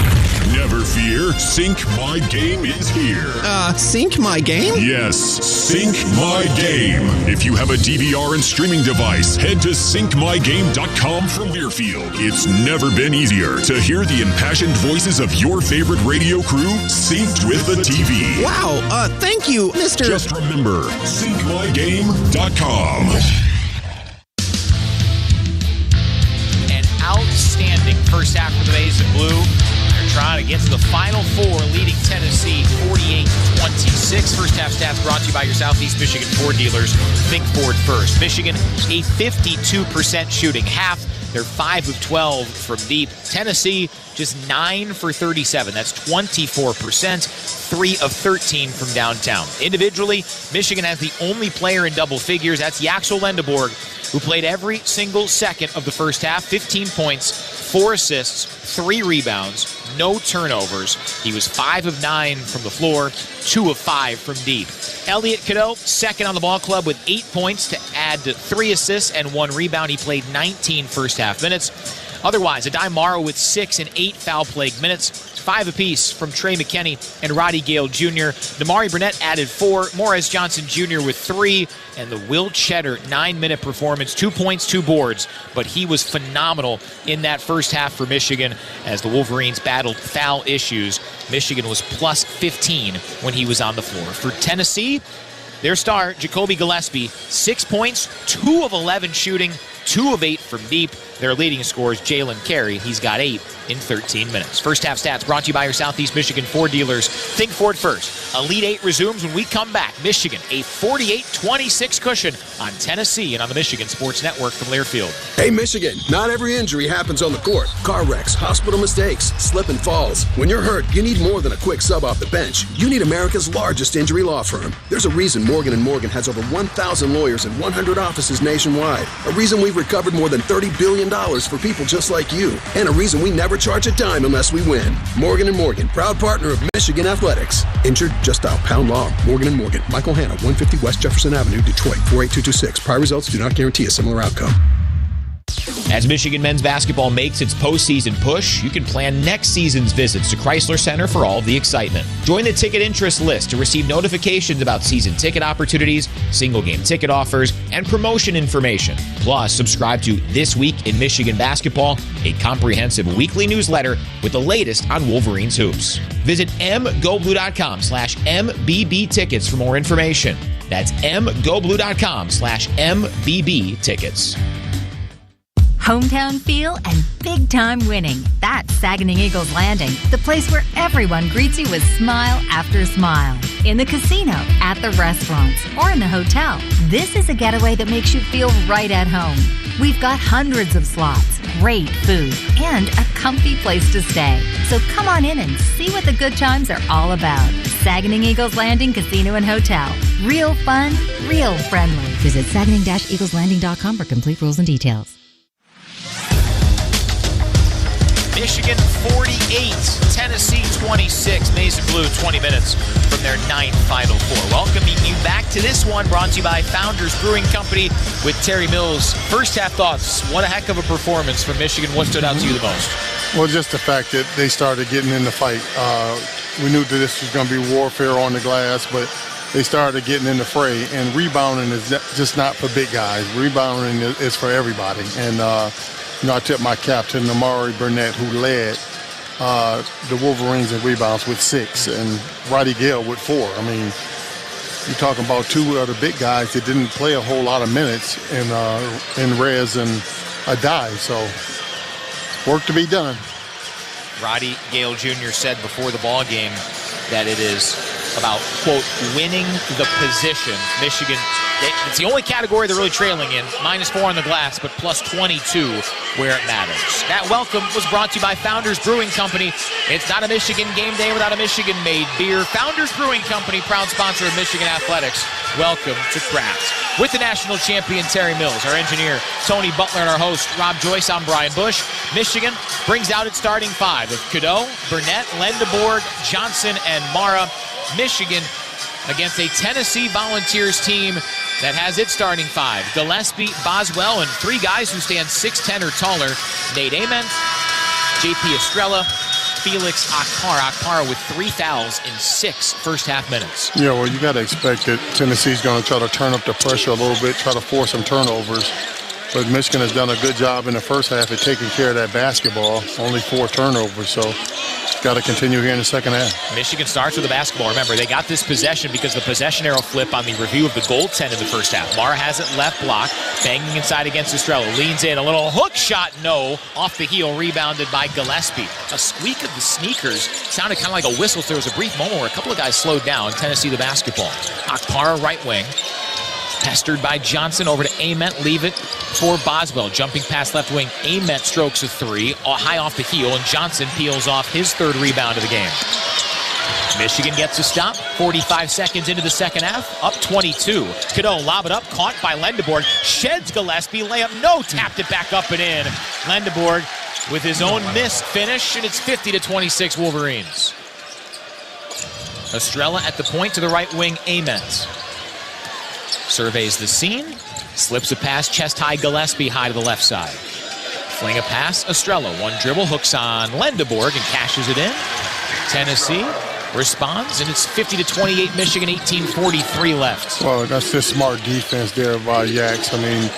Never fear, Sync My Game is here. Sync My Game? Yes, Sync My Game. If you have a DVR and streaming device, head to syncmygame.com from Learfield. It's never been easier to hear the impassioned voices of your favorite radio crew synced with the TV. Wow, thank you, Mr. Just remember, syncmygame.com. Outstanding first half for the Maize and Blue. They're trying to get to the Final Four, leading Tennessee 48-26. First half stats brought to you by your Southeast Michigan Ford dealers. Think Ford first. Michigan, a 52% shooting half. They're 5 of 12 from deep. Tennessee, just 9 for 37. That's 24%. 3 of 13 from downtown. Individually, Michigan has the only player in double figures. That's Yaxel Lendeborg, who played every single second of the first half. 15 points, 4 assists, 3 rebounds, no turnovers. He was 5 of 9 from the floor, 2 of 5 from deep. Elliot Cadeau, second on the ball club with 8 points to add to 3 assists and 1 rebound. He played 19 first half minutes. Otherwise, Adai Morrow with 6 and 8 foul-plagued minutes, 5 apiece from Trey McKinney and Roddy Gale Jr. Damari Burnett added 4, Morez Johnson Jr. with 3, and the Will Cheddar 9-minute performance, 2 points, 2 boards, but he was phenomenal in that first half for Michigan as the Wolverines battled foul issues. Michigan was plus 15 when he was on the floor. For Tennessee, their star, Jacoby Gillespie, 6 points, 2 of 11 shooting, 2 of 8 from deep. Their leading scorer is Jalen Carey. He's got 8 in 13 minutes. First half stats brought to you by your Southeast Michigan Ford dealers. Think Ford first. Elite 8 resumes when we come back. Michigan, a 48-26 cushion on Tennessee and on the Michigan Sports Network from Learfield. Hey, Michigan, not every injury happens on the court. Car wrecks, hospital mistakes, slip and falls. When you're hurt, you need more than a quick sub off the bench. You need America's largest injury law firm. There's a reason Morgan & Morgan has over 1,000 lawyers and 100 offices nationwide. A reason we've recovered more than $30 billion for people just like you. And a reason we never charge a dime unless we win. Morgan & Morgan, proud partner of Michigan Athletics. Injured? Just dial pound law. Morgan & Morgan. Michael Hanna, 150 West Jefferson Avenue, Detroit, 48226. Prior results do not guarantee a similar outcome. As Michigan men's basketball makes its postseason push, you can plan next season's visits to Chrysler Center for all of the excitement. Join the ticket interest list to receive notifications about season ticket opportunities, single-game ticket offers, and promotion information. Plus, subscribe to This Week in Michigan Basketball, a comprehensive weekly newsletter with the latest on Wolverines hoops. Visit mgoblue.com/MBB tickets for more information. That's mgoblue.com/MBB tickets. Hometown feel and big-time winning. That's Saginaw Eagles Landing, the place where everyone greets you with smile after smile. In the casino, at the restaurants, or in the hotel, this is a getaway that makes you feel right at home. We've got hundreds of slots, great food, and a comfy place to stay. So come on in and see what the good times are all about. Saginaw Eagles Landing Casino and Hotel. Real fun, real friendly. Visit Saginaw-EaglesLanding.com for complete rules and details. Michigan 48, Tennessee 26. Maize and Blue 20 minutes from their 9th Final Four. Welcoming you back to this one, brought to you by Founders Brewing Company with Terry Mills. First half thoughts. What a heck of a performance from Michigan. What stood out to you the most? Well, just the fact that they started getting in the fight. We knew that this was going to be warfare on the glass, but they started getting in the fray. And rebounding is just not for big guys. Rebounding is for everybody. And I tip my cap to Amari Burnett, who led the Wolverines in rebounds with 6, and Roddy Gale with 4. I mean, you're talking about 2 of the big guys that didn't play a whole lot of minutes in Rez and Adai. So, work to be done. Roddy Gale Jr. said before the ball game that it is about, quote, winning the position. Michigan, it's the only category they're really trailing in. -4 on the glass, but plus 22 where it matters. That welcome was brought to you by Founders Brewing Company. It's not a Michigan game day without a Michigan-made beer. Founders Brewing Company, proud sponsor of Michigan Athletics. Welcome to Craft. With the national champion Terry Mills, our engineer Tony Butler, and our host Rob Joyce, I'm Brian Bush. Michigan brings out its starting 5 of Cadeau, Burnett, Lendeborg, Johnson, and Mara. Michigan against a Tennessee Volunteers team that has its starting 5. Gillespie, Boswell, and 3 guys who stand 6'10" or taller. Nate Ament, JP Estrella, Felix Akpar. Akpar with 3 fouls in 6 first-half minutes. Yeah, well, you got to expect that Tennessee's going to try to turn up the pressure a little bit, try to force some turnovers. But Michigan has done a good job in the first half at taking care of that basketball. Only 4 turnovers, so got to continue here in the second half. Michigan starts with the basketball. Remember, they got this possession because the possession arrow flip on the review of the goaltend in the first half. Mara has it left block, banging inside against Estrella. Leans in, a little hook shot, no. Off the heel, rebounded by Gillespie. A squeak of the sneakers sounded kind of like a whistle. So there was a brief moment where a couple of guys slowed down. Tennessee the basketball. Akpara right wing. Pestered by Johnson, over to Ament, leave it for Boswell. Jumping past left wing, Ament strokes a 3, high off the heel, and Johnson peels off his 3rd rebound of the game. Michigan gets a stop, 45 seconds into the second half, up 22. Cadeau lob it up, caught by Lendeborg, sheds Gillespie, layup, no, tapped it back up and in. Lendeborg with his own missed finish, and it's 50-26 Wolverines. Estrella at the point to the right wing, Ament. Surveys the scene, slips a pass, chest high, Gillespie high to the left side. Fling a pass, Estrella, 1 dribble, hooks on Lendeborg and cashes it in. Tennessee responds, and it's 50-28 Michigan, 18:43 left. Well, that's just smart defense there by Yax. I mean,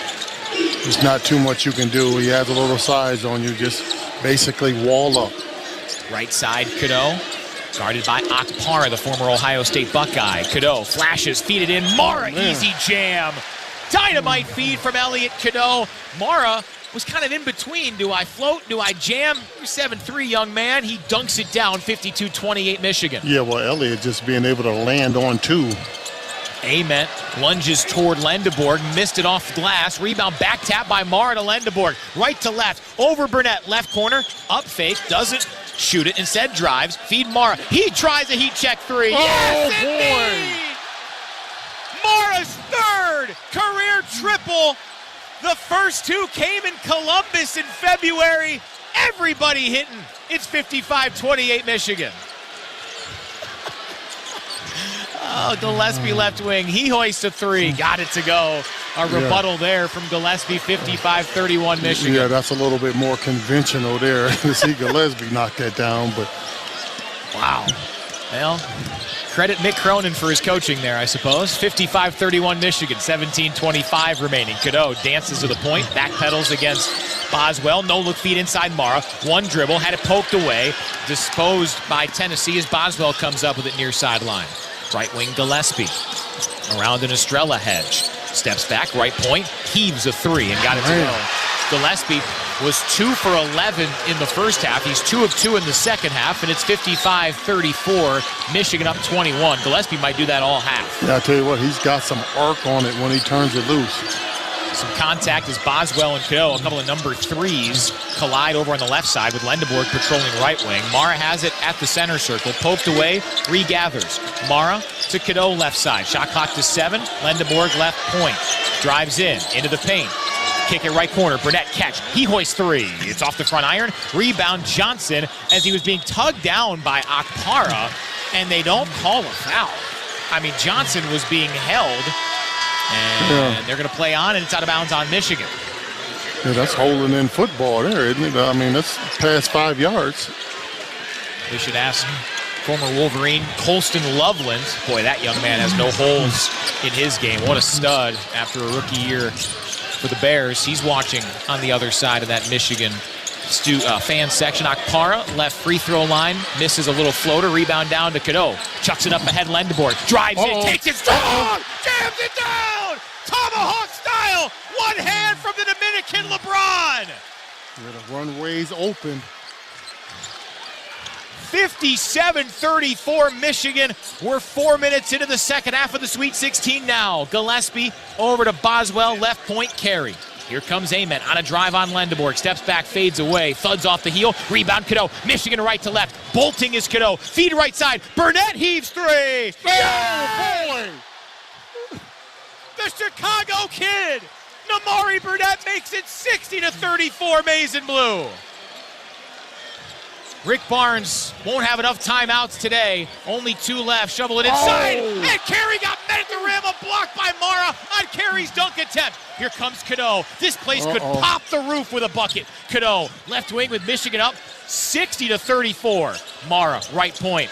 there's not too much you can do. He has a little size on you, just basically wall up. Right side, Cadeau. Guarded by Akpara, the former Ohio State Buckeye. Cadeau flashes, feed it in. Mara, easy jam. Dynamite feed from Elliott Cadeau. Mara was kind of in between. Do I float? Do I jam? You're 7'3", young man. He dunks it down, 52-28 Michigan. Yeah, well, Elliott just being able to land on 2. Ament lunges toward Lendeborg, missed it off glass. Rebound back tap by Mara to Lendeborg. Right to left, over Burnett, left corner. Up fake, doesn't shoot it, instead drives, feed Mara. He tries a heat check 3. Yes, indeed! Mara's 3rd career triple. The first 2 came in Columbus in February. Everybody hitting. It's 55-28 Michigan. Oh, Gillespie left wing. He hoists a 3. Got it to go. A rebuttal there from Gillespie, 55-31 Michigan. Yeah, that's a little bit more conventional there to see Gillespie knock that down. But wow. Well, credit Mick Cronin for his coaching there, I suppose. 55-31 Michigan, 17:25 remaining. Cadeau dances to the point, backpedals against Boswell. No-look feed inside Mara. 1 dribble, had it poked away. Disposed by Tennessee as Boswell comes up with it near sideline. Right wing Gillespie. Around an Estrella hedge. Steps back, right point, heaves a 3 and got it to go. Gillespie was 2 for 11 in the first half. He's 2 of 2 in the second half, and it's 55-34. Michigan up 21. Gillespie might do that all half. Yeah, I tell you what, he's got some arc on it when he turns it loose. Some contact as Boswell and Cadeau, a couple of number 3s, collide over on the left side with Lendeborg patrolling right wing. Mara has it at the center circle. Poked away, regathers. Mara to Cadeau left side. Shot clock to 7. Lendeborg left point. Drives in, into the paint. Kick it right corner. Burnett catch. He hoists 3. It's off the front iron. Rebound Johnson as he was being tugged down by Akpara, and they don't call a foul. I mean, Johnson was being held. And they're going to play on, and it's out of bounds on Michigan. Yeah, that's holding in football there, isn't it? I mean, that's past 5 yards. We should ask former Wolverine Colston Loveland. Boy, that young man has no holes in his game. What a stud after a rookie year for the Bears. He's watching on the other side of that Michigan fan section. Akpara, left free throw line, misses a little floater, rebound down to Cadeau. Chucks it up ahead, Lendeborg. Drives in, takes it strong, jams it down! Tomahawk style! One hand from the Dominican LeBron! The runway's open. 57-34 Michigan. We're 4 minutes into the second half of the Sweet 16 now. Gillespie over to Boswell, left point carry. Here comes Ament on a drive on Lendeborg. Steps back, fades away, thuds off the heel. Rebound Cadeau. Michigan right to left. Bolting is Cadeau. Feed right side. Burnett heaves 3. Oh, boy! The Chicago kid. Namari Burnett makes it 60-34 Maize and Blue. Rick Barnes won't have enough timeouts today. Only 2 left. Shovel it inside. And Carey got met at the rim. A block by Mara on Carey's dunk attempt. Here comes Cadeau. This place could pop the roof with a bucket. Cadeau, left wing with Michigan up 60-34. Mara, right point.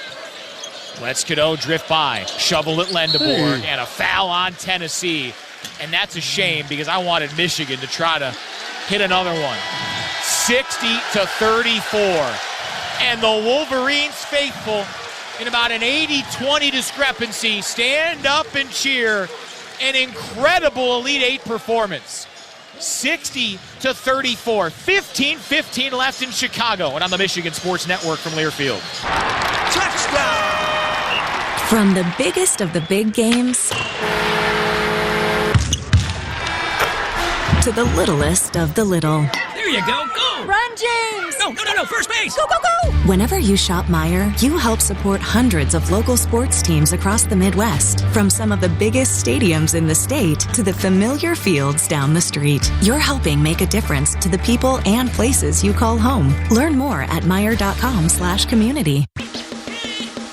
Lets Cadeau drift by. Shovel at Lendeborg. And a foul on Tennessee. And that's a shame because I wanted Michigan to try to hit another one. 60-34. And the Wolverines faithful, in about an 80-20 discrepancy, stand up and cheer. An incredible Elite 8 performance. 60-34. 15-15 left in Chicago and on the Michigan Sports Network from Learfield. Touchdown! From the biggest of the big games to the littlest of the little. There you go, go! Run, James! No, first base! Go, go, go! Whenever you shop Meijer, you help support hundreds of local sports teams across the Midwest. From some of the biggest stadiums in the state to the familiar fields down the street. You're helping make a difference to the people and places you call home. Learn more at Meijer.com/community.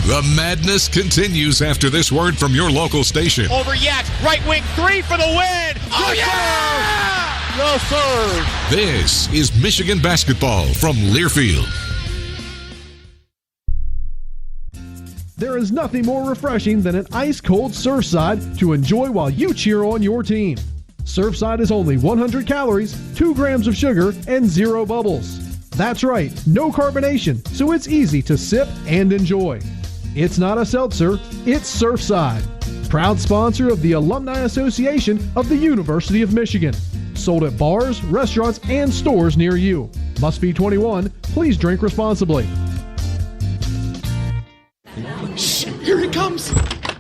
The madness continues after this word from your local station. Over Yak, right wing 3 for the win! Oh, yeah! Yes, sir! This is Michigan basketball from Learfield. There is nothing more refreshing than an ice-cold Surfside to enjoy while you cheer on your team. Surfside is only 100 calories, 2 grams of sugar, and 0 bubbles. That's right, no carbonation, so it's easy to sip and enjoy. It's not a seltzer, it's Surfside. Proud sponsor of the Alumni Association of the University of Michigan. Sold at bars, restaurants, and stores near you. Must be 21. Please drink responsibly. Shh, here it comes.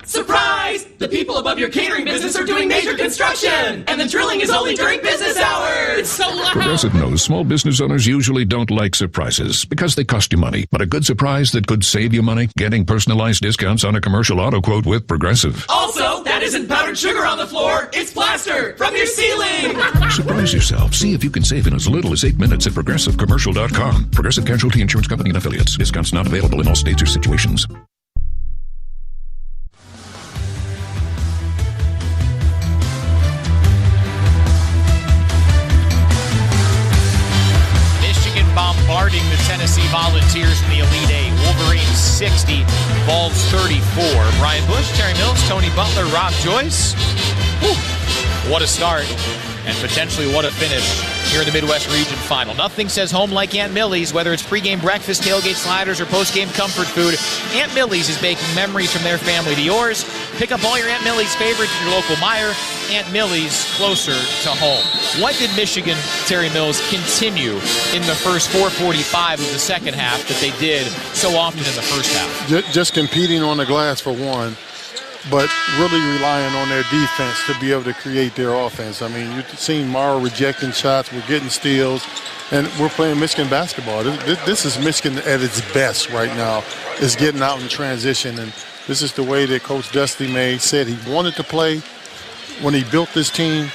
Surprise! The people above your catering business are doing major construction, and the drilling is only during business hours. It's so loud. Progressive knows small business owners usually don't like surprises because they cost you money. But a good surprise that could save you money? Getting personalized discounts on a commercial auto quote with Progressive. Also, that isn't powdered sugar on the floor. It's plaster from your ceiling. Surprise yourself. See if you can save in as little as 8 minutes at ProgressiveCommercial.com. Progressive Casualty Insurance Company and Affiliates. Discounts not available in all states or situations. Bombarding the Tennessee Volunteers in the Elite 8. Wolverines 60, Vols 34. Brian Bush, Terry Mills, Tony Butler, Rob Joyce. Whew. What a start, and potentially what a finish here in the Midwest Region Final. Nothing says home like Aunt Millie's, whether it's pregame breakfast, tailgate sliders, or postgame comfort food. Aunt Millie's is making memories from their family to yours. Pick up all your Aunt Millie's favorites at your local Meijer. Aunt Millie's closer to home. What did Michigan, Terry Mills, continue in the first 4:45 of the second half that they did so often in the first half? Just competing on the glass for one, but really relying on their defense to be able to create their offense. I mean, you've seen Morrow rejecting shots, we're getting steals, and we're playing Michigan basketball. This is Michigan at its best right now, is getting out in transition, and this is the way that Coach Dusty May said he wanted to play when he built this team.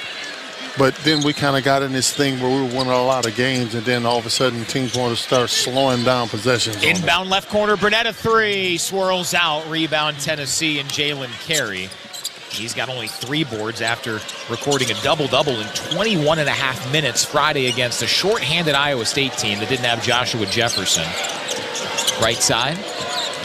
But then we kind of got in this thing where we were winning a lot of games, and then all of a sudden teams want to start slowing down possessions. Inbound left corner, Burnett a three, swirls out, rebound Tennessee and Jalen Carey. He's got only 3 boards after recording a double-double in 21 and a half minutes Friday against a short-handed Iowa State team that didn't have Joshua Jefferson. Right side,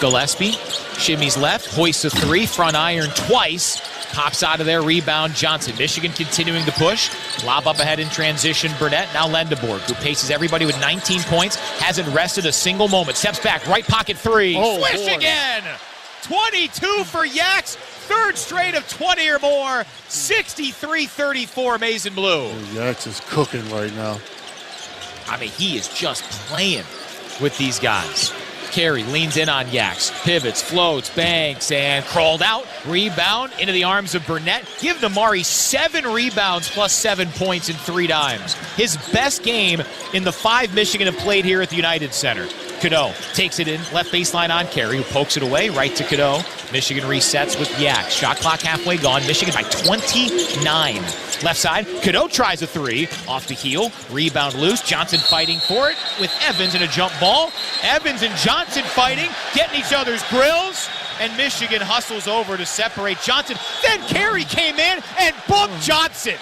Gillespie, shimmies left, hoists a 3, front iron twice. Pops out of there, rebound Johnson. Michigan continuing to push. Lob up ahead in transition, Burnett. Now Lendeborg, who paces everybody with 19 points. Hasn't rested a single moment. Steps back, right pocket 3. Swish again! 22 for Yaks. Third straight of 20 or more. 63-34, Maize and Blue. Yaks is cooking right now. I mean, he is just playing with these guys. Carey leans in on Yaks, pivots, floats, banks, and crawled out. Rebound into the arms of Burnett. Give Damari 7 rebounds plus 7 points in 3 dimes. His best game in the 5 Michigan have played here at the United Center. Cadeau takes it in, left baseline on Carey, who pokes it away, right to Cadeau. Michigan resets with Yaks. Shot clock halfway gone. Michigan by 29. Left side, Cadeau tries a 3. Off the heel, rebound loose. Johnson fighting for it with Evans in a jump ball. Evans and Johnson fighting, getting each other's grills. And Michigan hustles over to separate Johnson. Then Carey came in and bumped Johnson.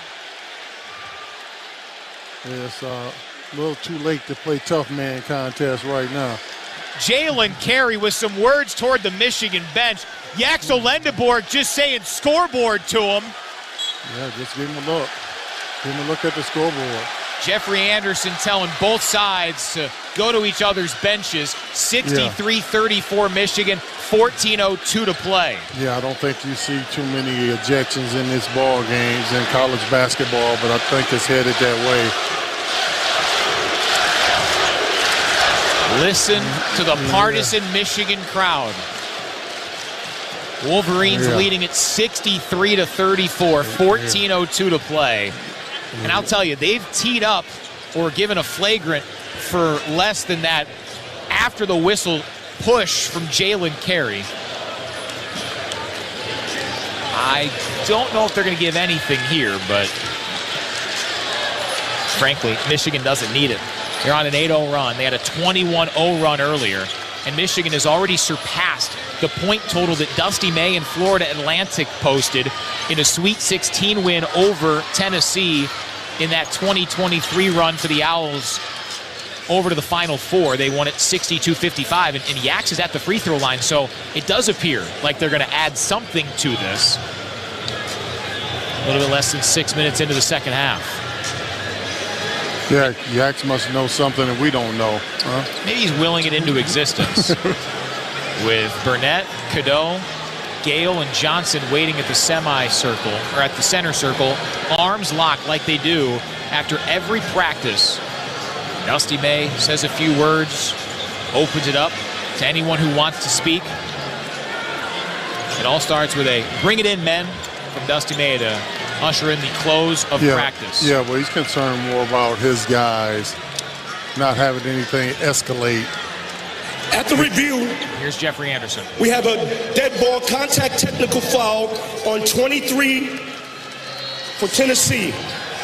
It's a little too late to play tough man contest right now. Jalen Carey with some words toward the Michigan bench. Yaxel Lendeborg just saying scoreboard to him. Yeah, just give him a look. Give him a look at the scoreboard. Jeffrey Anderson telling both sides to go to each other's benches. 63-34 Michigan, 14:02 to play. Yeah, I don't think you see too many ejections in this ball games in college basketball, but I think it's headed that way. Listen to the partisan Michigan crowd. Wolverines leading at 63-34, 14:02 to play. And I'll tell you, they've teed up or given a flagrant for less than that after the whistle push from Jalen Carey. I don't know if they're going to give anything here, but frankly, Michigan doesn't need it. They're on an 8-0 run. They had a 21-0 run earlier, and Michigan has already surpassed the point total that Dusty May and Florida Atlantic posted in a Sweet 16 win over Tennessee in that 2023 run for the Owls over to the Final Four. They won it 62-55, and Yaks is at the free throw line, so it does appear like they're going to add something to this. A little bit less than 6 minutes into the second half. Yeah, Yaks must know something that we don't know. Huh? Maybe he's willing it into existence. With Burnett, Cadeau, Gale, and Johnson waiting at the semicircle, or at the center circle, arms locked like they do after every practice. Dusty May says a few words, opens it up to anyone who wants to speak. It all starts with a "bring it in, men" from Dusty May to usher in the close of practice. Yeah, well, he's concerned more about his guys not having anything escalate. At the review, here's Jeffrey Anderson. We have a dead ball contact technical foul on 23 for Tennessee.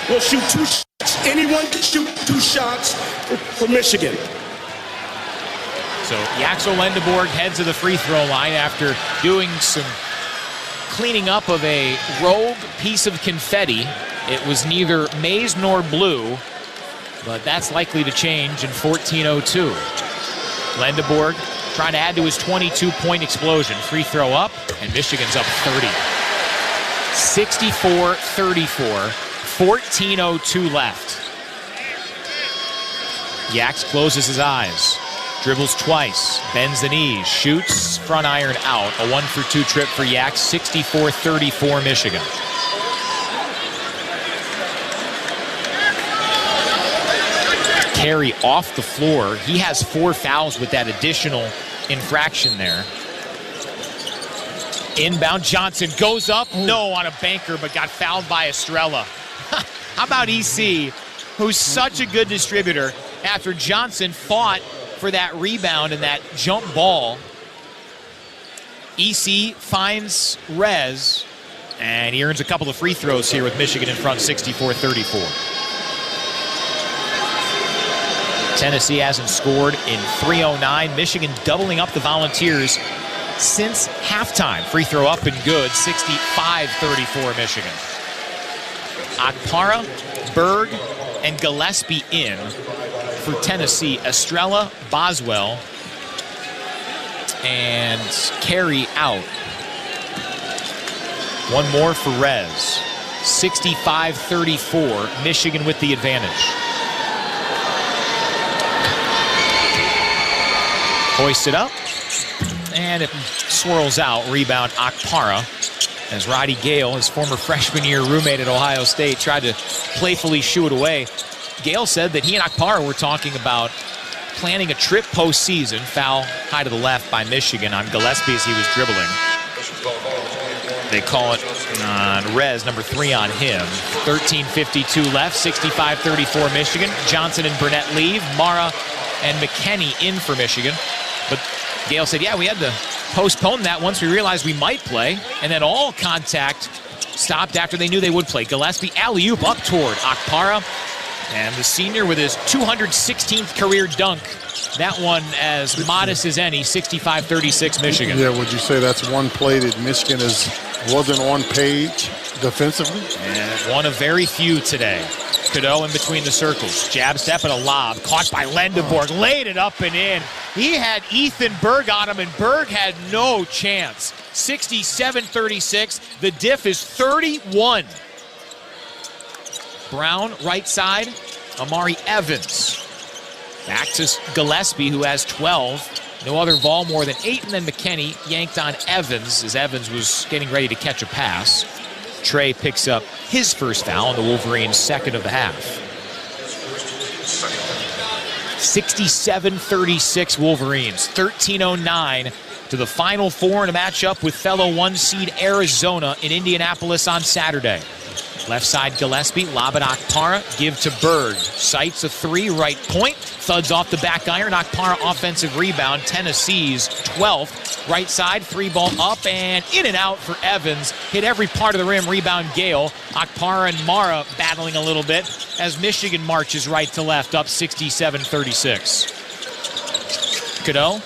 We'll shoot 2 shots. Anyone can shoot 2 shots for Michigan. So Yaxel Lendeborg heads to the free throw line after doing some cleaning up of a rogue piece of confetti. It was neither maize nor blue, but that's likely to change in 14:02. Lendeborg trying to add to his 22-point explosion. Free throw up, and Michigan's up 30. 64-34, 14:02 left. Yaks closes his eyes. Dribbles twice, bends the knees, shoots, front iron out. A 1-for-2 trip for Yak, 64-34 Michigan. Carey off the floor. He has 4 fouls with that additional infraction there. Inbound, Johnson goes up, no, on a banker, but got fouled by Estrella. How about EC, who's such a good distributor, after Johnson fought for that rebound and that jump ball. EC finds Rez, and he earns a couple of free throws here with Michigan in front, 64-34. Tennessee hasn't scored in 3:09. Michigan doubling up the Volunteers since halftime. Free throw up and good, 65-34 Michigan. Okpara, Berg, and Gillespie in for Tennessee. Estrella, Boswell, and Carey out. One more for Rez. 65-34, Michigan with the advantage. Hoists it up, and it swirls out. Rebound, Okpara, as Roddy Gale, his former freshman year roommate at Ohio State, tried to playfully shoo it away. Gale said that he and Okpara were talking about planning a trip postseason. Foul high to the left by Michigan on Gillespie as he was dribbling. They call it on Rez, number 3 on him. 13:52 left, 65-34 Michigan. Johnson and Burnett leave. Mara and McKinney in for Michigan. But Gale said, yeah, we had to postpone that once we realized we might play. And then all contact stopped after they knew they would play. Gillespie alley-oop up toward Okpara. And the senior with his 216th career dunk. That one as modest as any, 65-36 Michigan. Yeah, would you say that's one play that Michigan wasn't on page defensively? And one of very few today. Cadeau in between the circles. Jab step and a lob. Caught by Lendeborg. Laid it up and in. He had Ethan Berg on him, and Berg had no chance. 67-36. The diff is 31. Brown, right side. Amari Evans. Back to Gillespie, who has 12. No other ball, more than 8. And then McKinney yanked on Evans as Evans was getting ready to catch a pass. Trey picks up his first foul on the Wolverines' second of the half. 67-36 Wolverines. 13:09 to the Final Four in a matchup with fellow 1-seed Arizona in Indianapolis on Saturday. Left side Gillespie, lob at Okpara, give to Berg. Sights a 3, right point. Thuds off the back iron. Okpara offensive rebound. Tennessee's 12th. Right side, 3-ball up and in and out for Evans. Hit every part of the rim. Rebound Gale. Okpara and Mara battling a little bit as Michigan marches right to left, up 67-36. Cadeau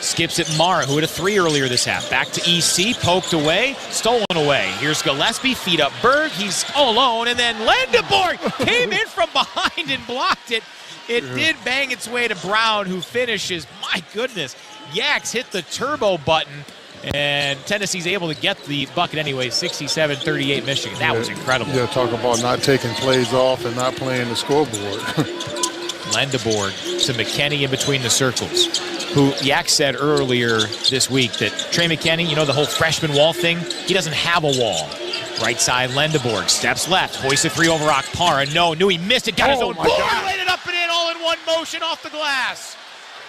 skips at Mara, who had a 3 earlier this half. Back to EC, poked away, stolen away. Here's Gillespie, feet up Berg. He's all alone, and then Lendeborg came in from behind and blocked it. It did bang its way to Brown, who finishes. My goodness, Yaks hit the turbo button, and Tennessee's able to get the bucket anyway. 67-38 Michigan. That was incredible. Yeah, talk about not taking plays off and not playing the scoreboard. Lendeborg to McKinney in between the circles, who Yak said earlier this week that Trey McKinney, you know, the whole freshman wall thing, he doesn't have a wall. Right side, Lendeborg steps left, hoists a 3 over Okpara. No, knew he missed it, got his own board, laid it up and in, all in one motion off the glass.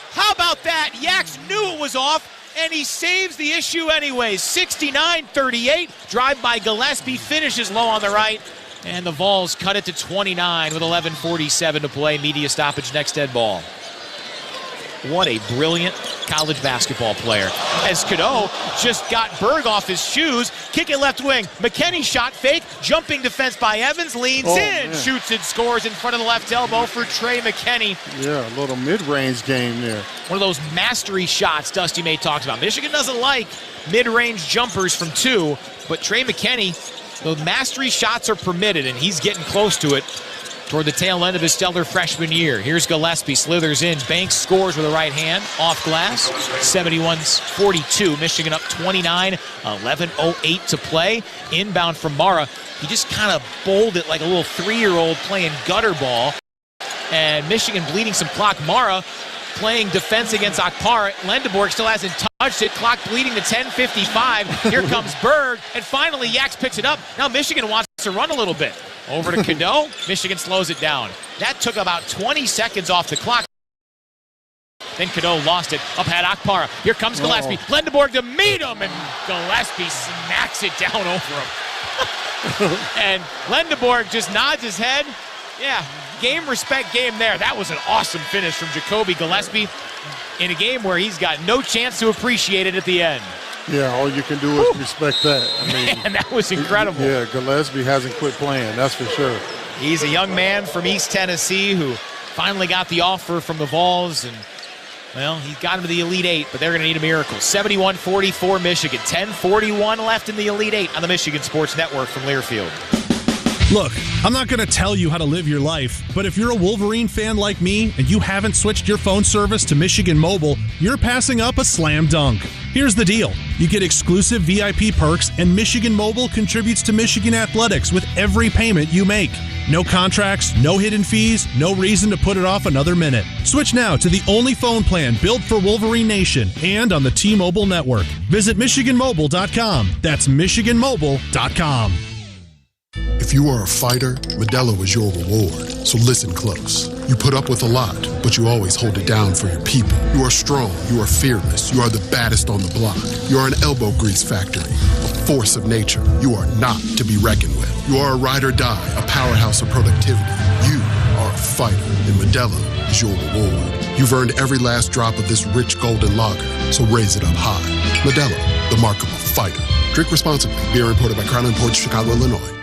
How about that? Yaks knew it was off, and he saves the issue anyways. 69-38, drive by Gillespie, finishes low on the right. And the Vols cut it to 29 with 11:47 to play. Media stoppage, next dead ball. What a brilliant college basketball player. As Cadeau just got Berg off his shoes, kick it left wing. McKinney shot fake, jumping defense by Evans, leans in, man. Shoots and scores in front of the left elbow for Trey McKinney. Yeah, a little mid-range game there. One of those mastery shots Dusty May talks about. Michigan doesn't like mid-range jumpers from 2, but Trey McKinney, the mastery shots are permitted, and he's getting close to it toward the tail end of his stellar freshman year. Here's Gillespie, slithers in. Banks scores with the right hand, off glass. 71-42. Michigan up 29, 11:08 to play. Inbound from Mara. He just kind of bowled it like a little 3-year-old playing gutter ball. And Michigan bleeding some clock. Mara playing defense against Akpara. Lendeborg still hasn't touched it. Clock bleeding to 10:55. Here comes Berg, and finally Yaks picks it up. Now Michigan wants to run a little bit. Over to Cadeau. Michigan slows it down. That took about 20 seconds off the clock. Then Cadeau lost it. Up had Akpara. Here comes Gillespie. Lendeborg to meet him, and Gillespie smacks it down over him. And Lendeborg just nods his head. Yeah, game, respect, game there. That was an awesome finish from Jacoby Gillespie in a game where he's got no chance to appreciate it at the end. Yeah, all you can do is respect that. I mean, man, that was incredible. Yeah, Gillespie hasn't quit playing, that's for sure. He's a young man from East Tennessee who finally got the offer from the Vols, and, well, he got him to the Elite Eight, but they're going to need a miracle. 71-44 Michigan, 10:41 left in the Elite Eight on the Michigan Sports Network from Learfield. Look, I'm not going to tell you how to live your life, but if you're a Wolverine fan like me and you haven't switched your phone service to Michigan Mobile, you're passing up a slam dunk. Here's the deal. You get exclusive VIP perks, and Michigan Mobile contributes to Michigan athletics with every payment you make. No contracts, no hidden fees, no reason to put it off another minute. Switch now to the only phone plan built for Wolverine Nation and on the T-Mobile network. Visit MichiganMobile.com. That's MichiganMobile.com. If you are a fighter, Modelo is your reward. So listen close. You put up with a lot, but you always hold it down for your people. You are strong. You are fearless. You are the baddest on the block. You are an elbow grease factory, a force of nature. You are not to be reckoned with. You are a ride or die, a powerhouse of productivity. You are a fighter, and Modelo is your reward. You've earned every last drop of this rich golden lager, so raise it up high. Modelo, the mark of a fighter. Drink responsibly. Beer imported by Crown Imports, Chicago, Illinois.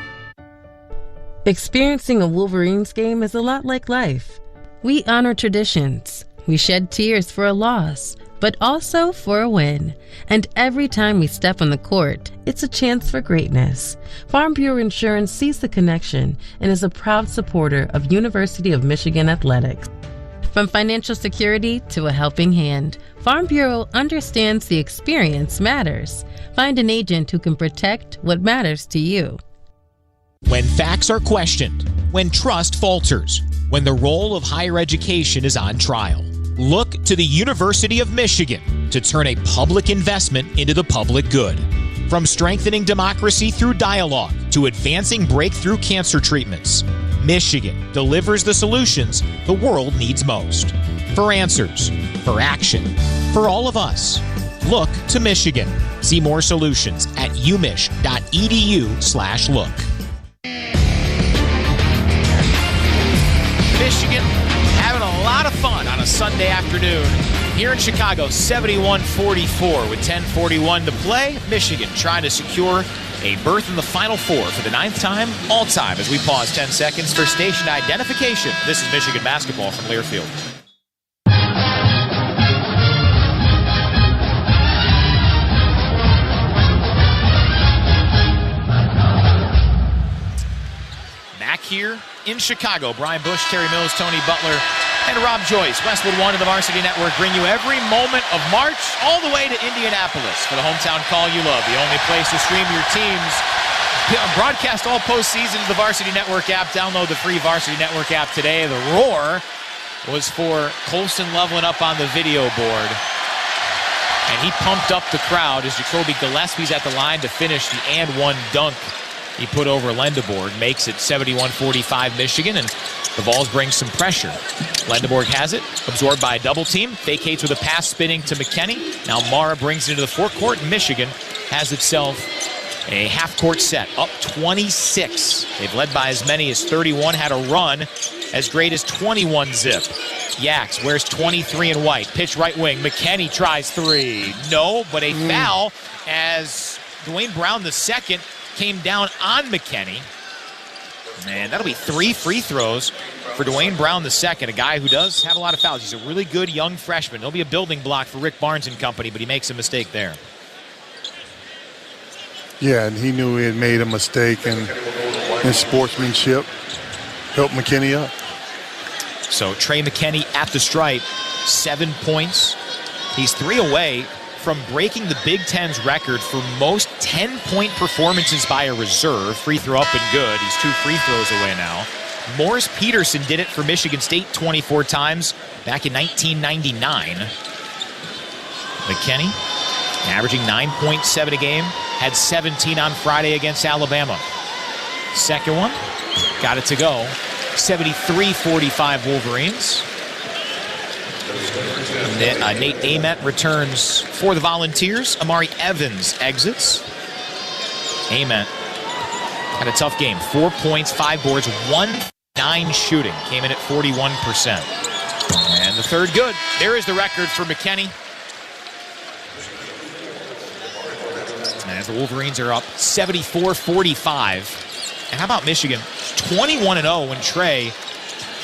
Experiencing a Wolverines game is a lot like life. We honor traditions. We shed tears for a loss, but also for a win. And every time we step on the court, it's a chance for greatness. Farm Bureau Insurance sees the connection and is a proud supporter of University of Michigan athletics. From financial security to a helping hand, Farm Bureau understands the experience matters. Find an agent who can protect what matters to you. When facts are questioned, when trust falters, when the role of higher education is on trial, look to the University of Michigan to turn a public investment into the public good. From strengthening democracy through dialogue to advancing breakthrough cancer treatments, Michigan delivers the solutions the world needs most. For answers, for action, for all of us, look to Michigan. See more solutions at umich.edu/look. Michigan having a lot of fun on a Sunday afternoon here in Chicago, 71-44 with 10:41 to play. Michigan trying to secure a berth in the Final Four for the 9th time all time as we pause 10 seconds for station identification. This is Michigan basketball from Learfield. Back here in Chicago, Brian Bush, Terry Mills, Tony Butler, and Rob Joyce. Westwood One of the Varsity Network bring you every moment of March all the way to Indianapolis for the hometown call you love. The only place to stream your teams. Broadcast all postseasons, the Varsity Network app. Download the free Varsity Network app today. The roar was for Colson leveling up on the video board. And he pumped up the crowd as Jacoby Gillespie's at the line to finish the and one dunk. He put over Lendeborg, makes it 71-45 Michigan, and the Vols bring some pressure. Lendeborg has it, absorbed by a double team, vacates with a pass spinning to McKinney. Now Mara brings it into the forecourt, and Michigan has itself a half-court set, up 26. They've led by as many as 31, had a run as great as 21 zip. Yaks wears 23 in white, pitch right wing, McKinney tries three. No, but a foul as Dwayne Brown II came down on McKinney. And that'll be 3 free throws for Dwayne Brown II, a guy who does have a lot of fouls. He's a really good young freshman. He'll be a building block for Rick Barnes and company, but he makes a mistake there. Yeah, and he knew he had made a mistake, and his sportsmanship helped McKinney up. So Trey McKinney at the stripe, 7 points. He's 3 away from breaking the Big Ten's record for most 10-point performances by a reserve. Free throw up and good. He's 2 free throws away now. Morris Peterson did it for Michigan State 24 times back in 1999. McKinney averaging 9.7 a game, had 17 on Friday against Alabama. Second one, got it to go. 73-45 Wolverines. Nate Ament returns for the Volunteers. Amari Evans exits. Ament had a tough game. 4 points, 5 boards, 1-9 shooting. Came in at 41%. And the third good. There is the record for McKinney. As the Wolverines are up 74-45. And how about Michigan? 21-0 when Trey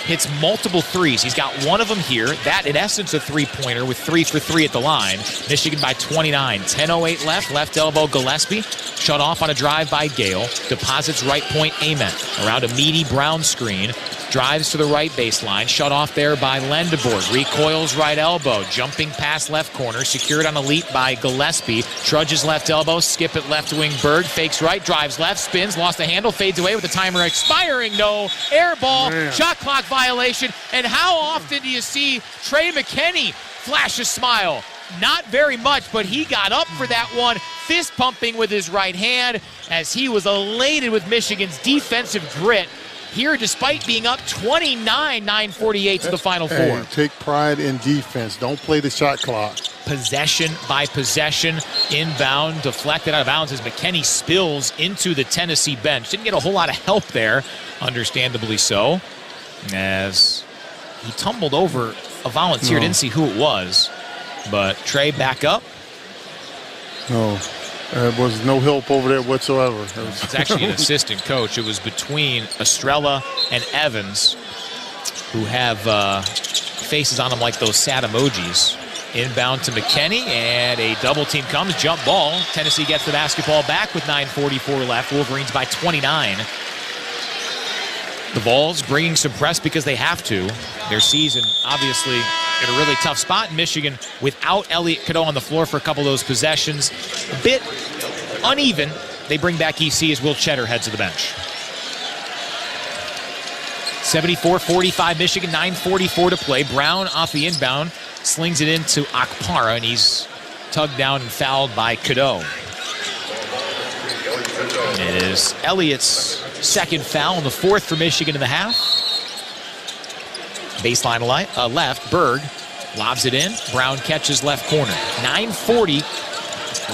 hits multiple threes. He's got one of them here. That, in essence, a three-pointer with 3 for 3 at the line. Michigan by 29. 10:08 left. Left elbow Gillespie. Shut off on a drive by Gale. Deposits right point Ament. Around a meaty Brown screen. Drives to the right baseline. Shut off there by Lendeborg. Recoils right elbow. Jumping pass left corner. Secured on a leap by Gillespie. Trudges left elbow. Skip it left wing. Berg fakes right. Drives left. Spins. Lost the handle. Fades away with the timer expiring. No. Air ball. Man. Shot clock violation. And how often do you see Trey McKinney flash a smile? Not very much, but he got up for that one. Fist pumping with his right hand as he was elated with Michigan's defensive grit. Here, despite being up 29-9-48 to the Final Four. Hey, take pride in defense. Don't play the shot clock. Possession by possession, inbound, deflected out of bounds as McKinney spills into the Tennessee bench. Didn't get a whole lot of help there, understandably so, as he tumbled over a Volunteer. Didn't see who it was, but Trey back up. No. There was no help over there whatsoever. It's actually an assistant coach. It was between Estrella and Evans, who have faces on them like those sad emojis. Inbound to McKinney, and a double team comes. Jump ball. Tennessee gets the basketball back with 9:44 left. Wolverines by 29. The Vols bringing some press because they have to. Their season, obviously, in a really tough spot. Michigan without Elliot Cadeau on the floor for a couple of those possessions. A bit uneven. They bring back EC as Will Cheddar heads to the bench. 74-45 Michigan, 9:44 to play. Brown off the inbound, slings it into Akpara, and he's tugged down and fouled by Cadeau. It is Elliott's second foul, and the fourth for Michigan in the half. Baseline left, Berg lobs it in. Brown catches left corner. 9:40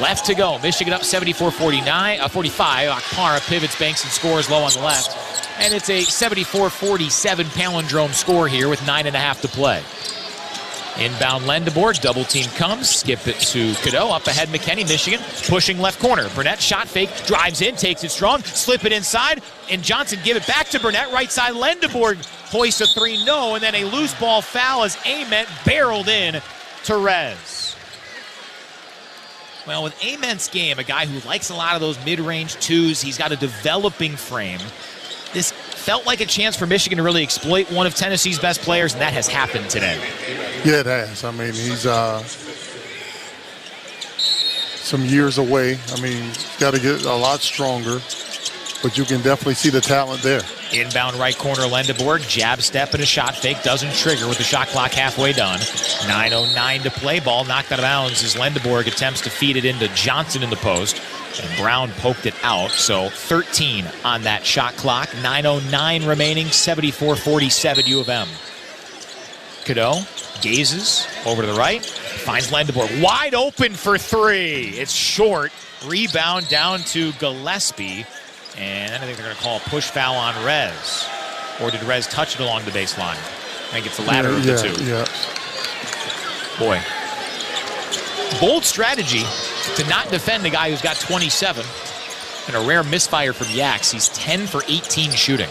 left to go. Michigan up 74-45. Akpara pivots, banks, and scores low on the left. And it's a 74-47 palindrome score here with 9.5 to play. Inbound Lendeborg, double team comes, skip it to Cadeau, up ahead McKinney, Michigan, pushing left corner. Burnett shot fake, drives in, takes it strong, slip it inside, and Johnson give it back to Burnett, right side. Lendeborg hoists a 3, no, and then a loose ball foul as Ament barreled in to Rez. Well, with Ament's game, a guy who likes a lot of those mid-range twos, he's got a developing frame. This felt like a chance for Michigan to really exploit one of Tennessee's best players, and that has happened today. Yeah, it has. I mean, he's some years away. I mean, he's got to get a lot stronger, but you can definitely see the talent there. Inbound right corner, Lendeborg, jab step and a shot fake, doesn't trigger with the shot clock halfway done. 9:09 to play, ball knocked out of bounds as Lendeborg attempts to feed it into Johnson in the post. And Brown poked it out, so 13 on that shot clock. 9:09 remaining, 74-47 U of M. Cadeau gazes over to the right, finds Lendeborg wide open for 3. It's short. Rebound down to Gillespie. And I think they're going to call a push foul on Rez. Or did Rez touch it along the baseline? I think it's the latter of the two. Yeah. Boy. Bold strategy to not defend a guy who's got 27. And a rare misfire from Yax. He's 10 for 18 shooting.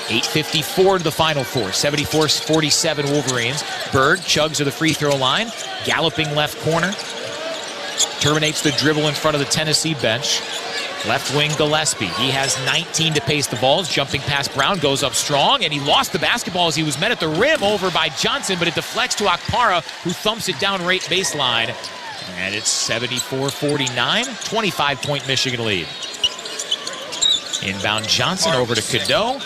8:54 to the Final Four. 74-47 Wolverines. Berg chugs to the free throw line. Galloping left corner. Terminates the dribble in front of the Tennessee bench. Left wing Gillespie. He has 19 to pace the Vols. Jumping past Brown, goes up strong, and he lost the basketball as he was met at the rim over by Johnson, but it deflects to Akpara, who thumps it down right baseline. And it's 74-49, 25-point Michigan lead. Inbound Johnson over to Cadeau.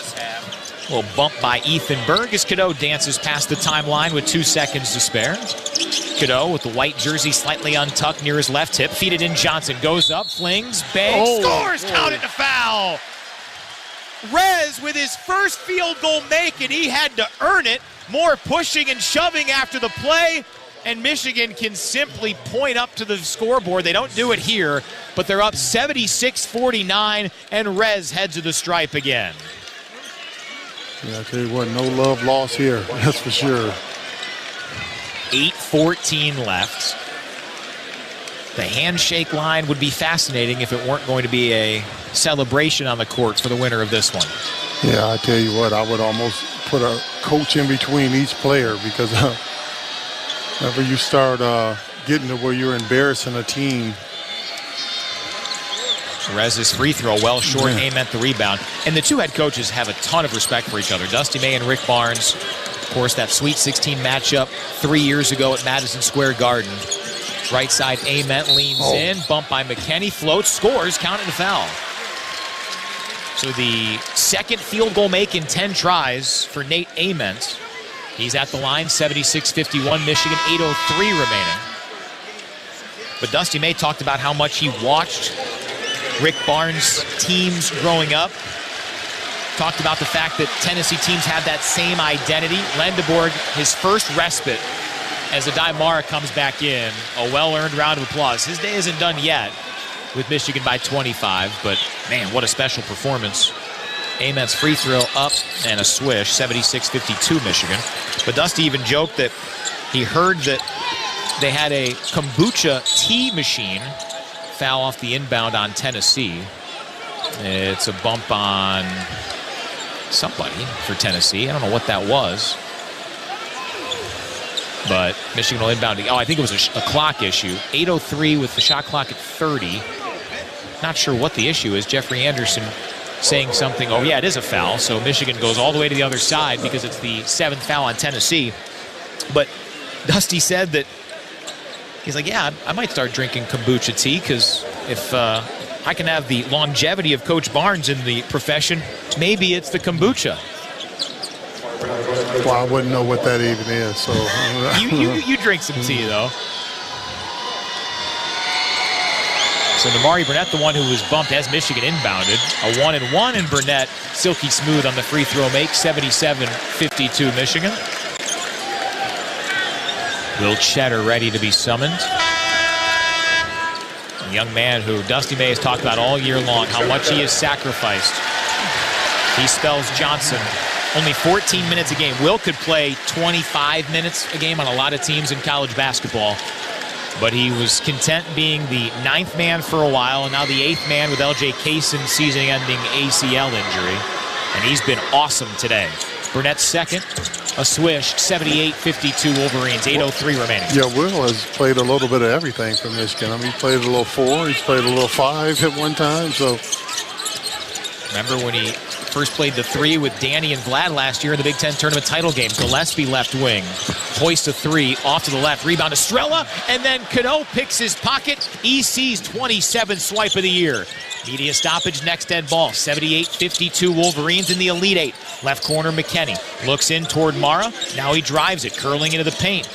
A little bump by Ethan Berg as Cadeau dances past the timeline with 2 seconds to spare. Cadeau with the white jersey slightly untucked near his left hip. Feed it in. Johnson goes up, flings, bangs, scores, counted to foul. Rez with his first field goal make, and he had to earn it. More pushing and shoving after the play, and Michigan can simply point up to the scoreboard. They don't do it here, but they're up 76-49, and Rez heads to the stripe again. Yeah, I tell you what, no love lost here, that's for sure. 8:14 left. The handshake line would be fascinating if it weren't going to be a celebration on the court for the winner of this one. Yeah, I tell you what, I would almost put a coach in between each player, because whenever you start getting to where you're embarrassing a team. Rez's free throw well short. Ament the rebound. And the two head coaches have a ton of respect for each other. Dusty May and Rick Barnes. Of course, that Sweet 16 matchup 3 years ago at Madison Square Garden. Right side, Ament leans in. Bump by McKinney. Floats, scores, counted a foul. So the second field goal make in 10 tries for Nate Ament. He's at the line, 76-51, Michigan, 8:03 remaining. But Dusty May talked about how much he watched Rick Barnes' teams growing up. Talked about the fact that Tennessee teams have that same identity. Lendeborg, his first respite as Adai Mara comes back in. A well-earned round of applause. His day isn't done yet with Michigan by 25, but man, what a special performance. Ament's free throw up and a swish, 76-52 Michigan. But Dusty even joked that he heard that they had a kombucha tea machine foul off the inbound on Tennessee. It's a bump on somebody for Tennessee. I don't know what that was. But Michigan will inbound. Oh, I think it was a clock issue. 8:03 with the shot clock at 30. Not sure what the issue is. Jeffrey Anderson saying something. Oh, yeah, it is a foul. So Michigan goes all the way to the other side because it's the 7th foul on Tennessee. But Dusty said that he's like, yeah, I might start drinking kombucha tea, because if I can have the longevity of Coach Barnes in the profession, maybe it's the kombucha. Well, I wouldn't know what that even is. So you drink some tea, though. So Damari Burnett, the one who was bumped as Michigan inbounded. A 1-and-1, and Burnett silky smooth on the free throw make, 77-52 Michigan. Will Cheddar ready to be summoned. A young man who Dusty May has talked about all year long, how much he has sacrificed. He spells Johnson. Only 14 minutes a game. Will could play 25 minutes a game on a lot of teams in college basketball. But he was content being the 9th man for a while, and now the 8th man with L.J. Kaysen's season-ending ACL injury. And he's been awesome today. Burnett's second, a swish, 78-52 Wolverines, 8:03 remaining. Yeah, Will has played a little bit of everything for Michigan. I mean, he played a little 4, he's played a little 5 at one time, so. Remember when he first played the 3 with Danny and Vlad last year in the Big Ten tournament title game. Gillespie left wing, hoist a 3, off to the left, rebound to Estrella, and then Cadeau picks his pocket. EC's 27th swipe of the year. Media stoppage, next dead ball, 78-52 Wolverines in the Elite 8. Left corner, McKinney looks in toward Mara. Now he drives it, curling into the paint.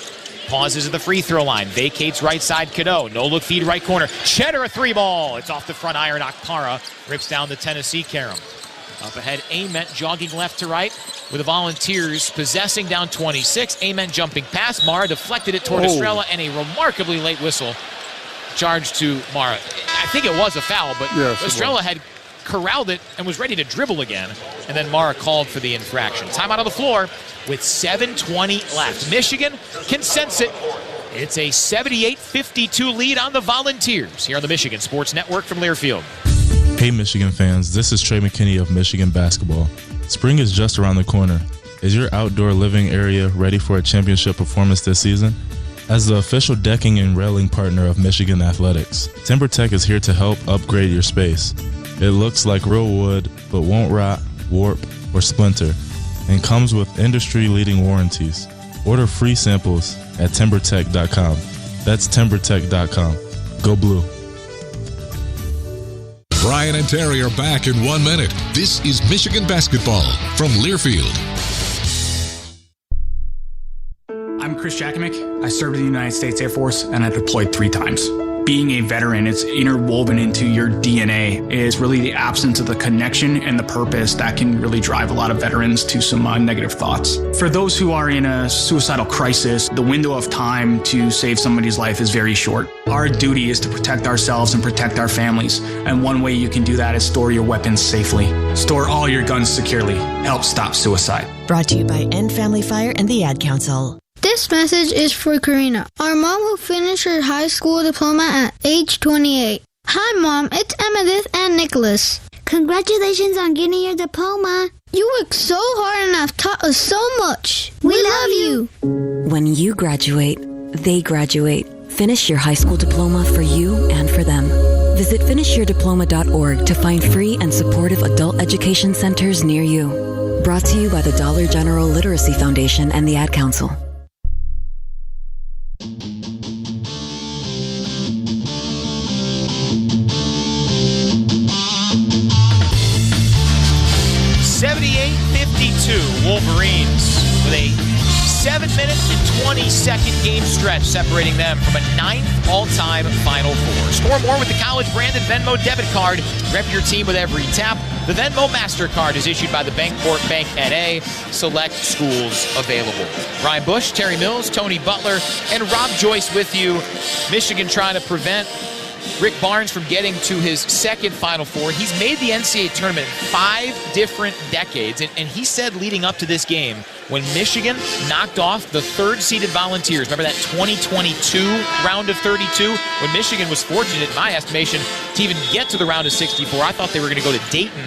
Pauses at the free throw line, vacates right side Cadeau. No look feed right corner. Cheddar a 3-ball. It's off the front iron. Akpara rips down the Tennessee carom. Up ahead, Ament jogging left to right with the Volunteers possessing down 26. Ament jumping past Mara, deflected it toward Estrella, and a remarkably late whistle charged to Mara. I think it was a foul, but yes, Estrella had corralled it and was ready to dribble again, and then Mara called for the infraction. Timeout on the floor with 7:20 left. Michigan can sense it. It's a 78-52 lead on the Volunteers here on the Michigan Sports Network from Learfield. Hey Michigan fans, this is Trey McKinney of Michigan Basketball. Spring is just around the corner. Is your outdoor living area ready for a championship performance this season? As the official decking and railing partner of Michigan Athletics, TimberTech is here to help upgrade your space. It looks like real wood, but won't rot, warp, or splinter, and comes with industry-leading warranties. Order free samples at TimberTech.com. That's TimberTech.com. Go Blue. Brian and Terry are back in 1 minute. This is Michigan Basketball from Learfield. I'm Chris Jakimick. I served in the United States Air Force and I deployed 3 times. Being a veteran, it's interwoven into your DNA. It is really the absence of the connection and the purpose that can really drive a lot of veterans to some negative thoughts. For those who are in a suicidal crisis, the window of time to save somebody's life is very short. Our duty is to protect ourselves and protect our families. And one way you can do that is store your weapons safely. Store all your guns securely. Help stop suicide. Brought to you by End Family Fire and the Ad Council. This message is for Karina, our mom who finished her high school diploma at age 28. Hi, Mom. It's Emmettith and Nicholas. Congratulations on getting your diploma. You worked so hard and have taught us so much. We love you. When you graduate, they graduate. Finish your high school diploma for you and for them. Visit finishyourdiploma.org to find free and supportive adult education centers near you. Brought to you by the Dollar General Literacy Foundation and the Ad Council. Wolverines with a 7-minute and 20-second game stretch separating them from a 9th all-time Final Four. Score more with the college-branded Venmo debit card. Rep your team with every tap. The Venmo MasterCard is issued by the Bancorp Bank N.A. Select schools available. Brian Bush, Terry Mills, Tony Butler, and Rob Joyce with you. Michigan trying to prevent Rick Barnes from getting to his second Final Four. He's made the NCAA tournament 5 different decades, and he said leading up to this game, when Michigan knocked off the 3rd-seeded Volunteers, remember that 2022 round of 32? When Michigan was fortunate, in my estimation, to even get to the round of 64, I thought they were going to go to Dayton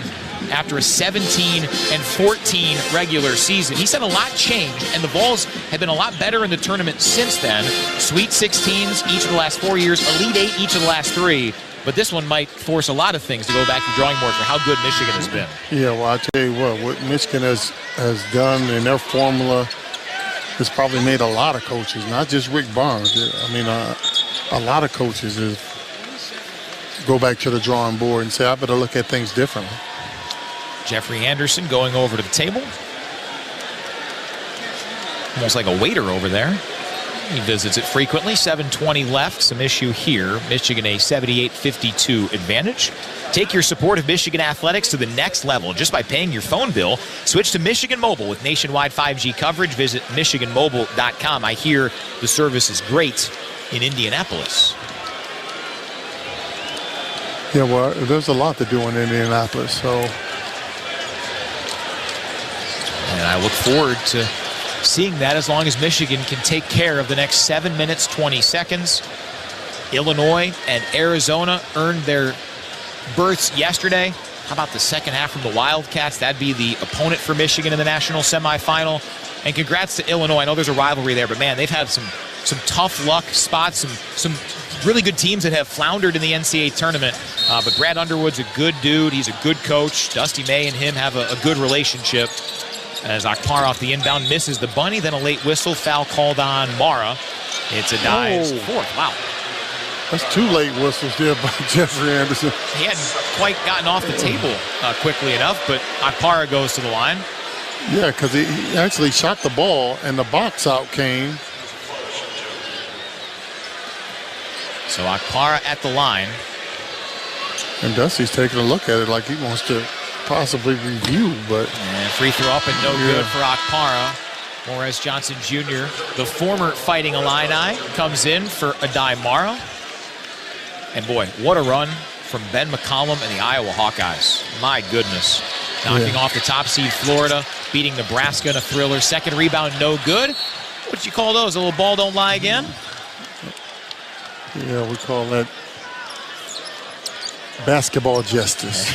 after a 17-14 regular season. He said a lot changed, and the Vols have been a lot better in the tournament since then. Sweet 16s each of the last 4 years, Elite 8 each of the last 3. But this one might force a lot of things to go back to drawing board for how good Michigan has been. Yeah, well, I tell you what Michigan has done in their formula has probably made a lot of coaches, not just Rick Barnes. I mean, a lot of coaches go back to the drawing board and say, I better look at things differently. Jeffrey Anderson going over to the table. Almost like a waiter over there. He visits it frequently. 7:20 left. Some issue here. Michigan a 78-52 advantage. Take your support of Michigan athletics to the next level just by paying your phone bill. Switch to Michigan Mobile with nationwide 5G coverage. Visit MichiganMobile.com. I hear the service is great in Indianapolis. Yeah, well, there's a lot to do in Indianapolis, so. And I look forward to seeing that as long as Michigan can take care of the next 7 minutes, 20 seconds. Illinois and Arizona earned their berths yesterday. How about the second half from the Wildcats? That'd be the opponent for Michigan in the national semifinal. And congrats to Illinois. I know there's a rivalry there, but man, they've had some tough luck spots, some really good teams that have floundered in the NCAA tournament. But Brad Underwood's a good dude. He's a good coach. Dusty May and him have a good relationship. As Akpar off the inbound misses the bunny, then a late whistle, foul called on Mara. It's a dive's fourth. Wow. That's 2 late whistles there by Jeffrey Anderson. He hadn't quite gotten off the table quickly enough, but Akpara goes to the line. Yeah, because he actually shot the ball, and the box out came. So Akpara at the line. And Dusty's taking a look at it like he wants to possibly review, but. And free throw up and no good for Akpara. Morez Johnson Jr., the former Fighting Illini, comes in for Adai Mara. And boy, what a run from Ben McCollum and the Iowa Hawkeyes. My goodness. Knocking off the top seed Florida, beating Nebraska in a thriller. Second rebound, no good. What'd you call those? A little ball don't lie again? Yeah, we call that basketball justice.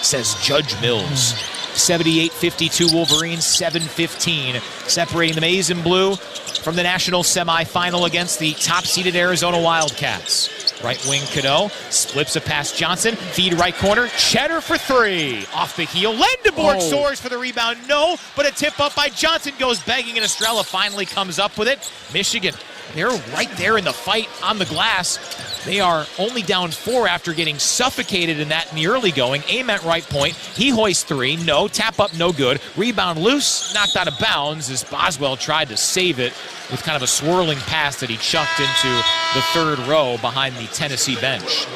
Says Judge Mills. 78-52 Wolverines, 7-15, separating the maize and blue from the national semifinal against the top-seeded Arizona Wildcats. Right wing Cano slips it past Johnson. Feed right corner. Cheddar for 3. Off the heel. Lendeborg soars for the rebound. No, but a tip up by Johnson goes begging, and Estrella finally comes up with it. Michigan, they're right there in the fight on the glass. They are only down 4 after getting suffocated in the early going. Aim at right point. He hoists 3. No. Tap up, no good. Rebound loose, knocked out of bounds as Boswell tried to save it with kind of a swirling pass that he chucked into the third row behind the Tennessee bench.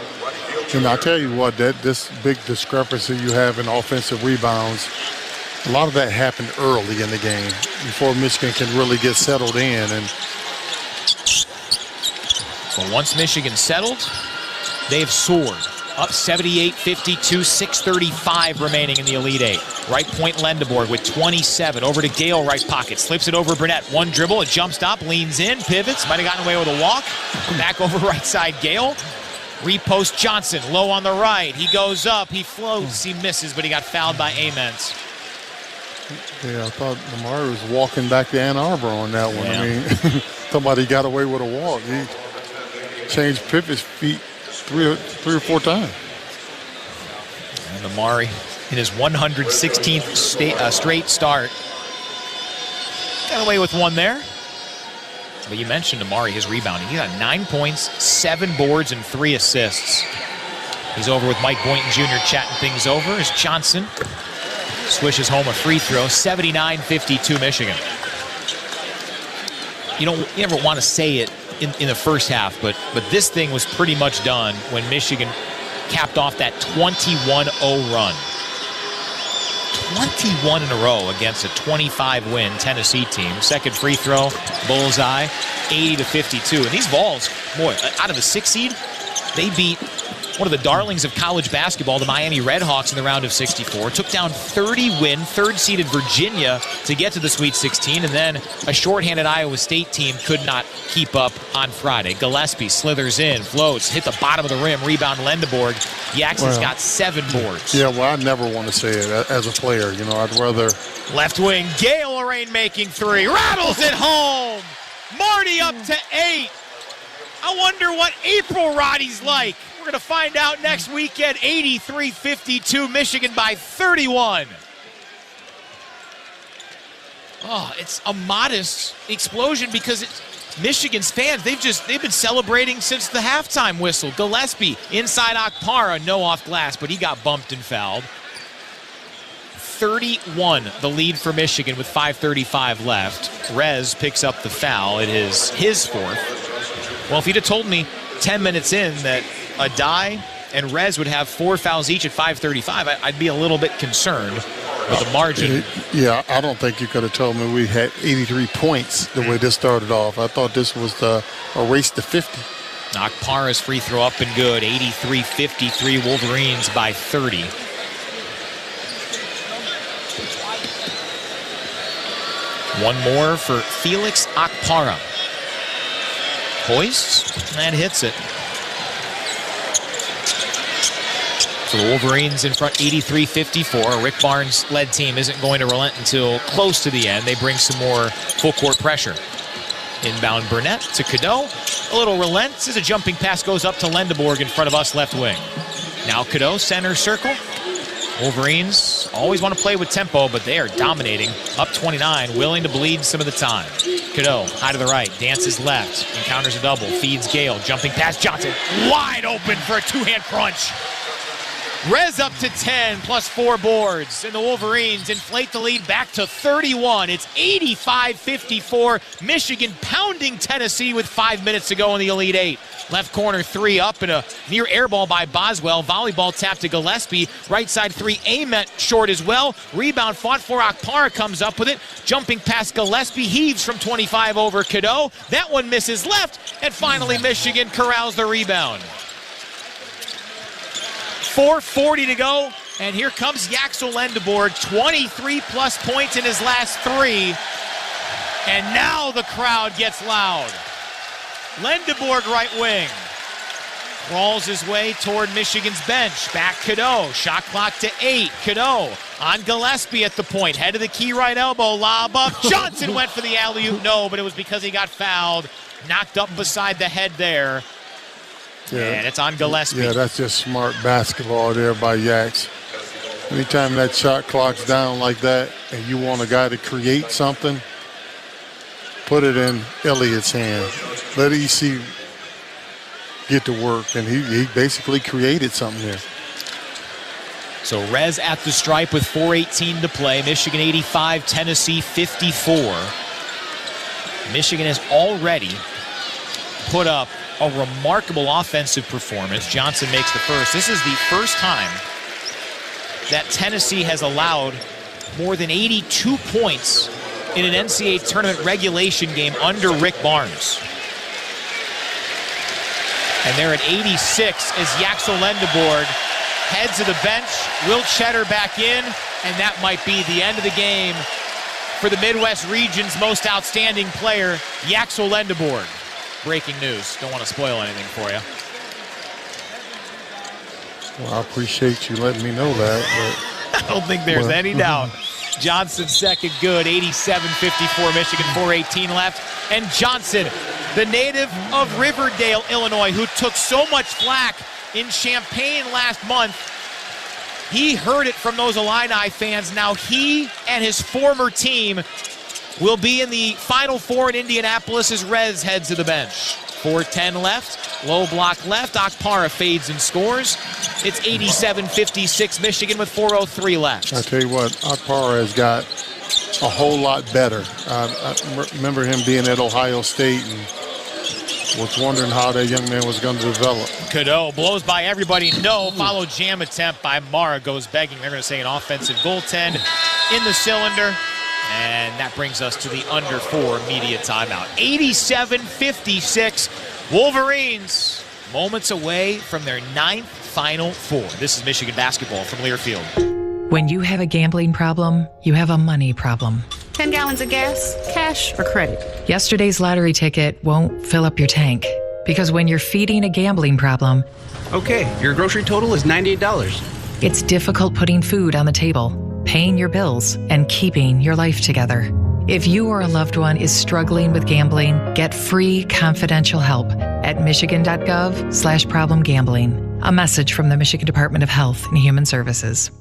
And I'll tell you what, this big discrepancy you have in offensive rebounds, a lot of that happened early in the game before Michigan can really get settled in. And but once Michigan settled, they've soared. Up 78-52, 6:35 remaining in the Elite Eight. Right point Lendeborg with 27. Over to Gale, right pocket. Slips it over Burnett. One dribble, a jump stop, leans in, pivots. Might have gotten away with a walk. Back over right side, Gale. Repost Johnson, low on the right. He goes up, he floats, he misses, but he got fouled by Amens. Yeah, I thought Lamar was walking back to Ann Arbor on that one. Yeah. I mean, somebody got away with a walk. He changed Pippett's feet three or four times. And Amari in his 116th straight start. Got away with one there. But you mentioned Amari, his rebounding. He got 9 points, 7 boards, and 3 assists. He's over with Mike Boynton Jr. chatting things over as Johnson swishes home a free throw. 79-52 Michigan. You never want to say it in the first half, but this thing was pretty much done when Michigan capped off that 21-0 run. 21 in a row against a 25-win Tennessee team. Second free throw, bullseye, 80-52. And these Vols, boy, out of the 6 seed, they beat one of the darlings of college basketball, the Miami Redhawks, in the round of 64. Took down 30-win, third-seeded Virginia to get to the Sweet 16, and then a shorthanded Iowa State team could not keep up on Friday. Gillespie slithers in, floats, hit the bottom of the rim, rebound Lendeborg. Yaxon's got 7 boards. Yeah, well, I never want to say it as a player. You know, I'd rather... Left wing, Gale a rain-making 3. Rattles it home! Marty up to 8. I wonder what April Roddy's like. We're going to find out next weekend. 83-52, Michigan by 31. Oh, it's a modest explosion because Michigan's fans, they've been celebrating since the halftime whistle. Gillespie inside Okpara, no off glass, but he got bumped and fouled. 31, the lead for Michigan with 5:35 left. Rez picks up the foul. It is his 4th. Well, if you'd have told me 10 minutes in that Adai and Rez would have 4 fouls each at 5:35, I'd be a little bit concerned with the margin. Yeah, I don't think you could have told me we had 83 points the way this started off. I thought this was a race to 50. Okpara's free throw up and good. 83-53, Wolverines by 30. One more for Felix Okpara. Hoists and hits it. So the Wolverines in front 83-54. A Rick Barnes-led team isn't going to relent until close to the end. They bring some more full-court pressure. Inbound Burnett to Cadeau. A little relents as a jumping pass goes up to Lendeborg in front of us left wing. Now Cadeau, center circle. Wolverines always want to play with tempo, but they are dominating. Up 29, willing to bleed some of the time. Cadeau, high to the right, dances left, encounters a double, feeds Gale, jumping past Johnson. Wide open for a 2-hand crunch. Rez up to 10 plus 4 boards, and the Wolverines inflate the lead back to 31. It's 85-54. Michigan pounding Tennessee with 5 minutes to go in the Elite Eight. Left corner 3 up and a near air ball by Boswell. Volleyball tap to Gillespie. Right side 3, Ament short as well. Rebound fought for. Okpara comes up with it. Jumping past Gillespie, heaves from 25 over Cadeau. That one misses left, and finally Michigan corrals the rebound. 4:40 to go, and here comes Yaxel Lendeborg, 23-plus points in his last 3, and now the crowd gets loud. Lendeborg right wing, crawls his way toward Michigan's bench, back Cadeau, shot clock to 8, Cadeau on Gillespie at the point, head of the key right elbow, lob up, Johnson went for the alley-oop, no, but it was because he got fouled, knocked up beside the head there. Yeah, and it's on Gillespie. Yeah, that's just smart basketball there by Yax. Anytime that shot clock's down like that and you want a guy to create something, put it in Elliott's hand. Let EC get to work, and he basically created something there. So Rez at the stripe with 4:18 to play. Michigan 85, Tennessee 54. Michigan has already put up a remarkable offensive performance. Johnson makes the first. This is the first time that Tennessee has allowed more than 82 points in an NCAA tournament regulation game under Rick Barnes. And they're at 86 as Yaxel Lendeboard heads to the bench. Will Cheddar back in, and that might be the end of the game for the Midwest region's most outstanding player, Yaxel Lendeboard. Breaking news. Don't want to spoil anything for you. Well, I appreciate you letting me know that. But, I don't think there's any doubt. Johnson second good, 87-54, Michigan, 4:18 left. And Johnson, the native of Riverdale, Illinois, who took so much flack in Champaign last month, he heard it from those Illini fans. Now he and his former team will be in the Final Four in Indianapolis as Rez heads to the bench. 4:10 left, low block left. Akpara fades and scores. It's 87-56 Michigan with 4:03 left. I tell you what, Akpara has got a whole lot better. I remember him being at Ohio State and was wondering how that young man was going to develop. Cadeau blows by everybody. No, follow jam attempt by Mara, goes begging. They're going to say an offensive goaltend in the cylinder. And that brings us to the under 4 media timeout. 87-56. Wolverines moments away from their 9th Final Four. This is Michigan basketball from Learfield. When you have a gambling problem, you have a money problem. 10 gallons of gas, cash or credit? Yesterday's lottery ticket won't fill up your tank. Because when you're feeding a gambling problem... Okay, your grocery total is $98. It's difficult putting food on the table, paying your bills, and keeping your life together. If you or a loved one is struggling with gambling, get free confidential help at michigan.gov/problemgambling. A message from the Michigan Department of Health and Human Services.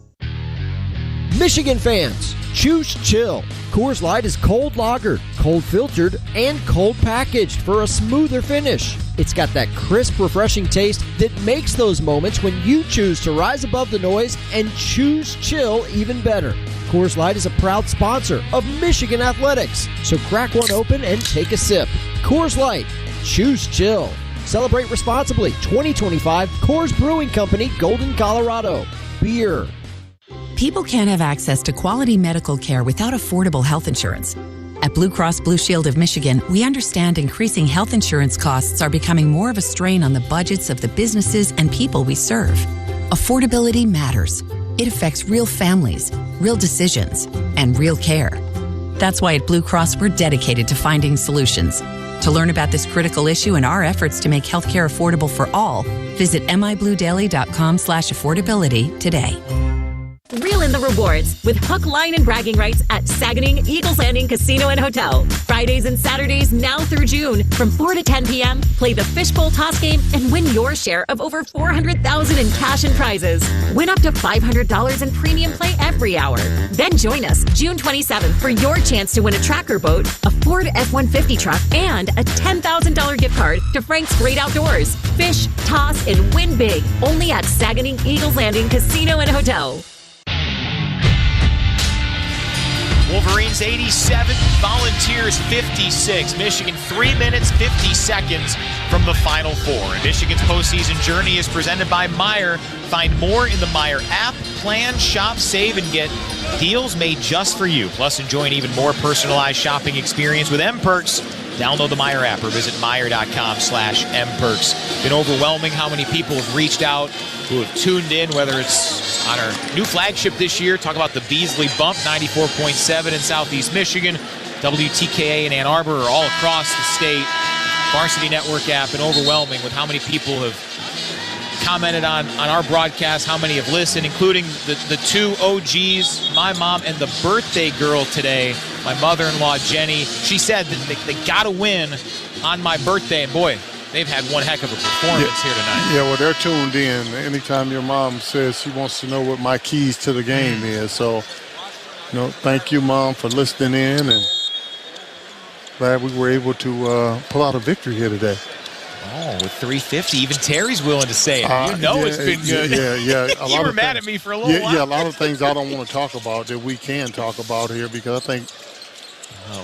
Michigan fans, choose chill. Coors Light is cold lagered, cold filtered, and cold packaged for a smoother finish. It's got that crisp, refreshing taste that makes those moments when you choose to rise above the noise and choose chill even better. Coors Light is a proud sponsor of Michigan Athletics, so crack one open and take a sip. Coors Light, choose chill. Celebrate responsibly. 2025 Coors Brewing Company, Golden, Colorado. Beer. People can't have access to quality medical care without affordable health insurance. At Blue Cross Blue Shield of Michigan, we understand increasing health insurance costs are becoming more of a strain on the budgets of the businesses and people we serve. Affordability matters. It affects real families, real decisions, and real care. That's why at Blue Cross, we're dedicated to finding solutions. To learn about this critical issue and our efforts to make healthcare affordable for all, visit mibluedaily.com/affordability today. Reel in the rewards with hook, line, and bragging rights at Saganing Eagles Landing Casino and Hotel. Fridays and Saturdays now through June from 4 to 10 p.m. Play the fishbowl toss game and win your share of over $400,000 in cash and prizes. Win up to $500 in premium play every hour. Then join us June 27th for your chance to win a tracker boat, a Ford F-150 truck, and a $10,000 gift card to Frank's Great Outdoors. Fish, toss, and win big only at Saganing Eagles Landing Casino and Hotel. Wolverines 87, Volunteers 56. Michigan 3 minutes, 50 seconds from the Final Four. And Michigan's postseason journey is presented by Meijer. Find more in the Meijer app. Plan, shop, save, and get deals made just for you. Plus, enjoy an even more personalized shopping experience with M-Perks. Download the Meijer app or visit Meijer.com/MPerks. Been overwhelming how many people have reached out who have tuned in, whether it's on our new flagship this year, talk about the Beasley Bump, 94.7 in Southeast Michigan, WTKA in Ann Arbor, or all across the state. Varsity Network app, and overwhelming with how many people have commented on our broadcast, how many have listened, including the two OGs, my mom and the birthday girl today, my mother-in-law, Jenny. She said that they got to win on my birthday, and boy, they've had one heck of a performance here tonight. Yeah, well, they're tuned in. Anytime your mom says she wants to know what my keys to the game is. So, thank you, Mom, for listening in, and glad we were able to pull out a victory here today. Oh, with 350, even Terry's willing to say it. It's been good. Yeah. You were mad at me for a little while. Yeah, a lot of things I don't want to talk about that we can talk about here because I think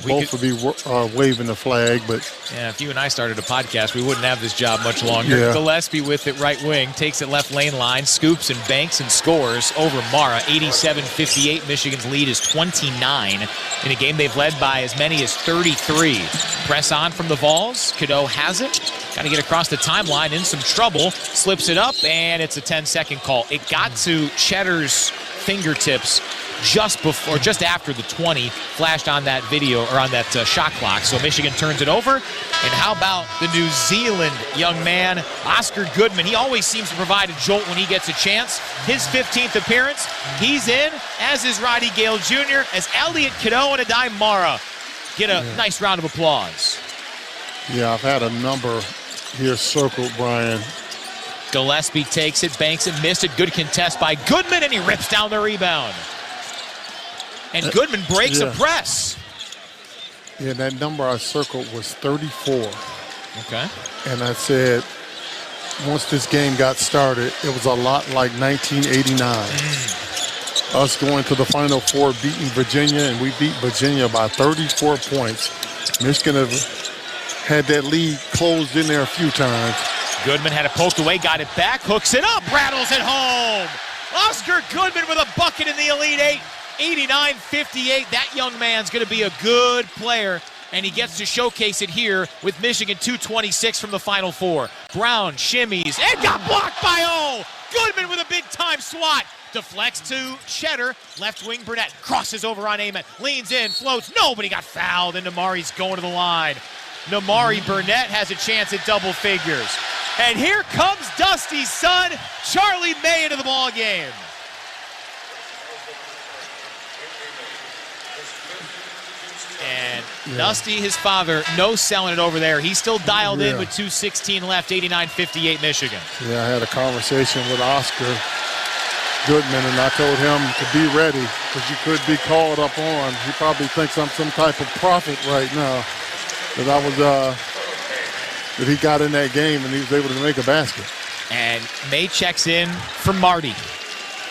both would be waving the flag. But yeah, if you and I started a podcast, we wouldn't have this job much longer. Yeah. Gillespie with it right wing, takes it left lane line, scoops and banks and scores over Mara. 87-58. Michigan's lead is 29 in a game they've led by as many as 33. Press on from the Vols. Cadeau has it. Got to get across the timeline, in some trouble. Slips it up, and it's a 10-second call. It got to Cheddar's fingertips just after the 20 flashed on that video, or on that shot clock. So Michigan turns it over. And how about the New Zealand young man, Oscar Goodman? He always seems to provide a jolt when he gets a chance. His 15th appearance, he's in, as is Roddy Gale Jr., as Elliot Cadeau and Adai Mara get a nice round of applause. Yeah, I've had a number here circled, Brian. Gillespie takes it, banks it, missed it. Good contest by Goodman, and he rips down the rebound. And Goodman breaks a press. Yeah, that number I circled was 34. Okay. And I said, once this game got started, it was a lot like 1989. Us going to the Final Four, beating Virginia, and we beat Virginia by 34 points. Michigan have had that lead closed in there a few times. Goodman had it poked away, got it back, hooks it up, rattles it home. Oscar Goodman with a bucket in the Elite Eight. 89-58. That young man's going to be a good player, and he gets to showcase it here with Michigan 2:26 from the Final Four. Brown shimmies and got blocked by O. Goodman with a big-time swat. Deflects to Cheddar. Left wing Burnett crosses over on Ament. Leans in, floats. Nobody got fouled, and Namari's going to the line. Namari Burnett has a chance at double figures. And here comes Dusty's son, Charlie May, into the ball game. And Dusty, his father, no selling it over there. He's still dialed in with 2:16 left, 89-58 Michigan. Yeah, I had a conversation with Oscar Goodman, and I told him to be ready because you could be called up on. He probably thinks I'm some type of prophet right now that he got in that game and he was able to make a basket. And May checks in for Marty.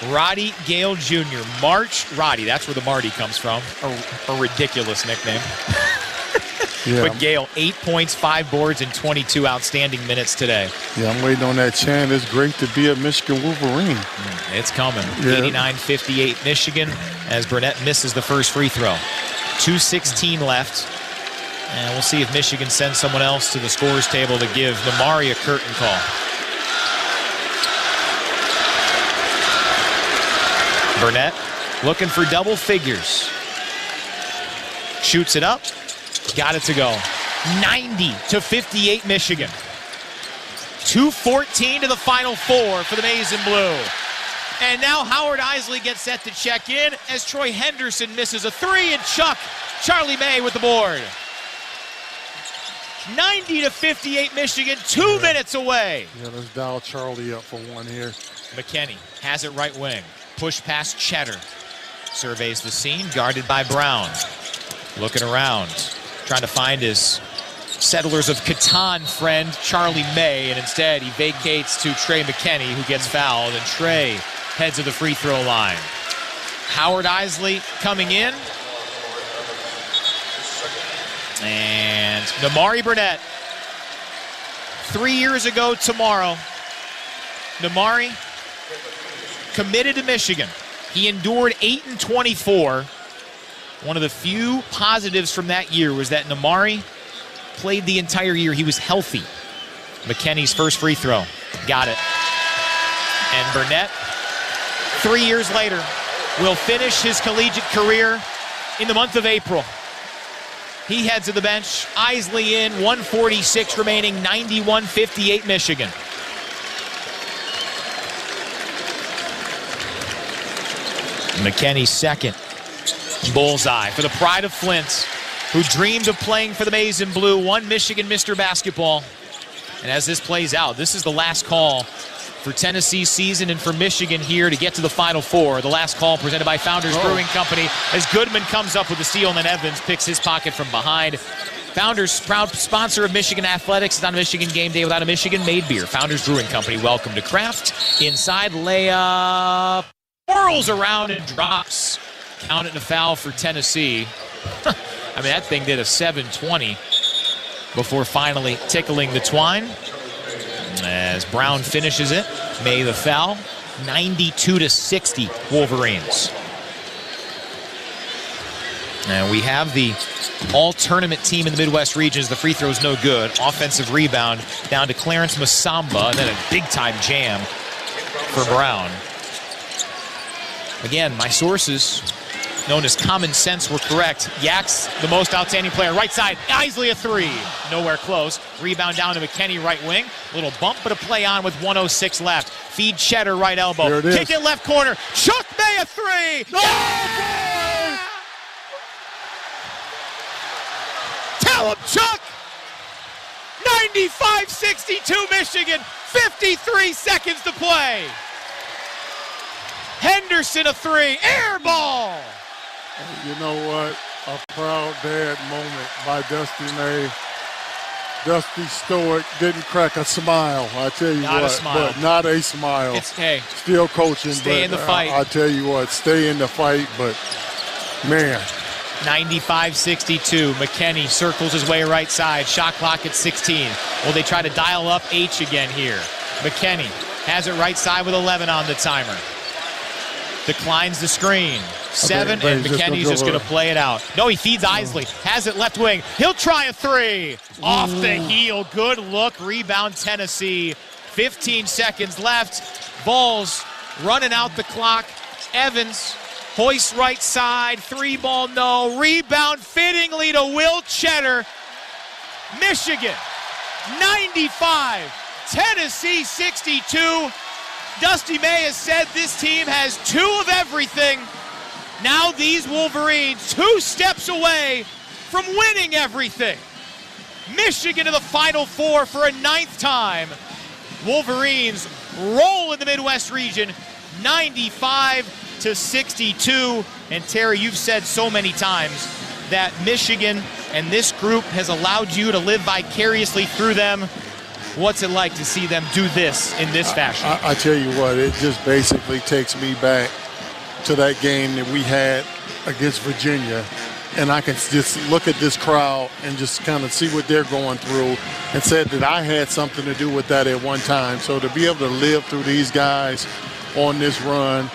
Roddy Gale Jr. March Roddy. That's where the Marty comes from. A ridiculous nickname. But Gale, 8 points, 5 boards, and 22 outstanding minutes today. Yeah, I'm waiting on that chant. It's great to be a Michigan Wolverine. It's coming. 89-58 Michigan as Burnett misses the first free throw. 2:16 left. And we'll see if Michigan sends someone else to the scorer's table to give Namari a curtain call. Burnett looking for double figures. Shoots it up. Got it to go. 90-58 Michigan. 2:14 to the Final Four for the Maize and Blue. And now Howard Isley gets set to check in as Troy Henderson misses a three, and Charlie May with the board. 90-58 Michigan, 2 minutes away. Yeah, let's dial Charlie up for one here. McKinney has it right wing. Push past Cheddar. Surveys the scene, guarded by Brown. Looking around, trying to find his Settlers of Catan friend, Charlie May, and instead he vacates to Trey McKinney, who gets fouled, and Trey heads to the free throw line. Howard Isley coming in. And Namari Burnett. 3 years ago tomorrow, Namari committed to Michigan. He endured 8-24. One of the few positives from that year was that Namari played the entire year. He was healthy. McKinney's first free throw. Got it. And Burnett, 3 years later, will finish his collegiate career in the month of April. He heads to the bench. Isley in, 1:46 remaining, 91-58 Michigan. McKinney's second. Bullseye for the pride of Flint, who dreamed of playing for the Maize and Blue. One Michigan Mr. Basketball. And as this plays out, this is the last call for Tennessee's season and for Michigan here to get to the Final Four. The last call presented by Founders Brewing Company as Goodman comes up with the steal, and then Evans picks his pocket from behind. Founders, proud sponsor of Michigan Athletics. It's not a Michigan game day without a Michigan-made beer. Founders Brewing Company, welcome to Kraft. Inside, layup, whirls around and drops. Count it a foul for Tennessee. I mean, that thing did a 720 before finally tickling the twine. As Brown finishes it, May the foul, 92-60 Wolverines. And we have the all-tournament team in the Midwest regions. The free throw's no good. Offensive rebound down to Clarence Masamba, and then a big-time jam for Brown. Again, my sources, known as Common Sense, were correct. Yak's the most outstanding player. Right side, Isley a three. Nowhere close. Rebound down to McKinney, right wing. Little bump, but a play on with 1:06 left. Feed Cheddar, right elbow. Kick it left corner. Chuck May a three. Oh, tell him, Chuck! 95-62 Michigan. 53 seconds to play. Henderson a three. Air ball. You know what? A proud dad moment by Dusty May. Dusty Stoic didn't crack a smile. I tell you not what, a smile. But not a smile. It's hey, still coaching. Stay in the fight. I tell you what, stay in the fight. But man, 95-62. McKinney circles his way right side. Shot clock at 16. Will they try to dial up H again here? McKinney has it right side with 11 on the timer. Declines the screen. 7, and McKinney's just going to play it out. No, he feeds Isley. Has it left wing. He'll try a three. Off the heel. Good look. Rebound Tennessee. 15 seconds left. Vols running out the clock. Evans hoists right side. Three ball, no. Rebound fittingly to Will Cheddar. Michigan 95. Tennessee 62. Dusty May has said this team has two of everything. Now these Wolverines 2 steps away from winning everything. Michigan to the Final Four for a 9th time. Wolverines roll in the Midwest region 95-62. And Terry, you've said so many times that Michigan and this group has allowed you to live vicariously through them. What's it like to see them do this in this fashion? I tell you what, it just basically takes me back to that game that we had against Virginia, and I can just look at this crowd and just kind of see what they're going through, and said that I had something to do with that at one time. So to be able to live through these guys on this run